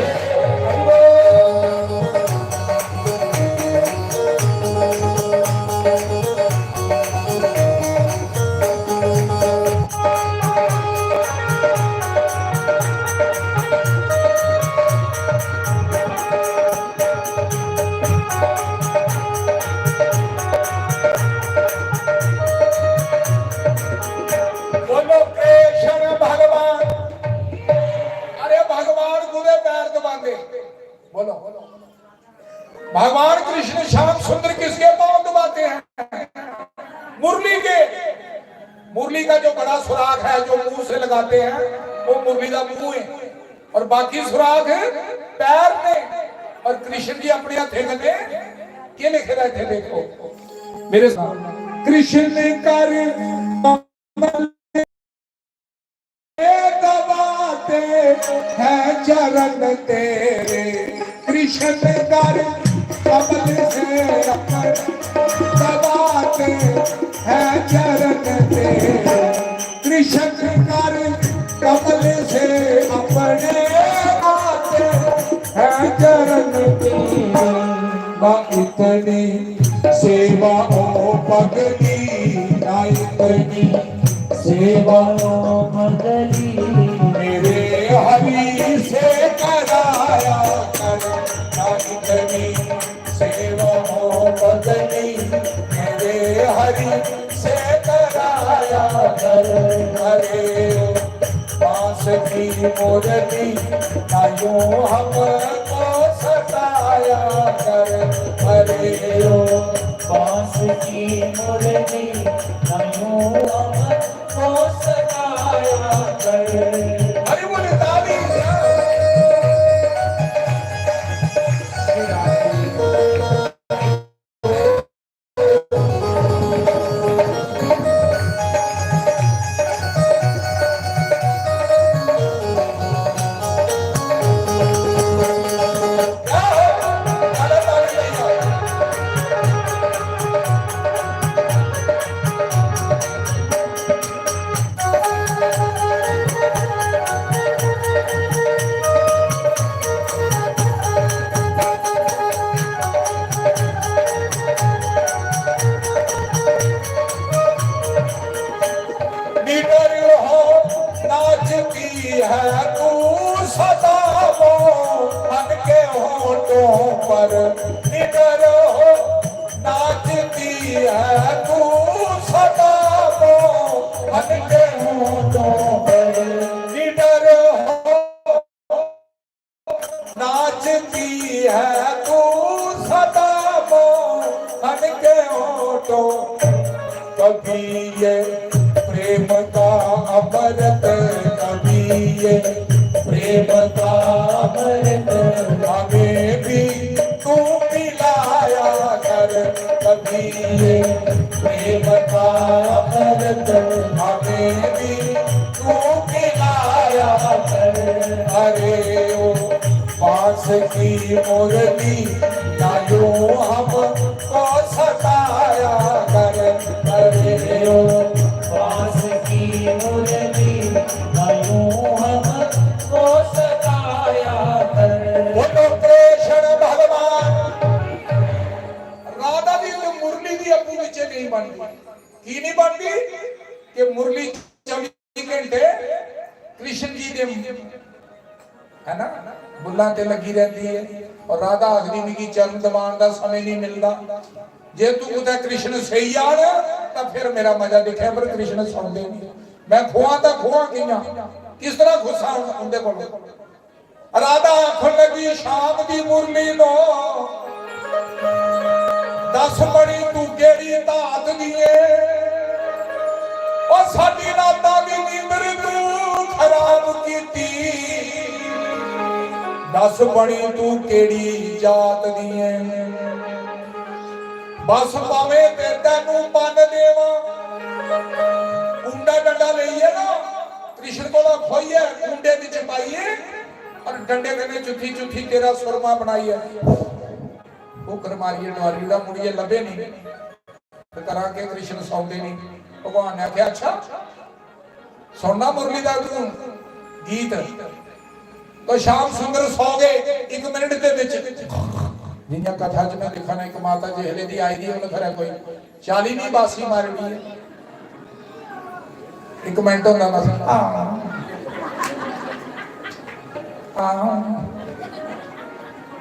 बोलो कृष्ण भगवान। अरे भगवान गुरे पैर दबाते। बोलो भगवान कृष्ण श्याम सुंदर किसके पांव दबाते हैं। मुरली के। मुरली का जो बड़ा सुराग है जो मुंह से लगाते हैं वो मुरली का मुंह है और बाकी सुराग है पैर में। और कृष्ण जी अपने हथे गले क्या लिख रहे थे देखो मेरे साथ। कृष्ण कर दबाते हैं चरण तेरे। कृष्ण कर कमल से दबाते हैं चरण तेरे। कृष्ण कर कमल से अपने आते हैं चरण तेरे। इतनी सेवा ओ पगली ना इतनी सेवा मगली मेरे हरि से कराया मुरली ना यूं हमको सताया कर। अरे ओ बांस की मुरली ना यूं हमको सताया कर। अरे बोले ताली निडर हो नाचती है तू सदा वो मन के होठों पर। निडर हो नाचती है तू सदा वो मन के होठों पर। निडर हो नाचती है तू सदा वो मन के होठों। कभी ये प्रेम का अमृत, कभी ये प्रेम का अमृत हमें भी तू पिलाया कर। कभी ये प्रेम का अमृत हमें भी तू पिलाया कर। अरे ओ बांस की मुरली ना यूं हमको सताया कर। अरे ओ बांस की मुरली ना यूं हमको सताया कर। बोलो कृष्ण भगवान। राधा दी तो मुरली दी अपनी नीचे नहीं बनती। की नहीं बनती कि मुरली 24 घंटे कृष्ण जी दे है ना बुल्ला ते लगी रहती है। और राधा आखदी मिगी चरण दबाण दा समय नहीं मिलता। जे तू उते कृष्ण सही आण तां फिर मेरा मजा दिखे, पर कृष्ण सुनदे नहीं। मैं खोआ तां खोआ कियां, किस तरह खुसा उनदे कोल। राधा आखण लगी शाम दी मुरली नो दस बड़ी तू केड़ी धात दिए। और साडी रातां दी नींदर तू खराब कीती। दस बड़ी तू केड़ी जात दिए। बस पावे ते तैनू बन देवा। कुंडा डंडा लईए ना कृष्ण कोला खोईए कुंडे विच पाईए और डंडे कने चुथी चुथी तेरा सुरमा बनाईए। भुकर मारिए डवारी दा मुड़िए लभे नहीं ते करा के कृष्ण सौंदे नहीं। भगवान ने आख्या अच्छा सुनना मुरली दा तू गीत। तो श्याम सुंदर सौ गए 1 मिनट दे विच। जिन्या कथा च मैं लिखना एक माता जेहले दी आई दी उन्हें फिर कोई 40 नहीं बासी मार दी है। 1 मिनट होंदा बस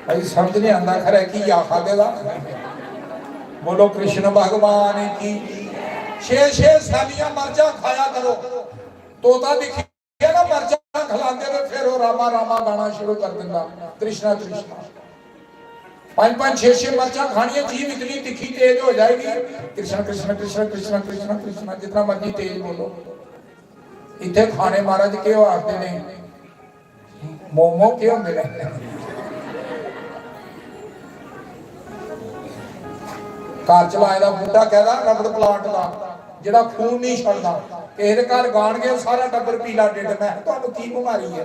भाई समझ नहीं आंदा खरे की आखा देदा। बोलो कृष्ण भगवान की। 6-6 सालियां मर्चा खाया करो। तोता दिखी ना मर्चा खिलाते तो फिर वो रामा रामा गाना शुरू कर दिंदा कृष्णा कृष्णा। 5-5 6-6 मर्चा खानियां जीव इतनी तिखी तेज हो जाएगी। कृष्ण कृष्ण कृष्ण कृष्ण कृष्ण कृष्ण जितना मर्जी तेज बोलो। इतने खाने महाराज क्यों आते ने मोमो क्यों होंगे ने। घर चलाए का बूटा कहता रबड़ प्लांट का जिहड़ा खून नहीं छड्डदा। किसी के घर गाण गए सारा टब्बर पीला डिड। मैं तुहानू की बीमारी है?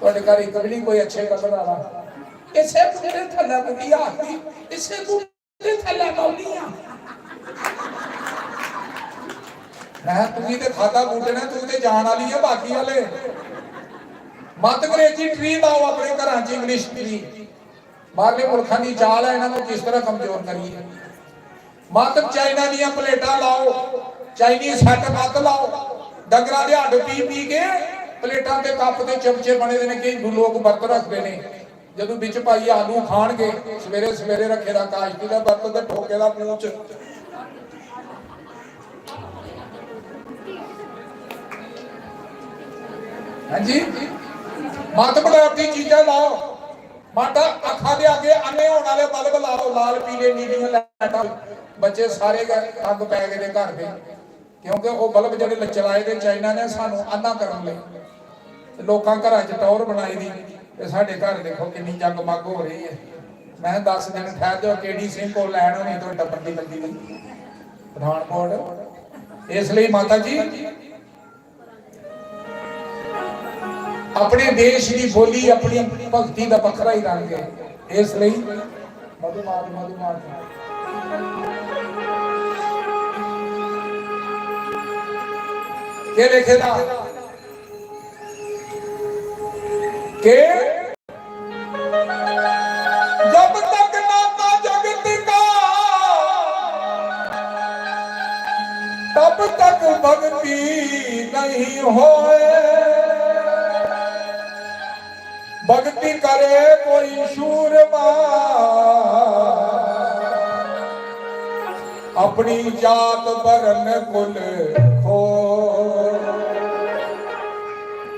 तुहाडे घर एक भी नहीं कोई अच्छे कलर वाला। इसे बूटे थल्ले बुढ़िया आखदी इसे बूटे थल्ले मौलियां। मैं तू ही ते खाता बूटे ने तू ते जान वाली है बाकी वाले मत अंग्रेजी ट्री लाओ अपने घरां च इंग्लिश ट्री। बाहरले मुल्कां दी चाल है इन्हां नूं किस तरह कमजोर करिए। मत चाइना दी प्लेटां लाओ चाइनीज सैट मत लाओ। डंगरां दे हड्ड पी पी के प्लेटां ते कप ते चमचे बने दे ने कि हिंदू लोग वर्त रखते ने। जदों विच पाई आलू खाणगे सवेरे सवेरे रखे दा काशती दा वर्त ते ठोके दा मूंह च। हाँ जी ਮਤ ਬਣਾਵਟੀ ਚੀਜ਼ਾਂ ਲਾਓ, ਮਾਤਾ ਅੱਖਾਂ ਦੇ ਅੱਗੇ ਅੰਨੇ ਹੋਣ ਵਾਲੇ ਬਲਬ ਲਾਓ, ਲਾਲ ਪੀਲੇ ਨੀਲੀਆਂ ਲਾਈਟਾਂ। ਬੱਚੇ ਸਾਰੇ ਅੱਗ ਪੈ ਗਏ ਨੇ ਘਰ ਦੇ, ਕਿਉਂਕਿ ਉਹ ਬਲਬ ਜਿਹੜੇ ਚਲਾਏ ਦੇ ਚਾਈਨਾ ਨੇ ਸਾਨੂੰ ਅੰਨਾ ਕਰਨ ਲਈ। ਲੋਕਾਂ ਘਰਾਂ 'ਚ ਟੌਰ ਬਣਾਈ ਦੀ ਤੇ ਸਾਡੇ ਘਰ ਦੇਖੋ ਕਿੰਨੀ ਜਗਮਗ ਹੋ ਰਹੀ ਹੈ। ਮੈਂ 10 ਦਿਨ ਠਹਿਰ ਜਾਓ, KD ਸਿੰਘ ਕੋਲ ਲੈਣ ਹੋਣੀ ਤੋਂ ਟੱਬਰ ਦੀ ਲੱਗੀ ਨਹੀਂ ਪਠਾਨਕੋਟ। ਇਸ ਲਈ ਮਾਤਾ ਜੀ ਆਪਣੇ ਦੇਸ਼ ਦੀ ਬੋਲੀ, ਆਪਣੀ ਭਗਤੀ ਦਾ ਵੱਖਰਾ ਹੀ ਰੰਗ ਹੈ। ਇਸ ਲਈ ਮਧੂਮਾਰ ਕੀ ਲਿਖੇਦਾ कि जब तक नाता जगत का तब तक भक्ति नहीं होए, भक्ति करे कोई शूरमा अपनी जात बरन कुल हो।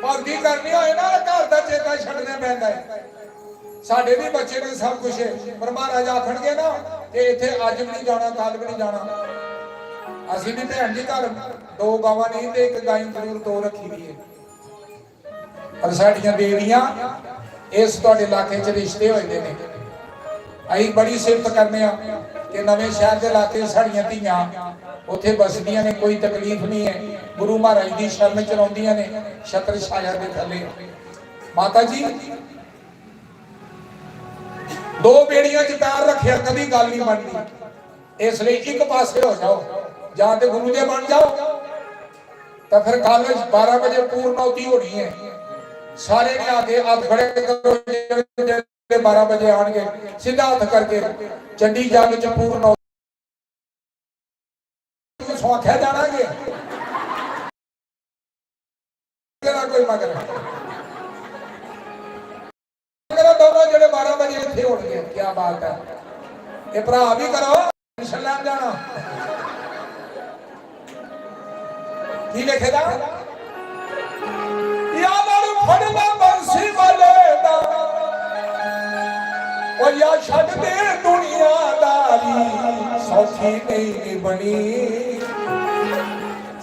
भक्ति करनी होए ना घर का चेता छड़ना पैंदा है। साडे भी बच्चे ने सब कुछ है, पर महाराज आखणगे ना कि इत्थे अज भी नहीं जाना, कल भी नहीं जाना। असीं भी भैन जी घर 2 गावां नहीं ते 1 गाय जरूर 2 रखी दी है। पर साडियां देवियां इस तुहाडे इलाके च रिश्ते होए दे ने। असीं बड़ी सिफत करने आ कि नवें शहर के इलाके साडियां धीआं उत्थे बसदियां ने, कोई तकलीफ नहीं है। गुरु महाराज की शरण च रहिंदियां ने, छत्र छाया दे थल्ले। माता जी 2 बेड़ियां च पैर रखिया कभी गल नहीं बनती। इसलिए एक पासे हो जाओ, जां ते गुरु दे बन जाओ, तो फिर कल 12 बजे पूर्णौती होनी है। सारे ने आके हाथ खड़े करो, 12 बजे आएंगे सीधा हाथ करके चंडी जाग च पूर्णौती आख्या जाना गे कोई मगर दोनों जो 12 बजे इतने हो गए। क्या बात है, ये भरा भी करो टेंशन लैन जाना। की लिखेगा बंसी वाले या छड़ दे दुनियादारी सौखी नहीं बनी,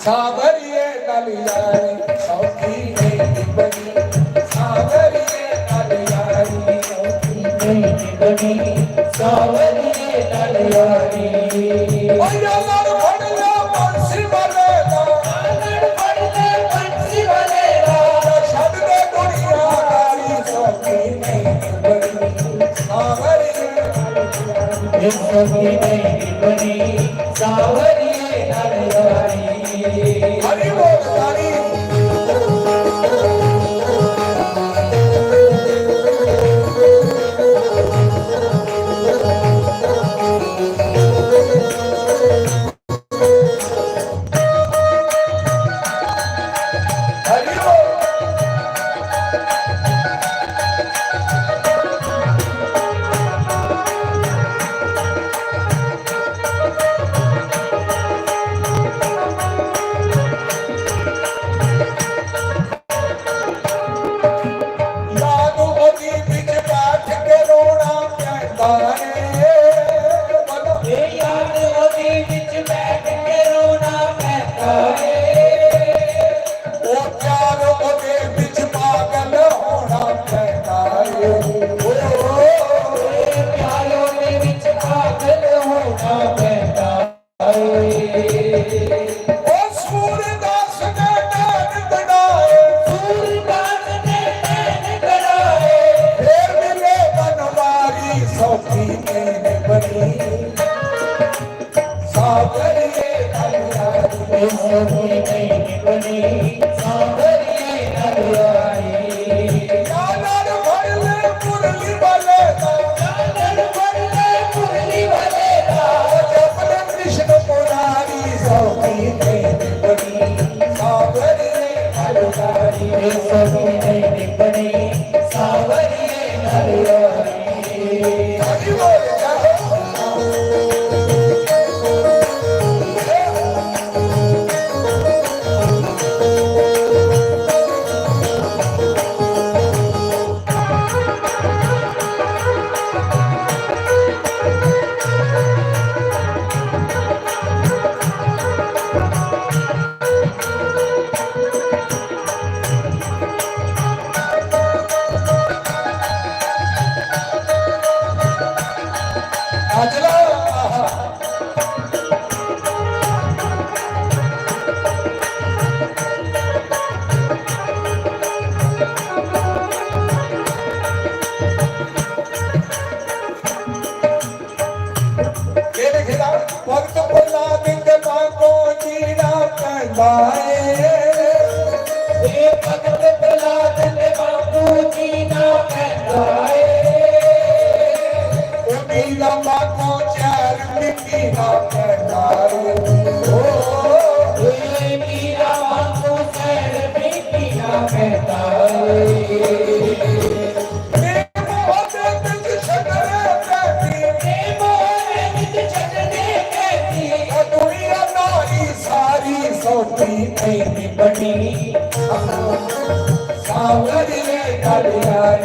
सावरिए नल यारी सौखी नहीं बनी, सावरिए नल यारी सौखी नहीं बनी, सावरिए नल यारी। ओ यार फड़ ले बंसी वाले दा, फड़ ले बंसी वाले दा, छड़ दे दुनियादारी सौखी नहीं बनी, सावरिए सौखी नहीं बनी, सावरिए नल यारी। हरि बोल तारी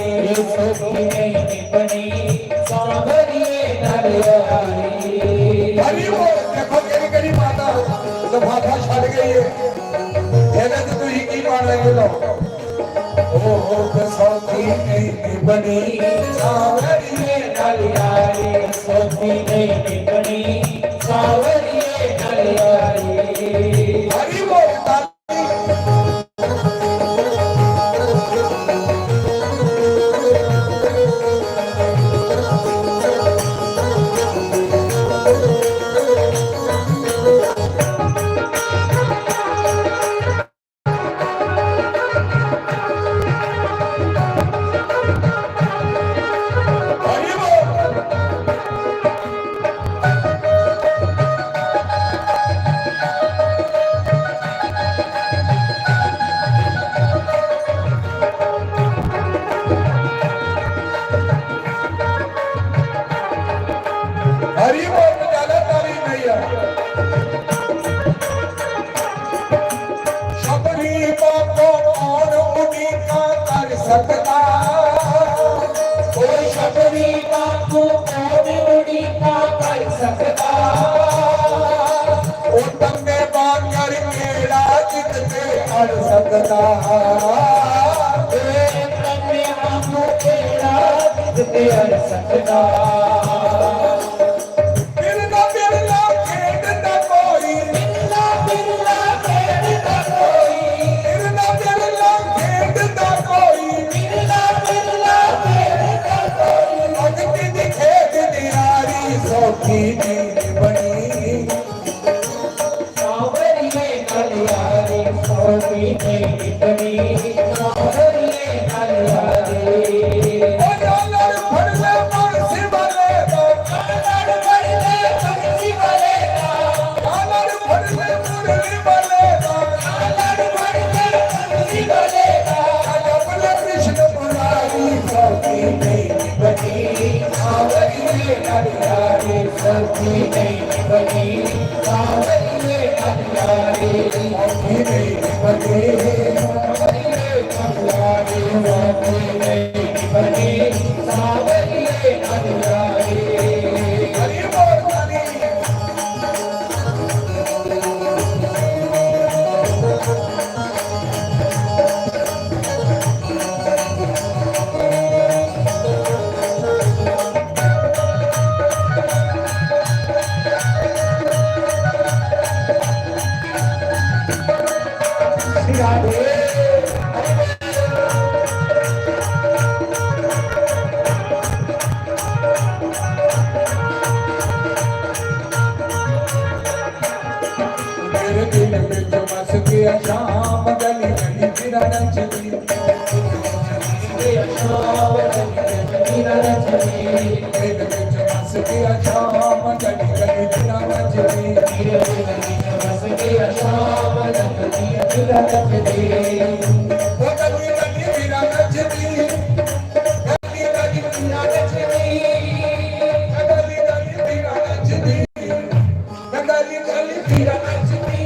ये सोखी नहीं निपनी सांवरिए नरियारी अरे वो देखो केड़ी केड़ी माता लफाफा छड़ गई है ਇਹਦੇ ਤੇ ਤੁਸੀਂ ਕੀ ਪਾਣ ਲੱਗੇ ਲੋ ਉਹ ਬਸੌਤੀ ਨਹੀਂ ਬਣੀ सांवरिए नरियारी सोखी नहीं निपनी सांवरिए नरियारी हरी वो ताली हरी वो हरी वो ज्यादा ताली नहीं है शबरी को कौन उड़ीका कर सकता कोई शबरी बापू कौन उड़ी का कर सकता ओ तंगे बांगर केड़ा जितने अड़ सकता तन्ने बापू केड़ा जिते अड़ सकता बिरला बिरला खेड़ता कोई बिरला बिरला खेड़ता कोई बिरला बिरला खेड़ता कोई बिरला बिरला खेड़ता कोई भक्ति दी खेत निरारी सौखी नींद बनी सांवरिए नरियारी सोखी नहीं बनी सांवरिए नरियारी ओ जालर फड़ले बंसी बलेगा लड़ बड़ले पंछी बलेगा जालर फड़ले मुरली बलेगा लड़ बड़ले पंछी बलेगा जपले कृष्ण मुरारी सौखी नींद बनी सांवरिए नरियारी सोखी नहीं बनी सांवरिए नरियारी सौखी नींद बनी सांवरिए नरियारी सोखी नहीं बनी सांवरिए नरियारी हरी बोल ताली मेरे दिल विच बस गया शाम गली गली फिरा नचदी दिल विच बस गया शाम गली गली फिरा नचदी ओ गली गली फिरा नचदी गली गली फिरा नचदी गली गली फिरा नचदी गली गली फिरा नचदी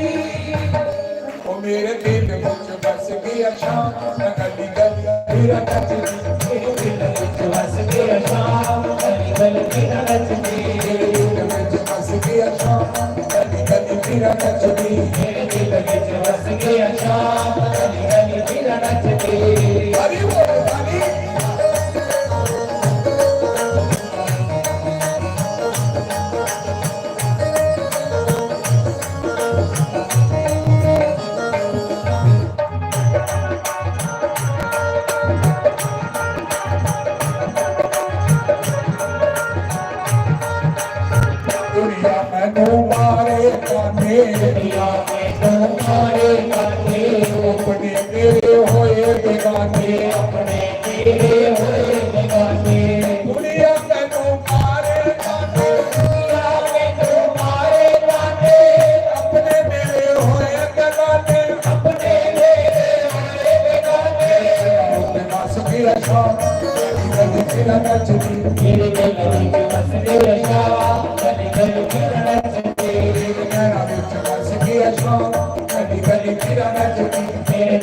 ओ मेरे दिल विच बस गया शाम गली गली फिरा नचदी मेरे दिल विच बस गया शाम गली फिरा नचदी हरी बोल ताली दुनिया मैनू मारे काने अपने तेरे होए बेगाने दुनिया मैनू मारे काने अपने मेरे होए बेगाने अपने बस गया शाम गली फिरा नचदी मेरे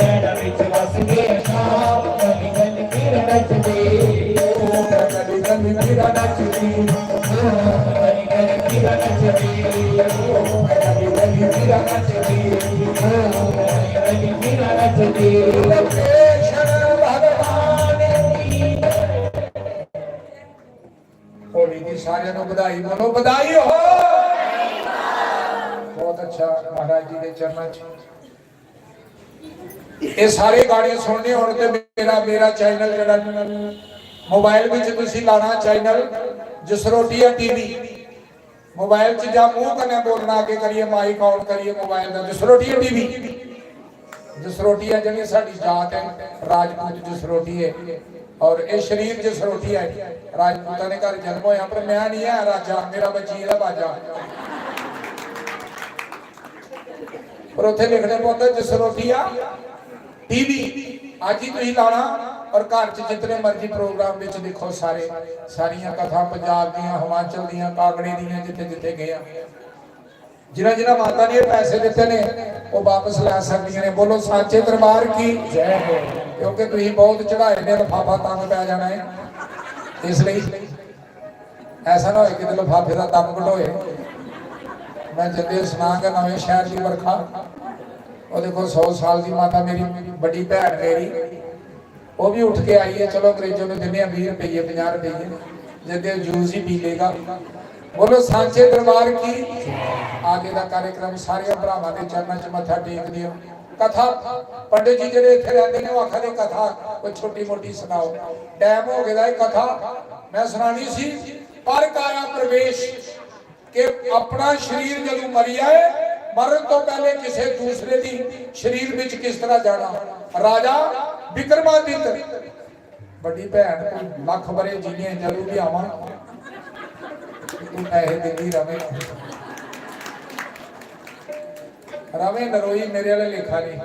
नैना विच बस गया शाम गली फिरा नचदी नचदी गली गली मीरा नचदी गली गली मीरा नचदी गली गली मीरा नचदी गली मीरा नचदी कृष्ण भगवान की होली की सारे बधाई बोलो बधाई हो बहुत अच्छा महाराज जी के चरणों च ये सारे गाने सुनने होने ते मेरा चैनल जड़ा मोबाइल में तुसी लाना चैनल जसरोटिया टीवी मोबाइल च जा मुंह कने बोलना आगे करिए माइक ऑन करिए मोबाइल दा जसरोटिया टीवी जसरोटिया जड़ी साडी जात है राजपूत जसरोटी है और ये शरीर जसरोटी है राजपूतां ने घर जन्म होया पर मैं नहीं है राजा मेरा वजीर है बाजा पर उत्थे लिखने पौंदा जसरोटिया टीवी आज ही तुम लाना और घर च जितने मर्जी प्रोग्राम विच देखो सारे सारियां कथा पंजाब दियां हिमाचल दियां कागड़े दियां जिथे जिथे गया जिन्हां जिन्हां माता ने पैसे दिते ने वो वापस ला सकदियां ने बोलो साचे दरबार की जय हो क्योंकि तुम बहुत चढ़ाए ने लिफाफा तंग पै जाना है इसलिए ऐसा ना हो कि लिफाफे का दम घटोए मैं जदे सुनांगा नवे शहर की बरखा और देखो 100 साल की माता मेरी बड़ी भैन मेरी वो भी उठ के आई है चलो अंग्रेजों ने दिने 20 रुपये 50 रुपये जदे जूस ही पी लेगा बोलो सांचे दरबार की आगे का कार्यक्रम सारे भरावां दे चरणों च मत्था टेक दियो कथा पंडित जी जेडे इत्थे रहंदे ने आखदे कथा कोई छोटी मोटी सुनाओ टाइम हो गया कथा मैं सुनानी सी पर काया प्रवेश के अपना शरीर जदों मरी आए मरण तो पहले किसी दूसरे दी शरीर विच किस तरह जाना राजा विक्रमादित्य बड़ी भैन कोई लख बरे जीने जरूर भी आवा तू पैसे दिंदी रवे रवे नरोई मेरे वाले लेखा नहीं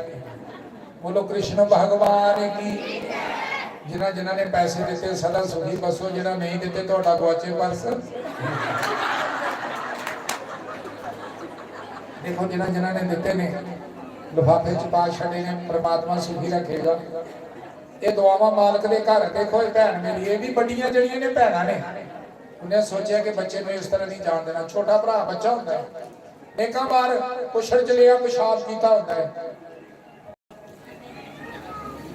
बोलो कृष्ण भगवान की जिन्हां जिन्हां ने पैसे दिते सदा सुखी बसो जिन्हां नहीं दिते तुहाडा गुआचे पर्स देखो जिन्हां जिन्हां ने दिते ने लिफाफे च पा छड़े ने परमात्मा सुखी रखेगा ये दुआवां मालक दे घर देखो ये भैन मेरी ये भी बड़ियां जड़ियां ने भैनां ने उन्हें सोचा कि बच्चे को इस तरह नहीं जान देना छोटा भरा बच्चा होता है नेका बार कुछड़ च लिया पेशाब कीता होता है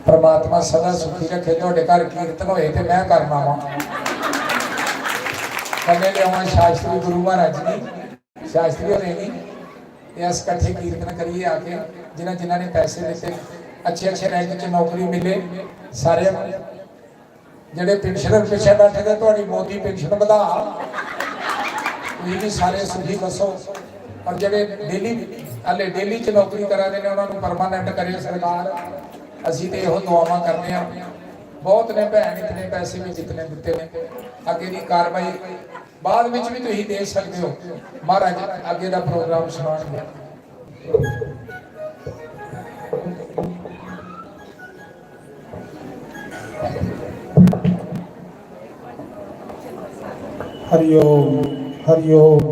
परमात्मा सदा सुखी रखे तुहाडे घर कीर्तन होए ते मैं करना वा कन्ने लियावां शास्त्री गुरु महाराज जी शास्त्री होरे नहीं इस कट्ठे कीर्तन करिए आके जिन्हां जिन्हां ने पैसे दिते अच्छे अच्छे रैंक च नौकरी मिले सारे जेडे पेंशनर पिछे बैठे थे तुहाडी मोदी पेंशन वधा तुसीं भी सारे सुखी बसो और जेडे डेली हले डेली च नौकरी करा दे ने उन्हां नूं परमानेंट करे सरकार असीं ते इहो दुआवां करदे हां बहुत ने भैन इतने पैसे भी जितने दिते ने अगे दी कार्रवाई बाद विच भी तुसीं दे सकदे हो महाराज अगे दा प्रोग्राम सुनाणगे हरिओम हरिओम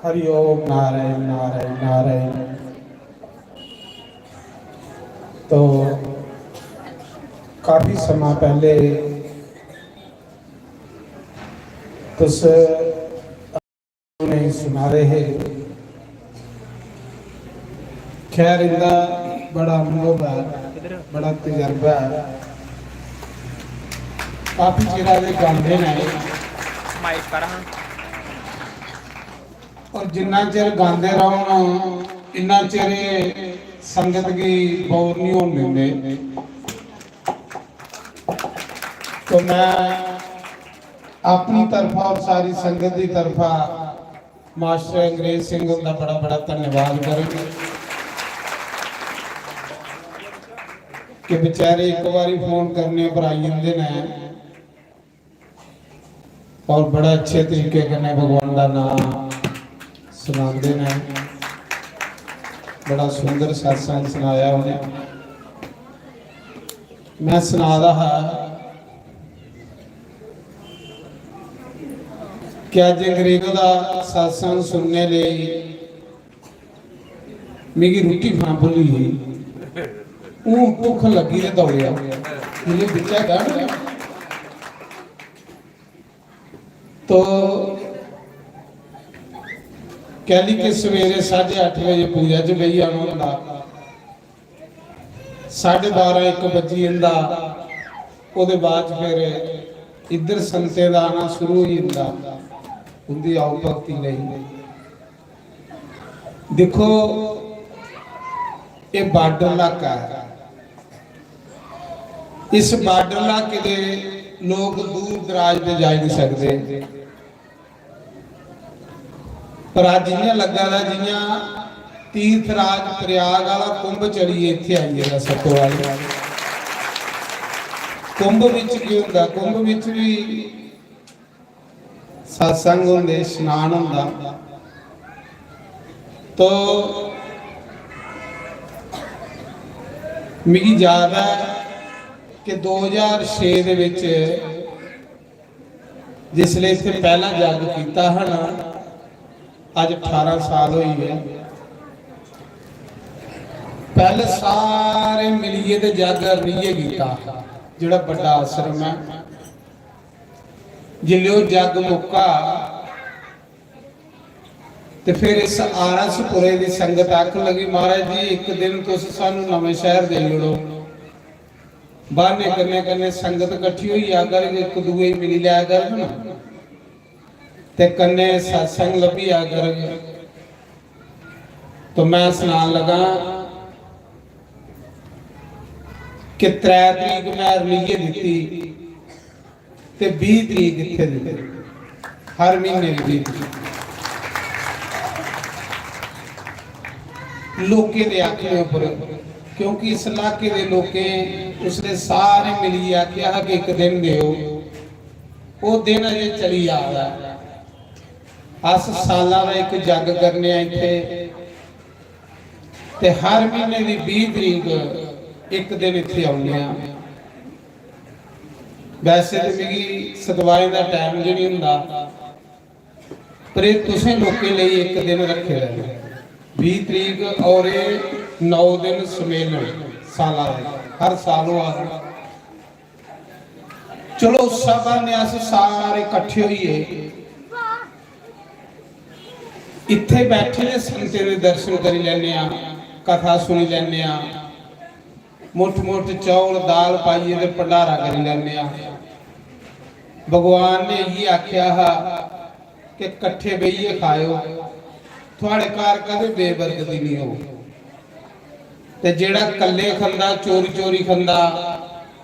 हरिओम नारायण नारायण नारायण तो काफी समय पहले तुस नहीं सुना रहे खैर इनका बड़ा अनुभव है बड़ा तजर्बा है काफी चिरा दे गांदे ने माइक कर हां और जिन्ना चिर गांदे रहो इन्ना चिर संगत की बोर नहीं होने देंगे तो मैं अपनी तरफा और सारी संगत की तरफा मास्टर अंग्रेज सिंह का बड़ा बड़ा धन्यवाद करेंगे कि बेचारे एक बारी फोन करने पर आई जाते हैं और बड़ा अच्छे तरीके कन्नै भगवान का नाम सुनाते हैं बड़ा सुंदर सत्संग सुनाया उन्हें मैं सुना रहा कि अज अंग्रेजों का सत्संग सुनने लिए मेरी रोटी खाना भुली भुख लगी तो दौड़िया ये बिचा गाना तो कहली कि सवेरे 8:30 बजे पूजा च बही आना होंदा 12:30 1 बजी इंदा ਉਹਦੇ ਬਾਅਦ ਫਿਰ ਇੱਧਰ ਸੰਤੇ ਦਾ ਆਣਾ ਸ਼ੁਰੂ ਹੋ ਜਾਂਦਾ ਉਹਦੀ ਆਉ ਭਗਤੀ ਲਈ। ਦੇਖੋ ਇਹ ਬਾਰਡਰ ਇਲਾਕਾ ਹੈ, ਇਸ ਬਾਰਡਰ ਇਲਾਕੇ ਦੇ ਲੋਕ ਦੂਰ ਦਰਾਜ ਤੇ ਜਾ ਨਹੀਂ ਸਕਦੇ, ਪਰ ਅੱਜ ਜਿਹੀਆਂ ਲੱਗਾ ਦਾ ਜਿਹੀਆਂ ਤੀਰਥ ਰਾਜ ਪ੍ਰਯਾਗ ਵਾਲਾ ਕੁੰਭ ਚੜੀਏ ਇੱਥੇ ਆਈਏ ਦਾ ਸਤੋ ਵਾਲੇ ਕੁੰਭ ਵਿੱਚ ਕੀ ਹੁੰਦਾ? ਕੁੰਭ ਵਿੱਚ ਵੀ ਸਤਸੰਗ ਹੁੰਦੇ, ਇਸ਼ਨਾਨ ਹੁੰਦਾ। तो मेरी याद है कि 2006 ਦੇ ਵਿੱਚ जिसले इत्थे पहला जग कीता है ना, अज 18 साल होई है। पहले सारे मिलिए ते जग अरनीए कीता जिहड़ा बड़ा आश्रम है। जिल्ले वो जग मुक्का ते फिर इस आरसपुरे दी संगत आख लगी, महाराज जी एक दिन तुस सानू नवे शहर दे लड़ो। बहाने करने करने संगत इकट्ठी हुई आकर एक दूए मिली लिया कर ना, ते कन्ने सत्संग लभी आकर। तो मैं सुनान लगा कि 3 तरीक मैं अरनीए दी ते 20 तरीक इत्थे दी, हर महीने की 20 तरीक लोके दे आखे ऊपर, क्योंकि इस इलाके दे लोके उसने सारे मिली आख्या कि एक दिन देओ। वो दिन अजे चली आ रहा है। अस सालां दा एक जग करने इत्थे ते हर महीने दी 20 तरीक एक दिन इत्थे आउंदे आ। वैसे तो मेरी सतवाए का टाइम जो नहीं हुंदा, पर ये तुसें लोकें लिए एक दिन रखे रहने 20 तरीक और 9 दिन सम्मेलन साला हर साल आ। चलो उस बहाने अस सारे इकट्ठे होइए इत्थे बैठे ने संते दे दर्शन करी लैने आ, कथा सुनी लैने आ, मुठ मुठ चौल दाल पाइए ते भंडारा करी लैने आ। भगवान ने ये आख्या कि कट्ठे बेहिए खाओ, थोड़े घर कदे बेबरकती नहीं हो। ते जेड़ा कल्ले खंदा चोरी चोरी खंदा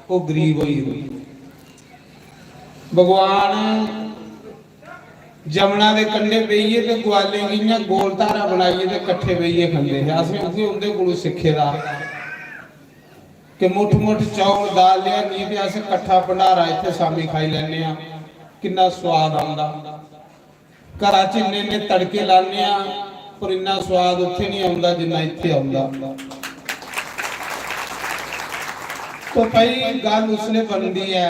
वो गरीब होई। भगवान जमुना दे कंढे बेहिए ते ग्वाले गियां गोल धारा बनाइए ते कट्ठे बेहिए खंदे। असें उहदे कोलों सिक्खे दा कि मुठ मुठ चौल दाल लिया नहीं ते अस कट्ठा भंडारा इत्थे शामी खाई लैने आ, किन्ना स्वाद आंदा। घरा च इन्ने इन्ने तड़के लाने आ, पर इन्ना स्वाद उत्थे नहीं आंदा जिन्ना इत्थे आंदा। तो भाई गल उसने बनदी है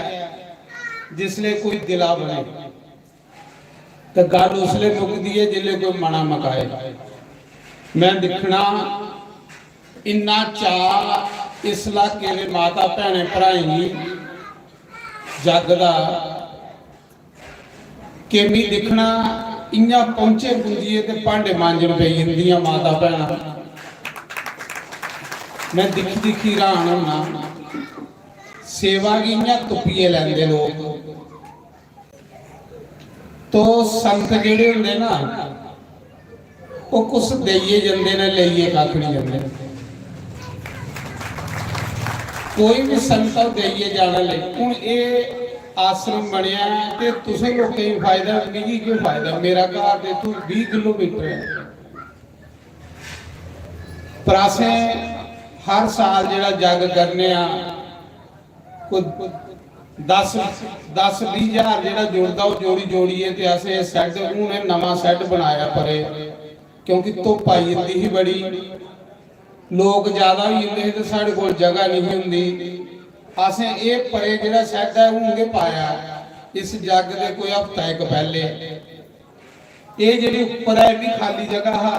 जिसले कोई दिला बने, तो गल उसले मुकदी है जिसले कोई मना मकाए। मैं दिखना इन्ना चाह इस इलाके दे माता भैणे भराई जगदा कि मी दिखना इन्ना पहुंचे पुंजिए ते भांडे मांजन पे जंदियां माता भैणा। मैं दिखी दिखी हैरान होना, सेवा की इन्ना तुप्पिए लैंदे लोग। तो संत जेड़े हुंदे ना वो कुछ देइए जंदे ने, लेइए कख नहीं जंदे। कोई भी संत देइए जाना ले। हुण ये आश्रम बनया ते तुसें लोकें ही फायदा, मिगी क्यों फायदा? मेरा घर ते तू 20 किलोमीटर है, पर असें हर साल जेड़ा जग करने आ कोई 10-20 हज़ार जेड़ा जुड़दा वो जोड़ी जोड़िए ते असें सैट हूँ नवा सैट बनाया परे, क्योंकि धुप्प आई जंदी ही बड़ी, लोग ज्यादा ही होंदे ते साढ़े कोल जगह नहीं हुंदी। असें ये परे जेड़ा सैट है हूँ पाया इस जग दे कोई हफ्ता एक पहले। ये जेड़ी उपर है भी खाली जगह हा,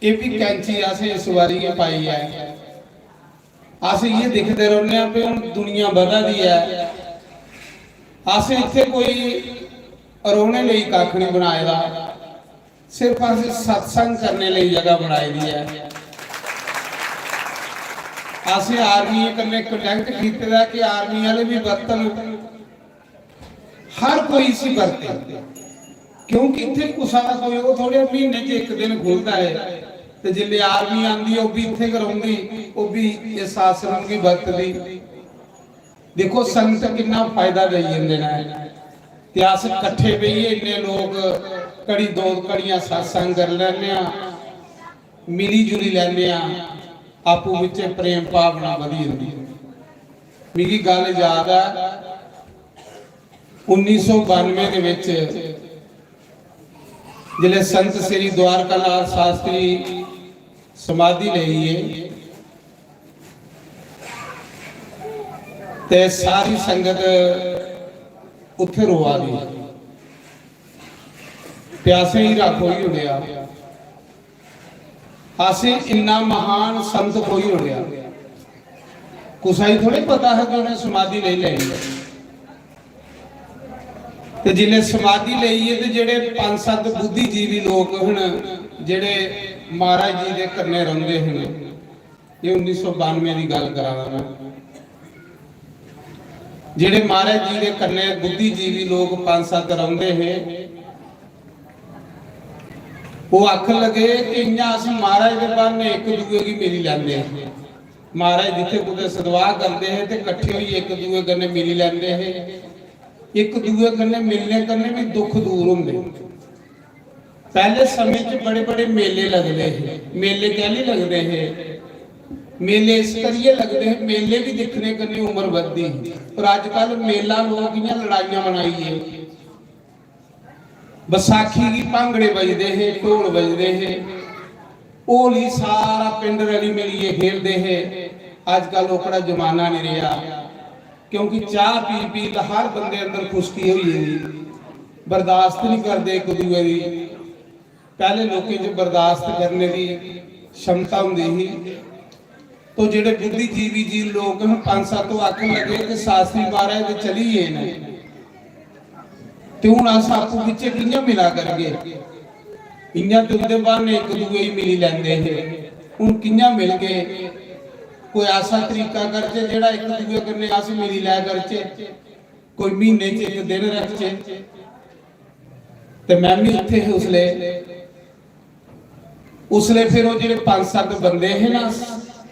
ये भी कैंची असें इस बारी पाई है। ਅਸੀਂ ਇਹ ਦੇਖਦੇ ਰਹਿੰਦੇ ਆ ਵੀ ਹੁਣ ਦੁਨੀਆ ਬਦਲਦੀ ਹੈ। ਅਸੀਂ ਇੱਥੇ ਕੋਈ ਰੋਣੇ ਲਈ ਕੱਖ ਨਹੀਂ ਬਣਾਇਆ ਦਾ, ਸਿਰਫ ਅਸੀਂ ਸਤਸੰਗ ਕਰਨੇ ਲਈ ਜਗ੍ਹਾ ਬਣਾਈ ਦੀ ਹੈ। ਅਸੀਂ ਆਰਮੀ ਇਕੱਲੇ ਕੰਟੈਕਟ ਕੀਤੇ ਦਾ ਕਿ ਆਰਮੀ ਵਾਲੇ ਵੀ ਵਰਤਨ, ਹਰ ਕੋਈ ਸੀ ਵਰਤੇ, ਕਿਉਂਕਿ ਇੱਥੇ ਕੁਛ ਨਾ ਕੋਈ ਉਹ ਥੋੜੇ ਮਹੀਨੇ 'ਚ ਇੱਕ ਦਿਨ ਖੁੱਲਦਾ ਹੈ ਤੇ ਜਿੱਲੇ ਆਰਮੀ ਆਂਦੀ ਉਹ ਵੀ ਇੱਥੇ ਕਰਾਉਂਦੀ, ਉਹ ਵੀ ਇਸ ਆਸ਼ਰਮ ਦੀ ਵਰਤਦੀ। ਦੇਖੋ ਸੰਗਤ ਕਿੰਨਾ ਫਾਇਦਾ ਦੇ ਜਾਂਦੇ ਨੇ ਤੇ ਅਸ ਇਕੱਠੇ ਬਈਏ ਇੰਨੇ ਲੋਕ ਕੜੀ ਦੋ ਕੜੀਆਂ ਸਤਸੰਗ ਕਰ ਲੈਂਦੇ ਆ, ਮਿਲੀ ਜੁਲੀ ਲੈਂਦੇ ਆ, ਆਪੂ ਵਿੱਚ ਪ੍ਰੇਮ ਭਾਵਨਾ ਵਧੀ ਹੁੰਦੀ। ਮੇਰੀ ਗੱਲ ਯਾਦ ਆ 1992 ਦੇ ਵਿੱਚ ਜਿਹੜੇ ਸੰਤ ਸ੍ਰੀ ਦਵਾਰਕਾ ਨਾਥ ਸ਼ਾਸਤਰੀ ਸਮਾਧੀ ਲਈ ਹੈ ਤੇ ਸਾਰੀ ਸੰਗਤ ਉੱਥੇ ਰੋਆ ਗਈ, ਪਿਆਸੇ ਹੀ ਰੱਖ ਹੋਈ ਉੜਿਆ। ਆਸੇ ਇੰਨਾ ਮਹਾਨ ਸੰਤ ਕੋਈ ਉੜਿਆ, ਕੁਸਾਈ ਥੋੜੇ ਪਤਾ ਹੈ ਕਿ ਉਹਨੇ ਸਮਾਧੀ ਲਈ ਲਈ ਤੇ ਜਿਹਨੇ ਸਮਾਧੀ ਲਈ ਹੈ ਤੇ ਜਿਹੜੇ 5-7 ਬੁੱਧੀਜੀਵੀ ਲੋਕ ਹੁਣ ਜਿਹੜੇ ਮਹਾਰਾਜ ਜੀ ਦੇ ਕੰਨੇ ਰਹਿੰਦੇ ਹਨ, ਇਹ 1992 ਦੀ ਗੱਲ ਕਰਾਂਗਾ ਮੈਂ। ਜਿਹੜੇ ਮਹਾਰਾਜ ਜੀ ਦੇ ਕੰਨੇ ਬੁੱਧੀਜੀਵੀ ਲੋਕ 5-7 ਰਹਿੰਦੇ ਹੈ, ਉਹ ਆਖਣ ਲਗੇ ਕਿ ਇੰਨਾ ਅਸੀਂ ਮਹਾਰਾਜ ਦੇ ਬਾਨੇ ਇੱਕ ਦੂਏ ਦੀ ਮਿਲੀ ਲੈਂਦੇ ਹਾਂ। ਮਹਾਰਾਜ ਜਿੱਥੇ ਕਿਤੇ ਸਦਵਾ ਕਰਦੇ ਹੈ ਤੇ ਇਕੱਠੇ ਹੋਈ ਇੱਕ ਦੂਏ ਕੰਨੇ ਮਿਲੀ ਲੈਂਦੇ ਹੈ। ਇੱਕ ਦੂਏ ਕੰਨੇ ਮਿਲਨੇ ਕੰਨੇ ਵੀ ਦੁੱਖ ਦੂਰ ਹੁੰਦੇ। ਪਹਿਲੇ ਸਮੇਂ 'ਚ ਬੜੇ ਬੜੇ ਮੇਲੇ ਲੱਗਦੇ ਹੈ। ਮੇਲੇ ਕਹਿ ਲੱਗਦੇ ਹੈ, ਮੇਲੇ ਇਸ ਕਰੀਏ ਲੱਗਦੇ ਹੈ, ਮੇਲੇ ਵੀ ਦਿਖਣੇ ਕੰਨੇ ਉਮਰ ਵੱਧਦੀ, ਪਰ ਅੱਜ ਕੱਲ ਮੇਲਾ ਲੋਕ ਦੀਆਂ ਲੜਾਈਆਂ ਮਨਾਈਏ। ਵਿਸਾਖੀ ਦੀ ਭਾਂਗੜੇ ਵੱਜਦੇ ਹੈ, ਢੋਲ ਵੱਜਦੇ ਹੈ, ਹੋਲੀ ਸਾਰਾ ਪਿੰਡ ਰਲੀ ਮਿਲੀਏ ਖੇਲਦੇ ਹੈ। ਅੱਜ ਕੱਲ ਉਹਦਾ ਜ਼ਮਾਨਾ ਨਹੀਂ ਰਿਹਾ, ਕਿਉਂਕਿ ਚਾਹ ਪੀ ਪੀ ਹਰ ਬੰਦੇ ਅੰਦਰ ਖੁਸ਼ਕੀ ਹੋਈ ਹੈ, ਬਰਦਾਸ਼ਤ ਨਹੀਂ ਕਰਦੇ ਇੱਕ ਦੂਏ ਦੀ। ਪਹਿਲੇ ਲੋਕਾਂ 'ਚ ਬਰਦਾਸ਼ਤ ਕਰਨੇ ਦੀ ਸ਼ਮਤਾ ਹੁੰਦੀ ਸੀ। तो जेडे बुद्धिजीवी जी लोग 5-7 आखन लगे कि शास्त्री महाराज ते चलीए ना, ते हुण अस आपू विच कियां मिला करगे? इयां ते उहदे बहाने एक दूए ही मिली लैंदे हे, हुण कियां मिल गए? कोई ऐसा तरीका करचे जेड़ा एक दूए कन्ने अस मिली लै करचे, कोई महीने च एक दिन रखचे। ते मैं भी इत्थे उसले फिर वो जेडे 5-7 बंदे है ना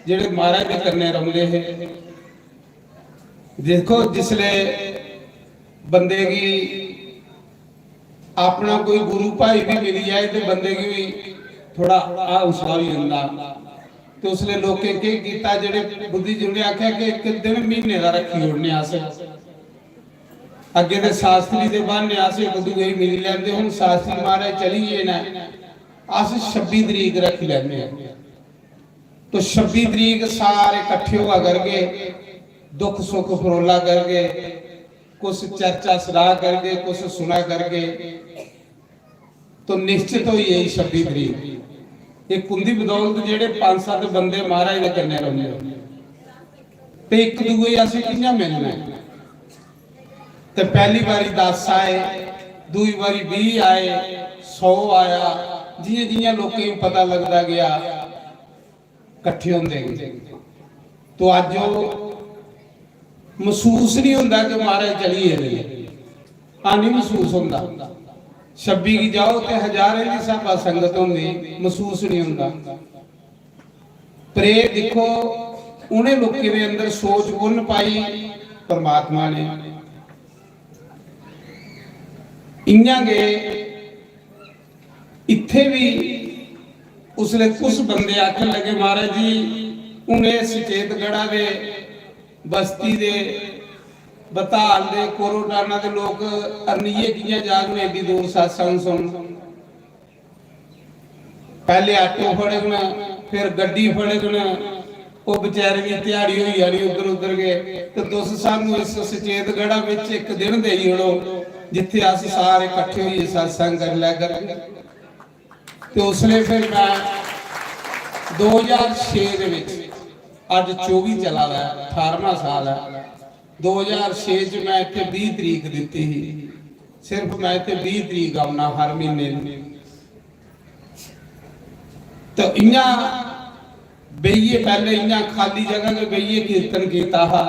जेडे महाराज के कन्ने रौंदे है, देखो जिसले बंदे की अपना कोई गुरु भाई भी मिली जाए तो बंदे की भी थोड़ा हौसला भी होंदा। तो उसले लोकें के कीता जेडे बुद्धिजीवी ने आख्या कि एक दिन महीने का रखी ओड़ने आस अगे ते शास्त्री दे बहाने आस एक दूए ही मिली लैंदे। हुण शास्त्री महाराज चलीए ना अस 26 तरीक रख लैंदे। तो 26 तरीक सारे इकट्ठे हुआ करके दुख सुख फरोला करके कुछ चर्चा सलाह करके कुछ सुना करके तो निश्चित हुई यही 26 तरीक एक कुंदी बदौलत जेडे 5-7 बंदे महाराज के कन्ने रौंदे ते एक दूए असीं कियां मिलना। ते पहली बारी 10 आए, दूई बारी 20 आए, 100 आया, जियां जियां लोकें पता लगता गया इकट्ठे होंदे। तो अज महसूस नहीं होंदा कि महाराज चलिए नहीं महसूस होंदा। 26 की जाओ तो हजारे की सभा संगत होंदी, महसूस नहीं होंदा। पर ये देखो उन्हें लोगों के अंदर सोच गुण पाई परमात्मा ने। इयां गए इत्थे भी उसले कुछ बंदे आखन लगे महाराज जी उन्हें सचेतगढ़ा दे बस्ती दे बताल दे कोरोटाना दे लोग अरनीए कियां जागने एडी दूर सत्संग सुन। पहले आटो फड़गना फिर गड्डी फड़गना, वो बेचारे की दिहाड़ी हुई जानी उधर उधर गए। तो तुस सानू इस सचेतगढ़ा विच एक दिन दे ही ओड़ो जिथे अस सारे इकट्ठे होइए सत्संग कर लिया करेंगे। तो उसने फिर मैं 2006 ਦੇ ਵਿੱਚ ਅੱਜ 24 ਚਲਾ ਵਾ, 18ਵਾਂ ਸਾਲ ਹੈ। 2006 ਚ ਮੈਂ ਇੱਥੇ 20 ਤਰੀਕ ਦਿੱਤੀ ਸੀ, ਸਿਰਫ ਮੈਂ ਇੱਥੇ 20 ਤਰੀਕ ਆਉਣਾ ਹਰ ਮਹੀਨੇ ਨੂੰ। तो इन्ना बेइये पहले इन्ना खाली जगह के बेइये कीर्तन किया हा,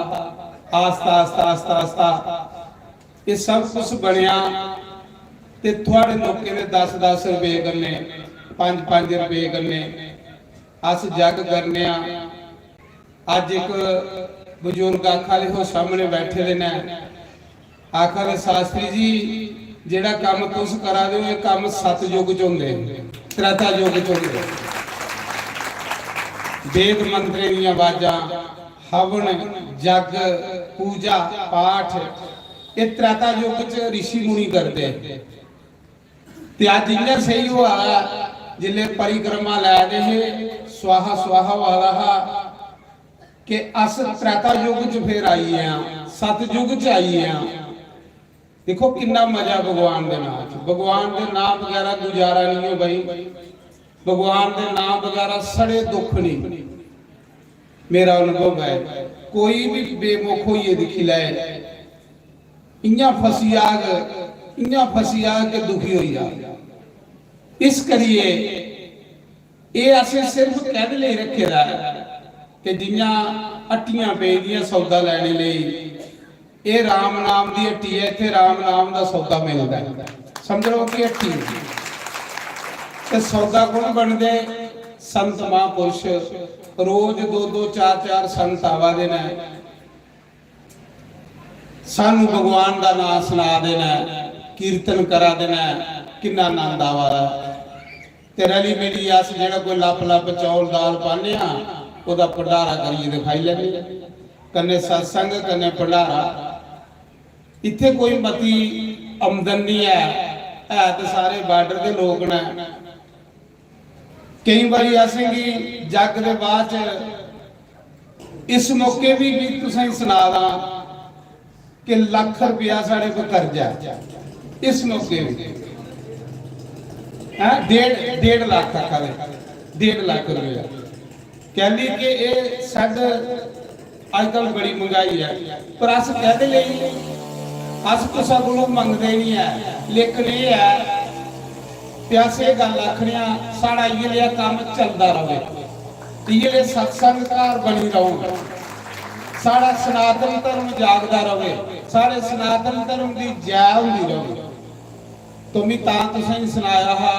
आस्ता आस्ता आस्ता आस्ता ये सब कुछ बनया। ते थोड़े लोगों ने 10-10 रुपए करने, 5-5 रुपए करने, अस जग करने। अज एक बजुर्ग आखा देखो सामने बैठे दे ने, आखा दे शास्त्री जी जेड़ा काम तुस करा दे ये काम सतयुग च हुंदे, त्रेता युग च हुंदे। वेद मंत्रे दी आवाज़ां, हवन जग पूजा पाठ ये त्रेता युग च ऋषि मुनि करते। ते अज इन्ना सही हुआ जिले परिक्रमा लै दे स्वाहा स्वाहा वाला कि अस त्रेता युग च फिर आइए हैं, सतयुग च आइए हैं। देखो कितना मजा भगवान दे नाम च, भगवान दे नाम वगैरह गुजारा नहीं हो भाई, भगवान दे नाम वगैरह सड़े दुख नहीं। मेरा अनुभव है कोई भी बेमुख होइए दिखी लाए इन्ना फसी आग के दुखी हो जा। इस करिए ये असें सिर्फ कहने लिए रखे दा कि जियां अट्टियां पे दियां सौदा लेने लिए ये राम नाम की हट्टी है, इत्थे राम नाम का सौदा मिलता है। समझ लो कि हट्टी ते सौदा कौन बनते? संत महापुरुष रोज 2-2 4-4 संत आवा देना, सानू भगवान का नाम सुना देना, कीर्तन करा देना, कितना आनंद आवा। ते रली मिली अस जेड़ा कोई लप चौल दाल पाने ओदा भंडारा करिए दिखाई लेने, कन्ने सत्संग कन्ने भंडारा। इत्थे कोई मती आमदन नहीं है तो सारे बार्डर के लोग ने। कई बारी असें भी जग के बाद इस मौके भी तुसें सुना दा कि लाख रुपया साढ़े को कर्जा इस मौके भी है 1.5 लाख आखा 1.5 लाख रुपया कह ली कि ये साड अजकल बड़ी महंगाई है, पर अस कहते लिए अस किसा को मंगते नहीं है। लेकिन ये है प्यास ये गल आखने साड़ा ये लिया काम चलता रहे, ये सत्संग घर बनी रहो, साड़ा सनातन धर्म जागदा रहे, सारे सनातन धर्म की जय होंदी रहे। तो मैं तुसें सुनाया हा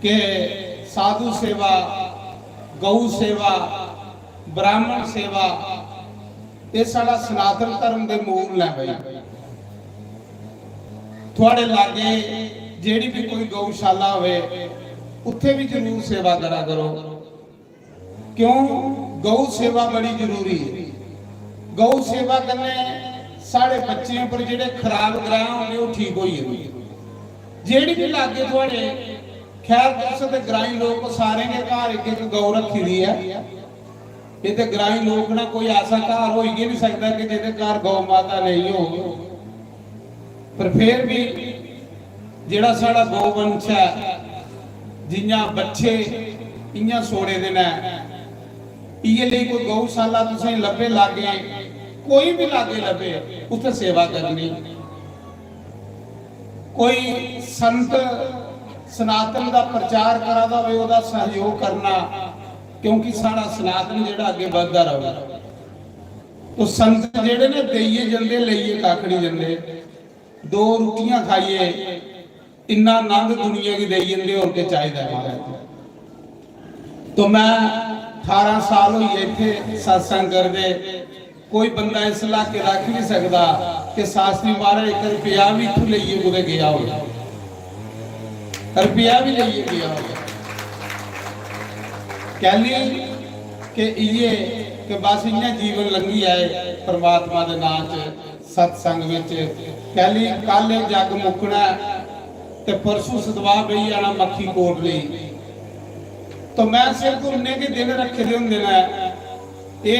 कि साधु सेवा, गौ सेवा, ब्राह्मण सेवा ये साड़ा सनातन धर्म के मूल ने भाई। थोड़े लागे जेड़ी भी कोई गौशाला होवे उत्थे भी जरूर सेवा करा करो, क्यों? गौ सेवा बड़ी जरूरी है। गौ सेवा करने साढ़े बच्चों पर जेड़े खराब ग्रह होंगे वो ठीक हो जाए। जेड़ी भी लागे थोड़े खैर तुस ते ग्राई लोग सारे के घर एक गौ रखी दी है। ये तो ग्राई लोग ना कोई ऐसा घर हो ही नहीं सकता कि जिहदे घर गौ माता नहीं हो। पर फिर भी जेड़ा साड़ा गौवंश है जियां बच्चे इयां सोने देना इये लिए कोई गौशाला तुसें लभे लागे, कोई भी लागे लभे उत्थे सेवा करनी। कोई संत सनातन का प्रचार करा दा होवे ओदा सहयोग करना, क्योंकि साड़ा सनातन जेड़ा अगे बढ़दा रहे। तो संत जेड़े ने देइए जंदे लईए कख नहीं जंदे, 2 रोटियां खाइए इन्ना आनंद दुनिया की देई जंदे और के चाहिए महाराज। तो मैं 18 साल हुई इत्थे सत्संग करदे, कोई बंदा इस इलाके रख नहीं सकता कि शास्त्री महाराज 1 रुपया भी इत्थों लईए कुदे गया हो, रुपया भी लईए गया हो। कह ली कि ये कि बस इन्हें जीवन लंघी आए परमात्मा के नाम च सत्संग विच। कह ली कल जग मुकना ते परसों सदवा बही आना मक्खी कोट ली। तो मैं सिर्फ उन्ने के दिन रखे दे होंदे ने, ये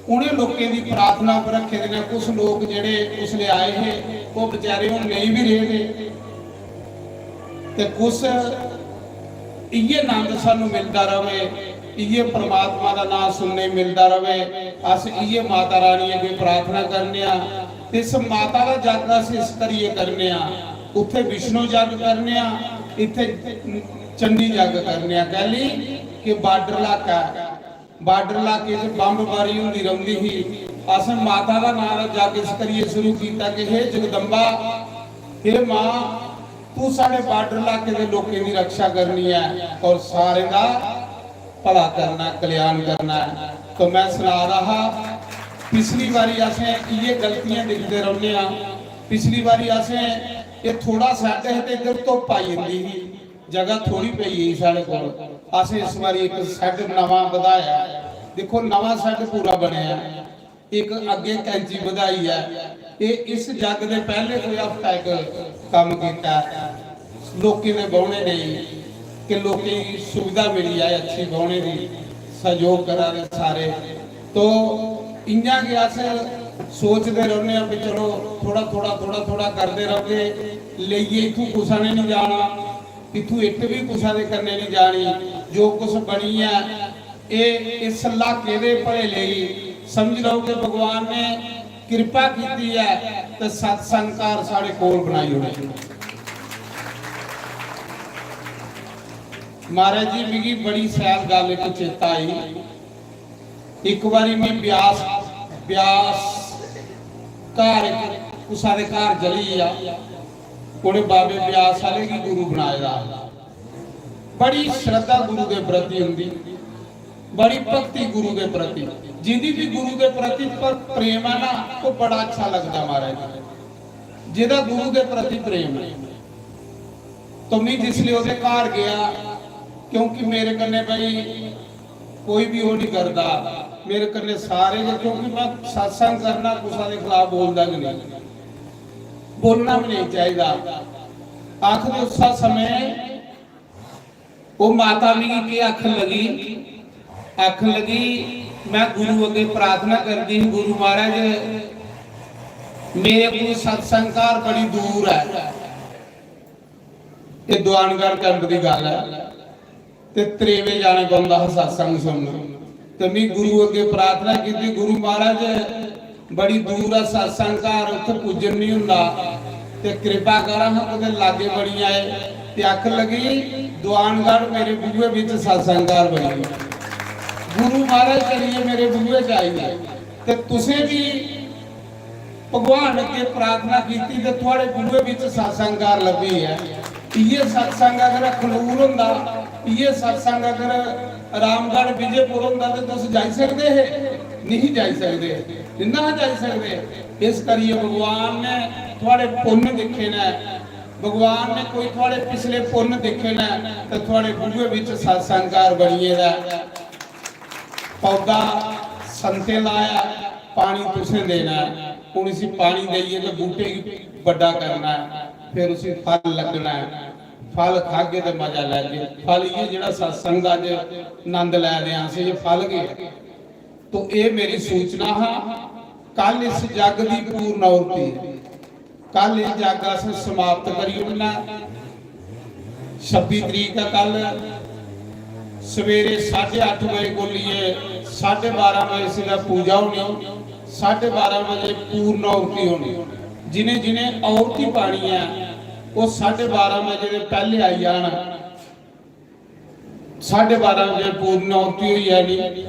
उन्हें लोगों की प्रार्थना पर रखे दे ने। कुछ लोग जेड़े उसले आए हैं वो बेचारे हुण नहीं भी रहे ते कुछ इये आनंद सानू मिलता रहे ये परमात्मा का नाम सुनने मिलता रहे। अस ये माता रानी अगे प्रार्थना करने इस माता का जग अस इस करिए करने उत्थे विष्णु जग करने इत्थे चंडी जग करने। कह ली कि बार्डर इलाका बार्डर इलाके च बंबबारी होंदी रहिंदी ही। अस माता का नाम जग इस करिए शुरू किया कि हे जगदम्बा, हे मां, तू साढ़े बार्डर इलाके के लोगों की रक्षा करनी है और सारे का भला करना, कल्याण करना है। तो मैं सुना रहा, पिछली बारी असें ये गलतियां दिखते रहने। पिछली बारी असें ये थोड़ा सैट है तो इधर धुप आई जाती ही, जगह थोड़ी पई साढ़े को। असें इस बारी एक सैट नवा बढ़ाया। देखो नवा सैट पूरा बनया, एक अगे कैंची बढ़ाई है। ये इस जग के पहले कोई हफ्ता एक काम किया लोगों ने बहुने नहीं कि लोगों की सुविधा मिली है अच्छी बहुने की सहयोग करा रहे सारे। तो इन्ना कि अस सोचते रहने कि चलो थोड़ा थोड़ा थोड़ा थोड़ा करते रहते लेइए, इतों कुसा ने नहीं जाना, इतों इट भी कुसा के करने नहीं जानी। जो कुछ बनी है ये इस इलाके के भले लिए समझ लो कि भगवान ने कृपा की है तो सत्संगकार साढ़े कोल बनाई हुई। महाराज जी मिगी बड़ी सैल गल एक चेता आई। एक बारी मैं ब्यास घर कुसा दे घर जली आ, उन्हें बाबे ब्यास वाले की गुरु बनाया। बड़ी श्रद्धा गुरु के प्रति होंगी, बड़ी भक्ति गुरु के प्रति, जिंदी भी गुरु के प्रति पर प्रेम है ना वो बड़ा अच्छा लगता महाराज। जिदा गुरु के प्रति प्रेम है तो मैं जिसलिए उसके घर गया, क्योंकि मेरे कन्ने भाई कोई भी वो नहीं करता, मेरे कन्ने सारे, क्योंकि मैं सत्संग करना कुसा के खिलाफ बोलता भी नहीं, बोलना भी नहीं चाहिए। आखिर उस समय वो माता भी की आख लगी मैं गुरु अगे प्रार्थना करती हूँ, गुरु महाराज मेरे को सत्संगकार बड़ी दूर है, ये दुआनगढ़ कैंप की गल है ते त्रेवे जाने पौंदा सत्संग सुनने। तो मैं गुरु अगे प्रार्थना की, गुरु महाराज बड़ी दूर है सत्संगकार, उत्थे पुजन नहीं हुंदा ते कृपा करा कदे लागे बड़ी आए। ते आख लगी दुआनगढ़ मेरे बूहे विच सत्संगकार बनी, गुरु महाराज चलिए मेरे बूहे चाहिए। ते तुसे भी भगवान अगे प्रार्थना की ते थोड़े बूहे विच सत्संगकार लभी है। ये सत्संग अगर खनूर हुंदा, ये सत्संग अगर रामगढ़ विजयपुर हुंदा ते तुस जाई सकदे हे? नहीं जाई सकदे, ना जाई सकदे। इस करिए भगवान ने थोड़े पुण्य दिखे ने, भगवान ने कोई थोड़े पिछले पुण्य दिखे ने तो थोड़े बूहे विच सत्संगकार बनिए दा। पौधा संते लाया, पानी तुसे देना है, हुण इसी पानी देइए तो बूटे बड़ा करना है, फिर उसी फल लगना है, फल खागे तो मजा लगे। फल ये जिहड़ा सत्संग अज आनंद लै रहे हैं असीं, ये फल गए। तो ये मेरी सूचना है, कल इस जग की पूर्णाहुति, कल इस जग असीं समाप्त करी उड़ना। 26 तरीक है कल सवेरे 8:30 बजे बोलिए, 12:30 बजे सीधा पूजा होनी, 12:30 बजे पूर्णाहुति होनी। जिन्हें जिन्हें औरती पानी है वो 12:30 बजे के पहले आई जाना। 12:30 बजे पूर्णाहुति हुई है नहीं,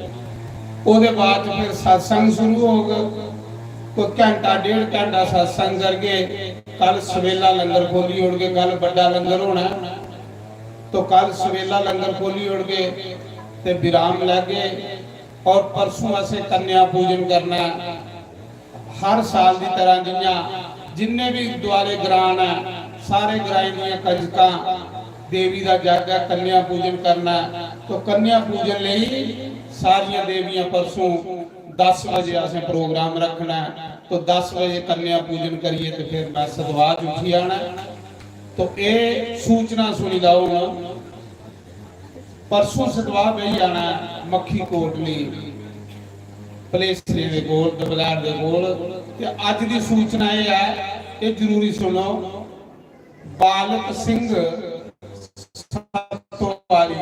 उसके बाद फिर सत्संग शुरू होगा, कोई घंटा 1.5 घंटा सत्संग करके कल सवेला लंगर खोली उड़ के, कल बड़ा लंगर होना। तो कल सवेला लंगर खोली उड़ के ते विराम लगे और परसों असे कन्या पूजन करना। हर साल की तरह जियां जिन्ने भी द्वारे ग्रां है सारे ग्रां दियां कंजकां देवी का जग है, कन्या पूजन करना। तो कन्या पूजन लई सारिया देवियां परसों 10 बजे असें प्रोग्राम रखना। तो 10 बजे कन्या पूजन करिए तो फिर मैं सदवाज उठी आना। तो ये सूचना सुनी लाओ, परसों सदवा बही आना मक्खी कोटली पलेसरे दे कोल, दबलार दे कोल। ते अज दी सूचना ये है, ये जरूरी सुनो। बालक सिंह वाली